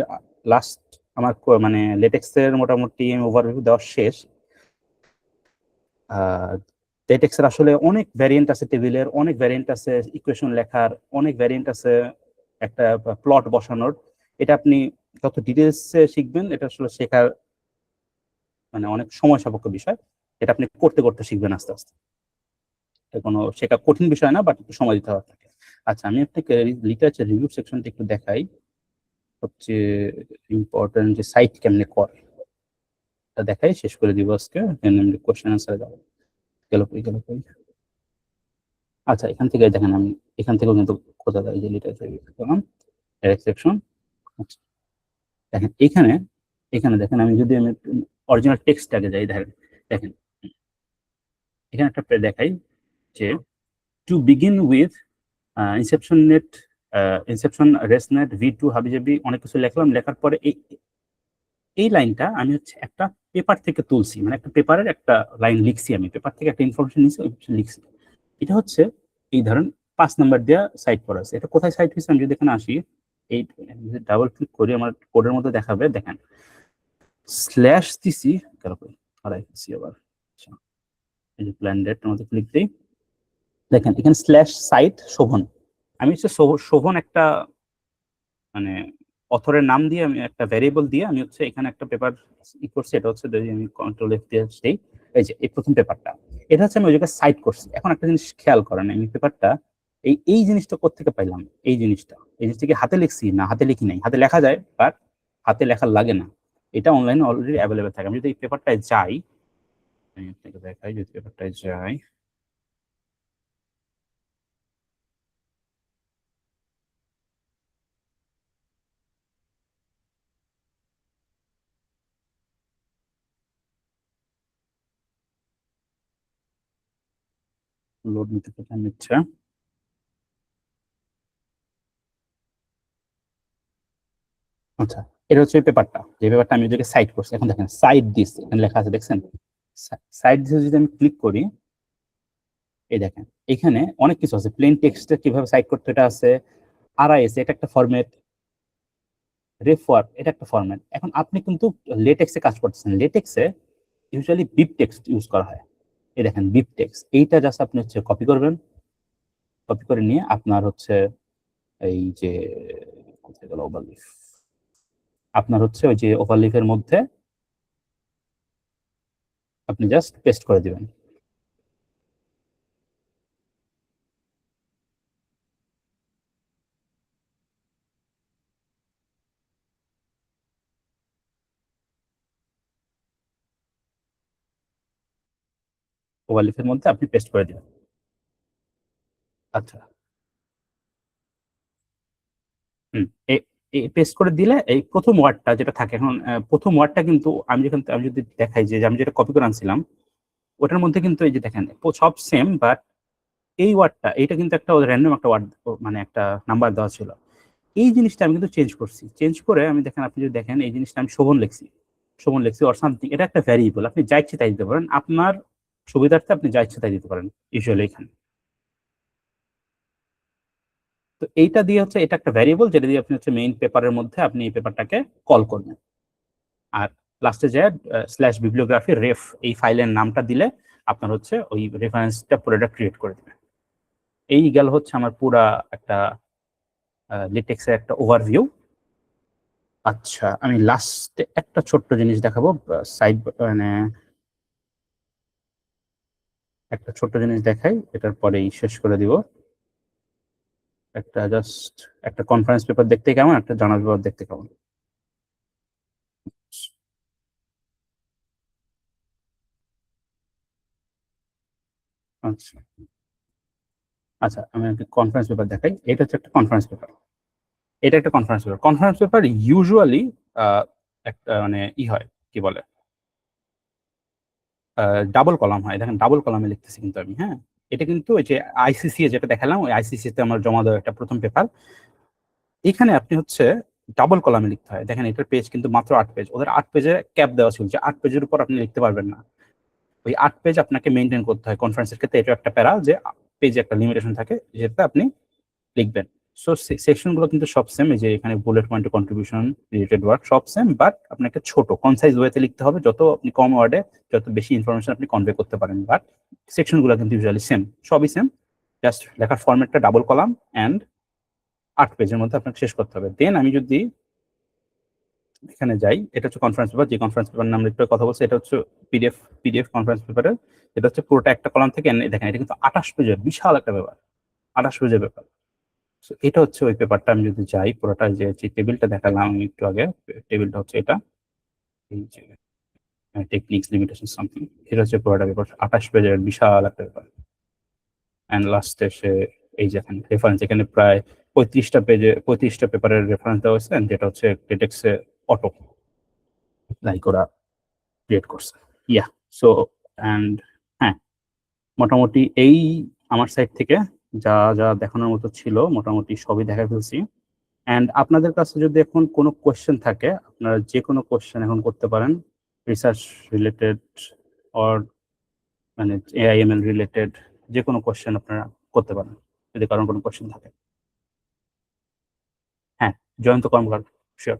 লাস্ট, আমার মানে লেটেক্সের মোটামুটি ওভারভিউ দেওয়া শেষ। লেটেক্সের আসলে অনেক ভ্যারিয়েন্ট আছে, টেবিলের অনেক ভ্যারিয়েন্ট আছে, ইকুয়েশন লেখার অনেক ভ্যারিয়েন্ট আছে, একটা প্লট বসানোর। এটা আপনি যত ডিটেলসে শিখবেন, এটা আসলে শেখার মানে অনেক সময় সাপেক্ষ বিষয়, এটা আপনি করতে করতে শিখবেন আস্তে আস্তে। এটা কোনো শেখা কঠিন বিষয় না, বাট একটু সময় দিতে হবে আপনাকে। আচ্ছা, আমি আপনাকে লিটারেচার রিভিউ সেকশনটা একটু দেখাই। সবচেয়ে ইম্পর্টেন্ট যে সাইট কেমনে করে এটা দেখাই, শেষ করে দিব আজকে, কোশ্চেন আনসারে যাবো। গেল কই, গেল কই। আচ্ছা, এখান থেকে দেখেন, আমি এখান থেকেও কিন্তু খোঁজা যায়, যে লিটারেচার রিভিউ সেকশন। আচ্ছা, দেখেন এখানে, এখানে দেখেন, আমি যদি আমি অরিজিনাল টেক্সটটাকে যাই, দেখেন দেখেন এখানে একটা দেখাই যে to begin with inception net, inception res net V two হাবিজাবি, অনেক কিছু লিখলাম, লেখার পরে এই এই লাইনটা আমি হচ্ছে একটা পেপার থেকে তুলছি, মানে একটা পেপারের একটা লাইন লিখছি, আমি পেপার থেকে একটা ইনফরমেশন নিচ্ছি, লিখছি। এটা হচ্ছে এই ধরেন 5 নাম্বার দেওয়া সাইট করা আছে। এটা কোথায় সাইট হয়েছে, আমি যদি এখানে আসি, এই ডাবল ক্লিক করি, আমার কোডের মধ্যে দেখাবে, দেখেন স্ল্যাশ দিছি, কেন কই হারাই গেছি আবার। আচ্ছা, এই যে প্ল্যান ডেট মধ্যে ক্লিক দিই, দেখেন এখানে স্ল্যাশ সাইট শোভন, আমি হচ্ছে শোভন একটা মানে অথরের নাম দিয়ে, আমি একটা ভ্যারিয়েবল দিয়ে আমি হচ্ছে এখানে একটা পেপার ই করছি। এটা হচ্ছে যদি আমি কন্ট্রোল এফ দিয়ে সেই, এই যে এই প্রথম পেপারটা, এটা হচ্ছে আমি ওই জায়গায় সাইট করছি। এখন একটা জিনিস খেয়াল করেন, আমি পেপারটা এই জিনিসটা কোত্থেকে পাইলাম, এই জিনিসটা, এই জিনিসটা কি হাতে লিখছি না হাতে লিখি নাই? হাতে লেখা যায়, বাট হাতে লেখা লাগে না, এটা অনলাইনে অলরেডি অ্যাভেলেবেল থাকে। আমি যদি এই পেপারটায় যাই, আমি আপনাকে দেখাই, যদি পেপারটায় যাই, লোড নিতে নিচ্ছে। আচ্ছা, এটা হচ্ছে ওই পেপারটা, যে পেপারটা আমি ওদেরকে সাইট করছি। এখন দেখেন সাইট দিস, এখানে লেখা আছে, দেখছেন সাইট দিস, যদি আমি ক্লিক করি, এই দেখেন এখানে অনেক কিছু আছে, প্লেন টেক্সটে কিভাবে সাইট করতে, এটা আছে। আরআইএস, এটা একটা ফরম্যাট, রেফ ওয়ার্ক এটা একটা ফরম্যাট। এখন আপনি কিন্তু লেটেক্সে কাজ করতেছেন, লেটেক্সে ইউজুয়ালি বিব টেক্সট ইউজ করা হয়। এই দেখেন বিব টেক্সট, এইটা জাস্ট আপনি হচ্ছে কপি করবেন, কপি করে নিয়ে আপনার হচ্ছে এই যে কোথায় গেল ওভারলিফ, আপনার হচ্ছে ওই যে ওভারলিফের মধ্যে আপনি জাস্ট পেস্ট করে দিবেন। ওভারলিফের মধ্যে আপনি পেস্ট করে দিবেন। আচ্ছা, হুম, পেস্ট করে দিলে এই প্রথম ওয়ার্ডটা যেটা থাকে, এখন প্রথম ওয়ার্ডটা কিন্তু আমি যদি দেখাই যে আমি যেটা কপি করে আনছিলাম ওটার মধ্যে কিন্তু এই যে দেখেন সব সেম, বাট এই ওয়ার্ডটা এইটা কিন্তু একটা র্যান্ডম একটা ওয়ার্ড, মানে একটা নাম্বার দেওয়া ছিল। এই জিনিসটা আমি কিন্তু চেঞ্জ করছি, চেঞ্জ করে আমি দেখেন, আপনি যদি দেখেন এই জিনিসটা আমি শোভন লিখছি অর সামথিং, এটা একটা ভ্যারিয়েবল, আপনি যা ইচ্ছে তাই দিতে পারেন, আপনার সুবিধার্থে আপনি যা ইচ্ছে তাই দিতে পারেন ইউজুয়ালি এখানে। তো এইটা দিয়ে হচ্ছে এটা একটা ভ্যারিয়েবল যেটা দিয়ে আপনি হচ্ছে মেইন পেপারের মধ্যে আপনি এই পেপারটাকে কল করবেন। আর লাস্টে যে স্ল্যাশ বিবলিওগ্রাফি রেফ এই ফাইলের নামটা দিলে আপনার হচ্ছে ওই রেফারেন্সটা পুরোটা ক্রিয়েট করে দেবে। এই গেল হচ্ছে আমার পুরা একটা লিটেক্সের একটা ওভারভিউ। আচ্ছা, আমি লাস্টে একটা ছোট্ট জিনিস দেখাবো, সাইড মানে একটা ছোট্ট জিনিস দেখাই, এটার পরেই শেষ করে দিব। একটা জাস্ট একটা কনফারেন্স পেপার দেখতে কেমন, একটা জার্নাল পেপার দেখতে কেমন। আচ্ছা আচ্ছা, আমি একটা কনফারেন্স পেপার দেখাই, এটা হচ্ছে একটা কনফারেন্স পেপার, এটা একটা কনফারেন্স পেপার ইউজুয়ালি একটা মানে হয় কি বলে ডাবল কলাম হয়, দেখেন ডাবল কলামে লিখতেছি কিন্তু আমি, হ্যাঁ। এটা কিন্তু ওই যে আইসিসি যেটা দেখালাম, ওই আইসিসি তে আমার জমা দেওয়া একটা প্রথম পেপার। এখানে আপনি হচ্ছে ডাবল কলামে লিখতে হয়, দেখেন এটার পেজ কিন্তু মাত্র 8 পেজ, ওদের 8 পেজে ক্যাপ দেওয়া ছিল যে 8 পেজের উপর আপনি লিখতে পারবেন না। ওই 8 পেজ আপনাকে মেনটেন করতে হয় কনফারেন্সের ক্ষেত্রে, এটা একটা প্যারা যে পেজে একটা লিমিটেশন থাকে যেটা আপনি লিখবেন। সো সেকশন গুলো কিন্তু সব সেম, এই যে এখানে bullet point contribution related work সব সেম, বাট আপনাকে ছোট কনসাইজ ওয়েতে লিখতে হবে, যত আপনি কম ওয়ার্ডে যত বেশি ইনফরমেশন আপনি কনভে করতে পারেন। বাট সেকশন গুলো কিন্তু ইউজুয়ালি সেম, সবই সেম, জাস্ট লেখার ফরম্যাটটা ডাবল কলাম অ্যান্ড 8 পেজের মধ্যে আপনাকে শেষ করতে হবে। দেন আমি যদি এখানে যাই, এটা হচ্ছে কনফারেন্স পেপার, যে কনফারেন্স পেপার নাম একটু কথা বলছি, এটা হচ্ছে পিডিএফ কনফারেন্স পেপারের, এটা হচ্ছে পুরোটা একটা কলাম থেকে দেখেন, এটা কিন্তু 28 পেজের বিশাল একটা পেপার, 28 পেজের পেপার। এটা হচ্ছে ওই পেপারটা, আমি যদি যাই পুরোটা যে টেবিলটা দেখালাম আমি একটু আগে, টেবিলটা হচ্ছে এটা, এই যে টেকনিক্স লিমিটেশন সামথিং, এটা হচ্ছে পুরোটা পেপার, 28 পেজের বিশাল একটা পেপার। অ্যান্ড লাস্টে সে এই যে এখানে রেফারেন্স, এখানে প্রায় 35টা পেপারের রেফারেন্স দেওয়া হয়েছে, যেটা হচ্ছে টেটেক্সে অটো লাইক ওরা ক্রিয়েট করছে। ইয়া, সো অ্যান্ড হ্যাঁ, মোটামুটি এই আমার সাইড থেকে যা যা দেখানোর মতো ছিল মোটামুটি সবই দেখা ফেলছি। অ্যান্ড আপনাদের কাছে যদি এখন কোনো কোয়েশ্চেন থাকে, আপনারা যে কোনো কোয়েশ্চেন এখন করতে পারেন, রিসার্চ রিলেটেড অর মানে এআইএমএল রিলেটেড, যে কোনো কোয়েশ্চেন আপনারা করতে পারেন যদি কারণ কোনো কোয়েশ্চেন থাকে। হ্যাঁ, জয়ন্ত কর্মকার, শিওর।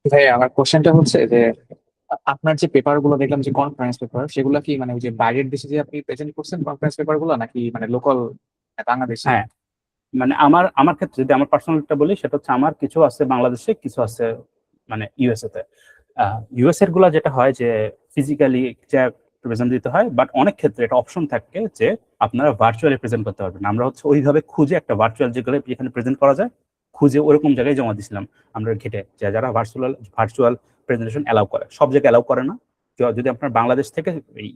ভাই আমার কোশ্চেনটা হচ্ছে যে আপনার যে পেপার গুলো দেখলাম যে কনফারেন্স পেপার, সেগুলো কি মানে ওই যে বাইরের দেশে যে আপনি প্রেজেন্ট করছেন কনফারেন্স পেপার গুলো, নাকি মানে লোকাল বাংলাদেশে? হ্যাঁ, মানে আমার আমার ক্ষেত্রে যদি আমার পার্সোনালটা বলি, সেটা হচ্ছে আমার কিছু আছে বাংলাদেশে, কিছু আছে মানে ইউএসএ তে। ইউএস এর গুলা যেটা হয় যে ফিজিক্যালি যা প্রেজেন্ট দিতে হয়, বাট অনেক ক্ষেত্রে এটা অপশন থাকে যে আপনারা ভার্চুয়ালি প্রেজেন্ট করতে পারবেন। আমরা হচ্ছে ওইভাবে খুঁজে একটা ভার্চুয়াল যেখানে প্রেজেন্ট করা যায়, খুঁজে ওরকম জায়গায় জমা দিছিলাম আমরা ঘেটে, যারা ভার্চুয়াল প্রেজেন্টেশন অ্যালাউ করে, সব জায়গায় অ্যালাউ করে না। যদি আপনার বাংলাদেশ থেকে এই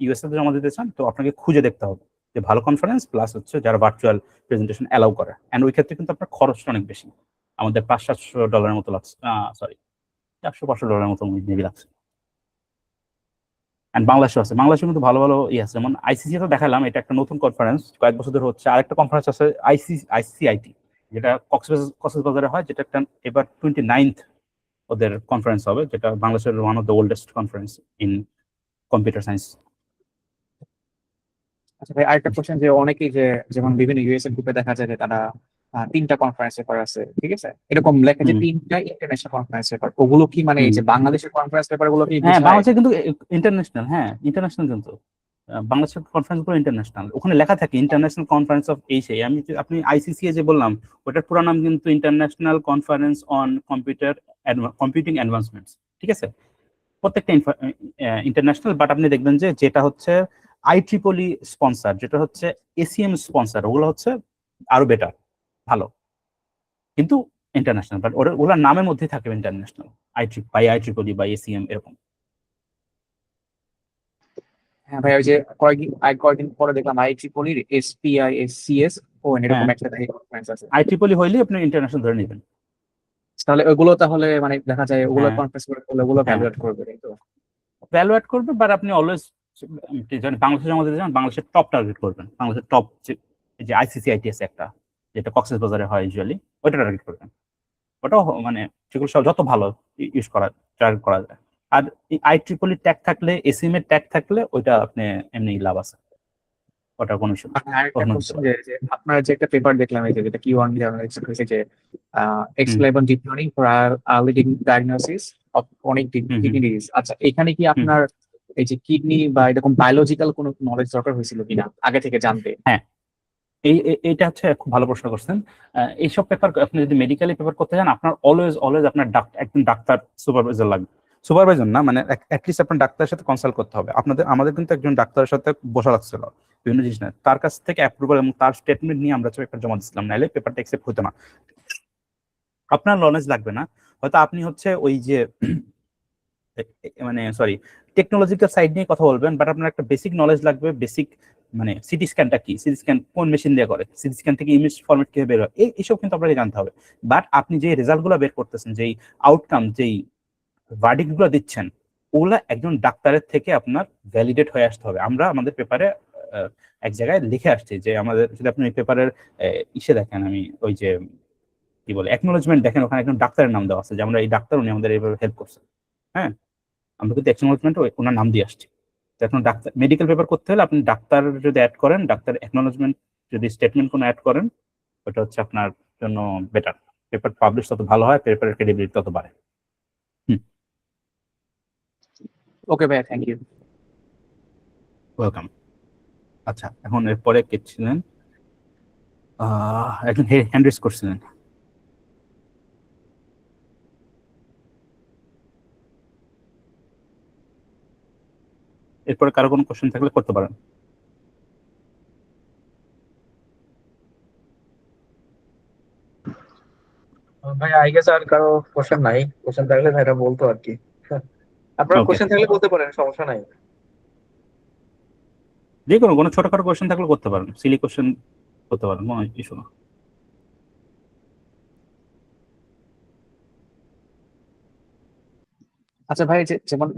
ইউএসএ তে জমা দিতে চান, তো আপনাকে খুঁজে দেখতে হবে যে ভালো কনফারেন্স প্লাস হচ্ছে যারা ভার্চুয়াল প্রেজেন্টেশন অ্যালাউ করে। অ্যান্ড ওই ক্ষেত্রে কিন্তু আপনার খরচটা অনেক বেশি, আমাদের $500-700 মতো লাগছে, সরি $400-500 মতো মেবি লাগছে। অ্যান্ড বাংলাদেশে কিন্তু ভালো ভালো আছে, যেমন আইসিসি তো দেখালাম, এটা একটা নতুন কনফারেন্স, কয়েক বছর ধরে হচ্ছে। আরেকটা কনফারেন্স আছে আইসিআইটি, যেটা কক্সবাজারে হয়, যেটা একটা এবার 29th ওদের কনফারেন্স হবে, যেটা বাংলাদেশের one of the oldest conference in computer science. আচ্ছা ভাই, আরেকটা কোশ্চেন, যে অনেকেই যে যেমন বিভিন্ন ইউএস এর গ্রুপে দেখা যায় যে তারা 3টা কনফারেন্স পেপার আছে, ঠিক আছে, এরকম লেখা যে হুম 3টা ইন্টারন্যাশনাল কনফারেন্স পেপার, ওগুলো কি মানে এই হুম যে বাংলাদেশের কনফারেন্স পেপার গুলো কি হ্যাঁ, বোঝায়? বাংলাদেশে কিন্তু ইন্টারন্যাশনাল, হ্যাঁ ইন্টারন্যাশনাল কিন্তু বাংলাদেশের কনফারেন্স গুলো ইন্টারন্যাশনাল, ওখানে লেখা থাকে ইন্টারন্যাশনাল কনফারেন্স অফ এই সেই। আপনি আইসিসি যে বললাম, ওটার পুরো নাম কিন্তু ইন্টারন্যাশনাল কনফারেন্স অন কম্পিউটিং অ্যাডভান্সমেন্টস, ঠিক আছে। প্রত্যেকটা ইন্টারন্যাশনাল, বাট আপনি দেখবেন যে যেটা হচ্ছে আইট্রিপলি স্পন্সর, যেটা হচ্ছে এসিএম স্পন্সর, ওগুলো হচ্ছে আরো বেটার, ভালো, কিন্তু ইন্টারন্যাশনাল, বাট ওগুলোর নামের মধ্যে থাকবে ইন্টারন্যাশনাল, আইট্রিপলি বা এসিএম এরকম। হ্যাঁ ভাই, ওই যে কয়েকদিন পরে দেখলাম IEEE SPISCS ও এরকম হ্যাঁ, একটা কনফারেন্স আছে। আইট্রিপলি হইলে আপনি ইন্টারন্যাশনাল ধরে নেবেন। তাহলে ওগুলো তাহলে মানে দেখা যায় ওগুলো হ্যাঁ কনফারেন্স করে করলে ওগুলো হ্যাঁ, ভ্যালুয়েট করবে, তাই তো? ভ্যালু অ্যাড করবে, বাট আপনি অলওয়েজ বাংলাদেশের আমাদের যেমন বাংলাদেশের টপ টার্গেট করবেন, বাংলাদেশের টপ যে আইসিসি আইটিএস একটা, যেটা কক্সেস বাজারে হয় ইউজুয়ালি, ওইটা টার্গেট করবেন। ওটাও মানে সেগুলো সব যত ভালো ইউজ করা টার্গেট করা যায়। আর আইট্রিপলি ট্যাগ থাকলে, এসিএম এর ট্যাগ থাকলে, ওইটা আপনি এমনি লাভ আছে, ওটা কোনো ইস্যু না, আরেকটা কখনো দিতে কোশ্চেন, পারে। যে আপনার যে একটা পেপার দেখলাম এই যে যেটা Q1 হয়েছে যে hmm explain deep learning for early diagnosis of chronic hmm hmm kidney disease. আচ্ছা, এখানে কি হুম আপনার এই যে কিডনি বা এরকম বায়োলজিক্যাল কোনো নলেজ দরকার হয়েছিল কিনা আগে থেকে জানতে? হ্যাঁ, এইটা হচ্ছে খুব ভালো প্রশ্ন করছেন। এইসব পেপার আপনি যদি মেডিকেলি পেপার করতে চান, আপনার অলওয়েজ অলওয়েজ আপনার একজন ডাক্তার সুপারভাইজার লাগবে। সুপারভাইজার না, মানে অ্যাটলিস্ট আপনার ডাক্তারের সাথে কনসাল্ট করতে হবে। আমাদের কিন্তু একজন ডাক্তারের সাথে বসা লাগছিল বিভিন্ন জিনিস না, তার কাছ থেকে অ্যাপ্রুভাল এবং তার স্টেটমেন্ট নিয়ে আমরা পেপার জমা দিচ্ছিলাম, নাহলে পেপারটা অ্যাকসেপ্ট হতো না। আপনার নলেজ লাগবে না, হয়তো আপনি হচ্ছে ওই যে মানে সরি টেকনোলজিক্যাল সাইড নিয়ে কথা বলবেন, বাট আপনার একটা বেসিক নলেজ লাগবে। বেসিক মানে সিটি স্ক্যানটা কি, সিটি স্ক্যান কোন মেশিন দিয়ে করে, সিটি স্ক্যান থেকে ইমেজ ফরম্যাট কিভাবে বের হয়, এইসব কিন্তু আপনাকে জানতে হবে। বাট আপনি যে রেজাল্ট গুলো বের করতেছেন, যেই আউটকাম, যেই ভার্ডিক্ট গুলো দিচ্ছেন, ওগুলা একজন ডাক্তারের থেকে আপনার ভ্যালিডেট হয়ে আসতে হবে। আমরা আমাদের পেপারে এক জায়গায় লিখে আসছি যে আমাদের, যদি আপনি পেপারের ইসে দেখেন, আমি ওই যে কি বলে অ্যাকনোলেজমেন্ট দেখেন, ওখানে একজন ডাক্তারের নাম দেওয়া আছে যে আমরা এই ডাক্তার, উনি আমাদের এইভাবে হেল্প করছে। হ্যাঁ, আমরা কিন্তু অ্যাকনোলেজমেন্ট ওনার নাম দিয়ে আসছি। তো এখন ডাক্তার মেডিকেল পেপার করতে হলে আপনি ডাক্তার যদি অ্যাড করেন, ডাক্তার অ্যাকনোলেজমেন্ট যদি স্টেটমেন্ট কোনো অ্যাড করেন, ওটা হচ্ছে আপনার জন্য বেটার। পেপার পাবলিশ তত ভালো হয়, পেপারের ক্রেডিবিলিটি তত বাড়ে। হুম, ওকে ভাইয়া, থ্যাংক ইউ। ওয়েলকাম। আচ্ছা, এখন এরপরে কে ছিলেন? একজন হ্যান্ড রেজ করছিলেন। এরপরে কারো কোনো কোশ্চেন থাকলে করতে পারেন। ভাই আই গেস আর কারো কোশ্চেন নাই, কোশ্চেন থাকলে ভাইরা বলতো আর কি। আপনার ওকে, কোশ্চেন থাকলে বলতে পারেন, সমস্যা নাই। যে কোনো কোনো ছোটখাটো কোশ্চেন থাকলে করতে পারেন, সিলি কোশ্চেন করতে পারেন, কোনো ইস্যু না। আচ্ছা ভাই, যেমন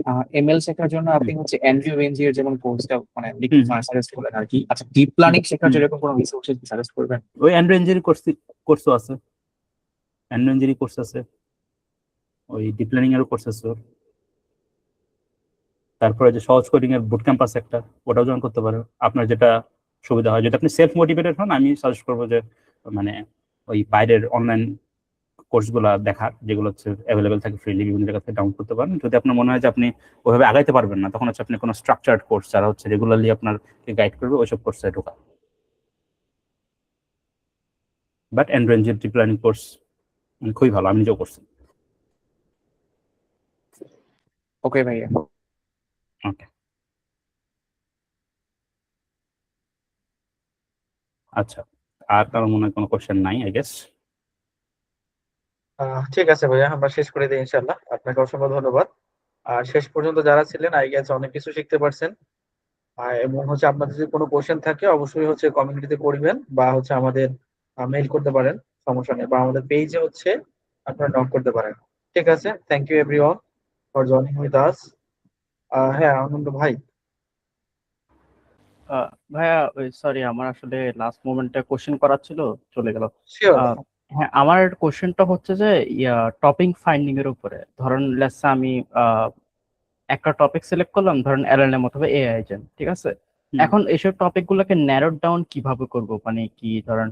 ML শেখার জন্য হুম আপনি হচ্ছে অ্যান্ড্রিউ রেঞ্জি এর যেমন কোর্সটা মানে হুম মানে সাজেস্ট করলেন আর কি। আচ্ছা, ডিপ লার্নিং শেখার হুম জন্য এরকম কোনো রিসোর্সেস সাজেস্ট করবেন? ওই অ্যান্ড্রো ইঞ্জিনিয়ারিং কোর্সও আছে, অ্যান্ড্রো ইঞ্জিনিয়ারিং কোর্স আছে, ওই ডিপ লার্নিং এরও কোর্স আছে। তারপরে যে সহজ কোডিং এর বুট ক্যাম্প আছে একটা, ওটাও জয়েন করতে পারেন, আপনার যেটা সুবিধা হয়। যদি আপনি সেলফ মোটিভেটেড হন, আমি সাজেস্ট করবো যে মানে ওই বাইরের অনলাইন কোর্সগুলো দেখার, যেগুলো হচ্ছে অ্যাভেলেবেল থাকে ফ্রিলি, বিভিন্ন জায়গা থেকে ডাউনলোড করতে পারেন। যদি আপনার মনে হয় যে আপনি ওইভাবে আগাইতে পারবেন না, তখন হচ্ছে আপনি কোনো স্ট্রাকচার্ড কোর্স, যারা হচ্ছে রেগুলারলি আপনাকে গাইড করবে, ওইসব কোর্সে ঢোকা। But Andro engineering deep learning course খুবই ভালো, আমি নিজেও করছি। ওকে ভাইয়া। ওকে, আচ্ছা, আর কারো মনে হয় কোনো কোশ্চেন নাই আই গেস। ঠিক আছে ভাইয়া, আমরা শেষ করে দিই ইনশাল্লাহ। আপনাকে অসংখ্য ধন্যবাদ। আর শেষ পর্যন্ত যারা ছিলেন, আই গেস অনেক কিছু শিখতে পারছেন। এবং হচ্ছে আপনাদের যদি কোনো কোশ্চেন থাকে, অবশ্যই হচ্ছে কমিউনিটিতে করবেন, বা হচ্ছে আমাদের মেইল করতে পারেন, সমস্যা নেই, বা আমাদের পেজে হচ্ছে আপনারা নক করতে পারেন। ঠিক আছে, thank you everyone for joining with us. হ্যাঁ আনন্দ ভাই। ভাইয়া, ওই সরি, আমার আসলে লাস্ট মোমেন্টে কোশ্চেন করার ছিল, চলে গেল। শিওর। আহ, হ্যাঁ, আমার কোশ্চেনটা হচ্ছে যে টপিক ফাইন্ডিং এর উপরে। ধরেন লেটস আমি একটা টপিক সিলেক্ট করলাম, ধরেন এলএলএম অথবা এআই এজেন্ট, ঠিক আছে। হুম এখন এইসব টপিক গুলোকে ন্যারো ডাউন কিভাবে করব, মানে কি ধরেন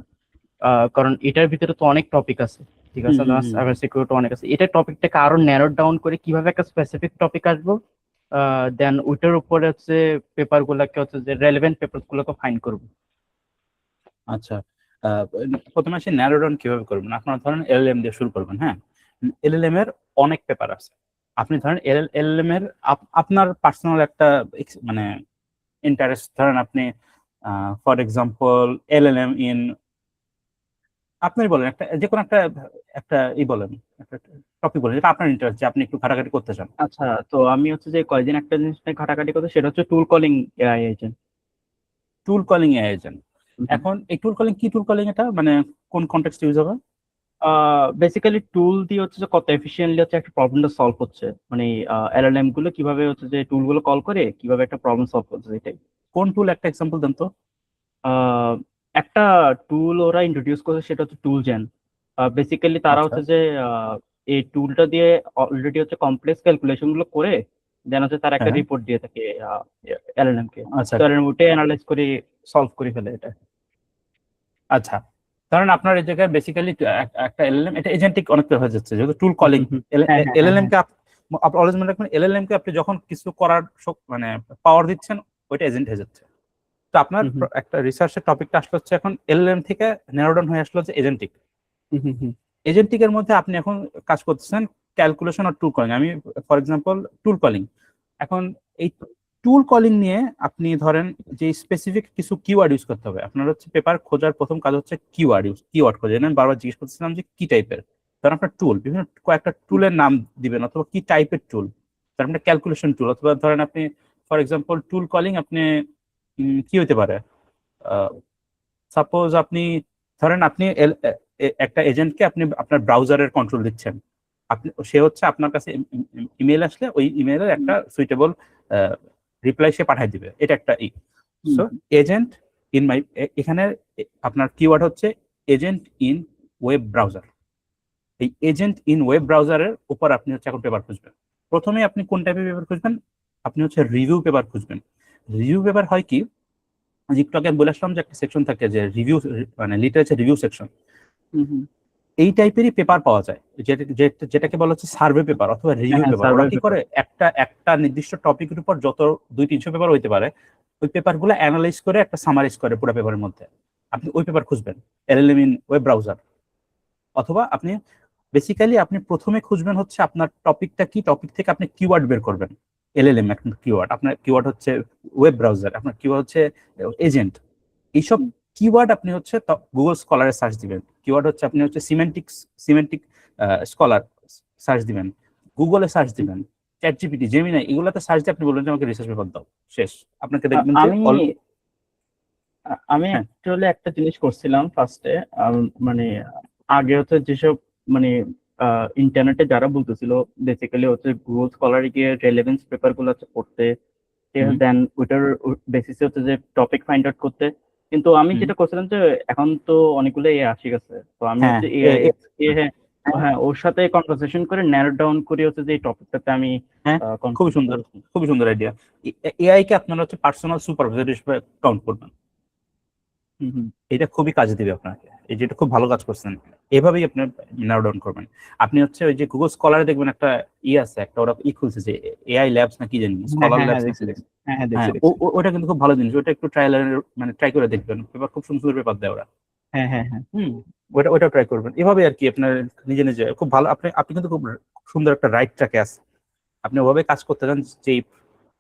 কারণ এটার ভিতরে তো অনেক টপিক আছে, ঠিক আছে, সাইবার সিকিউরিটি অনেক আছে। এটা টপিকটাকে আরো ন্যারো ডাউন করে কিভাবে একটা স্পেসিফিক টপিক আসবো, দেন ওইটার উপরে হচ্ছে পেপার গুলাকে হচ্ছে যে রেলেভেন্ট পেপার গুলোকে ফাইন্ড করবো। আচ্ছা, আহ, প্রথমে আসি ন্যারো ডাউন কিভাবে করবেন। আপনারা ধরেন এলএলএম দিয়ে শুরু করবেন। হ্যাঁ, এলএলএম এর অনেক পেপার আছে। আপনি ধরেন এলএলএম এর আপনার পার্সোনাল একটা মানে ইন্টারেস্ট, ধরেন আপনি ফর এক্সাম্পল এলএলএম ইন, আপনি বলেন একটা যে কোনো একটা একটা বলেন, একটা টপিক বলেন যেটা আপনার ইন্টারেস্ট, যে আপনি একটু ঘাটাঘাটি করতে চান। আচ্ছা, তো আমি হচ্ছে যে কয়েকদিন একটা জিনিস নিয়ে ঘাটাঘাটি করতে, সেটা হচ্ছে টুল কলিং এআই এজেন্ট। টুল কলিং এজেন্ট, এখন এই টুল কলিং কি, টুল কলিং এটা মানে কোন কনটেক্সট ইউজ হবে? বেসিক্যালি টুল দিয়ে হচ্ছে যে কত এফিসিয়েন্টলি হচ্ছে একটা প্রবলেমটা সলভ হচ্ছে, মানে এলএলএম গুলো কিভাবে হচ্ছে যে টুল গুলো কল করে কিভাবে একটা প্রবলেম সলভ করছে এটাই। কোন টুল, একটা এক্সাম্পল দেন তো। আহ, একটা টুল ওরা ইন্ট্রোডিউস করেছে, সেটা হচ্ছে টুল জেন। বেসিক্যালি তারা আচ্ছা হচ্ছে যে এই টুলটা দিয়ে অলরেডি হচ্ছে কমপ্লেক্স ক্যালকুলেশন গুলো করে দেন হচ্ছে তারা একটা হ্যাঁ, রিপোর্ট দিয়ে থাকে এলএলএম কে। আচ্ছা তো এলএলএম ওটা অ্যানালাইজ করে সলভ করে ফেলে এটা। আচ্ছা, কারণ আপনার এই জায়গায় বেসিক্যালি একটা এলএলএম, এটা এজেন্টিক অনেকটা হয়ে যাচ্ছে যেহেতু টুল কলিং। হ্যাঁ, হ্যাঁ, হ্যাঁ, এলএলএম কে আপনি অলওয়েজ মনে রাখবেন, এলএলএম কে আপনি যখন কিছু করার মানে পাওয়ার দিচ্ছেন, ওইটা এজেন্ট হয়ে যাচ্ছে। তো আপনার একটা রিসার্চের টপিকটা আসলে হচ্ছে এখন এলএলএম থেকে ন্যারো ডাউন হয়ে আসলো হচ্ছে এজেন্টিক। এজেন্টিকের মধ্যে আপনি এখন কাজ করতেছেন ক্যালকুলেশন আর টুল কলিং। আমি ফর এক্সাম্পল টুল কলিং, এখন এই টুল কলিং নিয়ে আপনি ধরেন যে স্পেসিফিক কিছু কিওয়ার্ড ইউজ করতে হবে। আপনার হচ্ছে পেপার খোঁজার প্রথম কাজ হচ্ছে কিওয়ার্ড খোঁজা। আমি বারবার জিজ্ঞেস করতেছিলাম যে কি টাইপের, ধরেন আপনার টুল, বিভিন্ন কয়েকটা টুলের নাম দিবেন, অথবা কি টাইপের টুল, ধরেন আপনার ক্যালকুলেশন টুল, অথবা ধরেন আপনি ফর এক্সাম্পল টুল কলিং আপনি কি হইতে পারে, সাপোজ আপনি ধরেন আপনি একটা এজেন্টকে আপনি আপনার ব্রাউজারের কন্ট্রোল দিচ্ছেন, আপনি সে হচ্ছে আপনার কাছে ইমেল আসলে ওই ইমেলের একটা সুইটেবল রিপ্লাই সে পাঠিয়ে দিবে, এটা একটা সো এজেন্ট ইন মাই, এখানে আপনার কিওয়ার্ড হচ্ছে এজেন্ট ইন ওয়েব ব্রাউজার। এই এজেন্ট ইন ওয়েব ব্রাউজারের উপর আপনি হচ্ছে এখন পেপার খুঁজবেন। প্রথমে আপনি কোন টাইপের পেপার খুঁজবেন, আপনি হচ্ছে রিভিউ পেপার খুঁজবেন। রিভিউ পেপার হয় কি, একটু আগে বলে আসলাম যে একটা সেকশন থাকে যে রিভিউ, মানে লিটারেচার রিভিউ সেকশন, এই টাইপেরই পেপার পাওয়া যায়, যেটাকে বলা হচ্ছে সার্ভে পেপার অথবা রিভিউ হ্যাঁ, পেপার। survey ওরা কি paper। করে, একটা নির্দিষ্ট টপিকের উপর যত 200-300 পেপার হইতে পারে, ওই পেপারগুলো অ্যানালাইজ করে একটা সামারাইজ করে পুরো পেপারের মধ্যে। আপনি ওই পেপার খুঁজবেন এলএলএম ইন ওয়েব ব্রাউজার। অথবা আপনি বেসিক্যালি আপনি প্রথমে খুঁজবেন হচ্ছে আপনার টপিকটা কি, টপিক থেকে আপনি কিওয়ার্ড বের করবেন। এলএলএম একটা কিওয়ার্ড, আপনার কিওয়ার্ড হচ্ছে ওয়েব ব্রাউজার, আপনার কিওয়ার্ড হচ্ছে এজেন্ট। এইসব কিওয়ার্ড আপনি হচ্ছে গুগল স্কলারে সার্চ দিবেন। কিওয়ার্ড হচ্ছে আপনি হচ্ছে সিমেন্টিক স্কলার সার্চ দিবেন, গুগলে সার্চ দিবেন, চ্যাট জিপিটি, জেমিনাই, এগুলোতে সার্চ দিয়ে আপনি বলবেন যে আমাকে রিসার্চ পেপার দাও, শেষ। আপনাকে দেখবেন যে আমি হ্যাঁ। অ্যাকচুয়ালি একটা জিনিস করছিলাম ফার্স্টে, মানে আগে হচ্ছে যেসব মানে ইন্টারনেটে যারা বলতেছিল বেসিক্যালি হচ্ছে গুগল স্কলারে গিয়ে রেলেভেন্স পেপার গুলো হচ্ছে পড়তে, দেন ওইটার বেসিসে হচ্ছে যে টপিক ফাইন্ড আউট করতে। কিন্তু আমি যেটা করছিলাম যে এখন তো অনেকগুলো এ আসে গেছে, তো আমি হ্যাঁ, হচ্ছে হ্যাঁ ওর সাথে কনভারসেশন করে ন্যারো ডাউন করে হচ্ছে যে এই টপিকটাতে আমি হ্যাঁ, খুবই সুন্দর আইডিয়া। এআই কে আপনারা হচ্ছে পার্সোনাল সুপারভাইজার হিসেবে কাউন্ট করবেন। এটা খুবই কাজে দিবে আপনাকে, এই যেটা খুব ভালো কাজ করছেন, এভাবেই আপনি ন্যারো ডাউন করবেন। আপনি হচ্ছে ওই যে গুগল স্কলারে দেখবেন একটা আছে, একটা ওরা খুলছে যে এআই ল্যাবস না কি জানি, স্কলার ল্যাবস। হ্যাঁ, ওটা কিন্তু খুব ভালো জিনিস, ওটা একটু ট্রাই করে দেখবেন, পেপার খুব সুন্দর পেপার দেয় ওরা। হ্যাঁ, ওটা ট্রাই করবেন, এভাবে আর কি আপনার নিজে নিজে খুব ভালো। আপনি কিন্তু খুব সুন্দর একটা রাইট ট্র্যাকে আছে, আপনি ওভাবে কাজ করতে চান,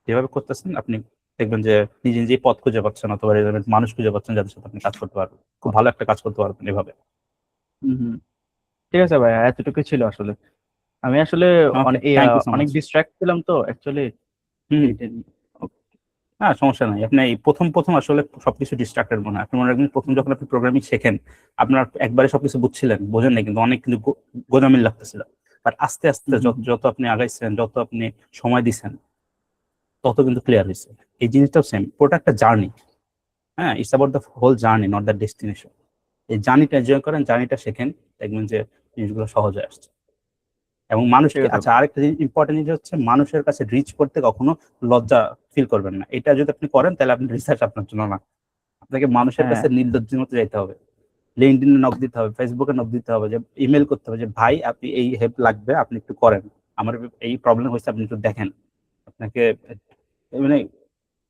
যেভাবে করতেছেন আপনি দেখবেন যে নিজে নিজেই পথ খুঁজে পাচ্ছেন, অথবা মানুষ খুঁজে পাচ্ছেন যাদের সাথে আপনি কাজ করতে পারবেন, খুব ভালো একটা কাজ করতে পারবেন এভাবে। ঠিক আছে ভাই, এতটুকু ছিল আসলে। আমি আসলে অনেক ডিস্ট্রাক্ট ছিলাম তো অ্যাকচুয়ালি। হ্যাঁ, সমস্যা নাই। আপনি এই প্রথম আসলে সবকিছু ডিস্ট্রাক্টেড মনে হয়। আপনি মনে রাখবেন প্রথম যখন আপনি প্রোগ্রামিং শেখেন, আপনার একবারে সবকিছু বুঝছিলেন, বোঝেন নাই, কিন্তু অনেক কিন্তু গোজামিল লাগতেছিল। বাট আস্তে আস্তে যত আপনি আগাইছেন, যত আপনি সময় দিচ্ছেন, তত কিন্তু ক্লিয়ার হয়েছে। এই জিনিসটাও সেম, পুরোটা একটা জার্নি। হ্যাঁ, it's about the whole journey, not the destination. এই জার্নিটা এনজয় করেন, জার্নিটা শেখেন, দেখবেন যে জিনিসগুলো সহজ হয়ে আসছে। এবং মানুষকে, আচ্ছা আরেকটা ইম্পর্টেন্ট জিনিস হচ্ছে, মানুষের কাছে রিচ করতে কখনো লজ্জা ফিল করবেন না। এটা যদি আপনি করেন তাহলে আপনি রিসার্চ আপনার জন্য না, আপনাকে মানুষের কাছে নির্লজ্জের মতো যাইতে হবে। লিঙ্কডইনে নক দিতে হবে, ফেসবুকে নক দিতে হবে, যে ইমেল করতে হবে যে ভাই আপনি এই হেল্প লাগবে, আপনি একটু করেন, আমার এই প্রবলেম হয়েছে, আপনি একটু দেখেন। আপনাকে মানে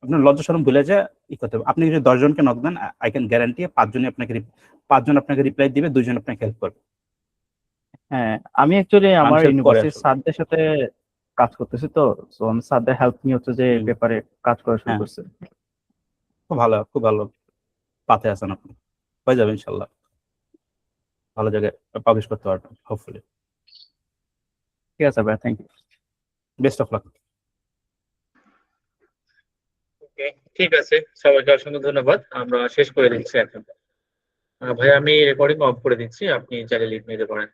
আপনার লজ্জা শরম ভুলে যে ই করতে হবে। আপনি যদি 10 জনকে নক দেন, আই ক্যান গ্যারান্টি 5 জন আপনাকে রিপ্লাই দিবে, 2 জন আপনাকে হেল্প করবে। হ্যাঁ, আমি অ্যাকচুয়ালি আমার মানুষ help করে ইউনিভার্সিটির আসলে। স্যারদের সাথে কাজ করতেছি, তো সো আমি স্যারদের হেল্প নিয়ে হচ্ছে যে হুম। পেপারে কাজ করা শুরু হ্যাঁ, করছি। খুব ভালো পাতে আছেন আপনি, হয়ে যাবে ইনশাল্লাহ, ভালো জায়গায় পাবলিশ করতে পারবেন হোপফুলি। ঠিক আছে ভাই, thank you. Best of luck. Okay, ঠিক আছে, সবাইকে অসংখ্য ধন্যবাদ, আমরা শেষ করে দিচ্ছি এখন। ভাই আমি রেকর্ডিং অফ করে দিচ্ছি, আপনি চাইলে লিভ নিতে পারেন।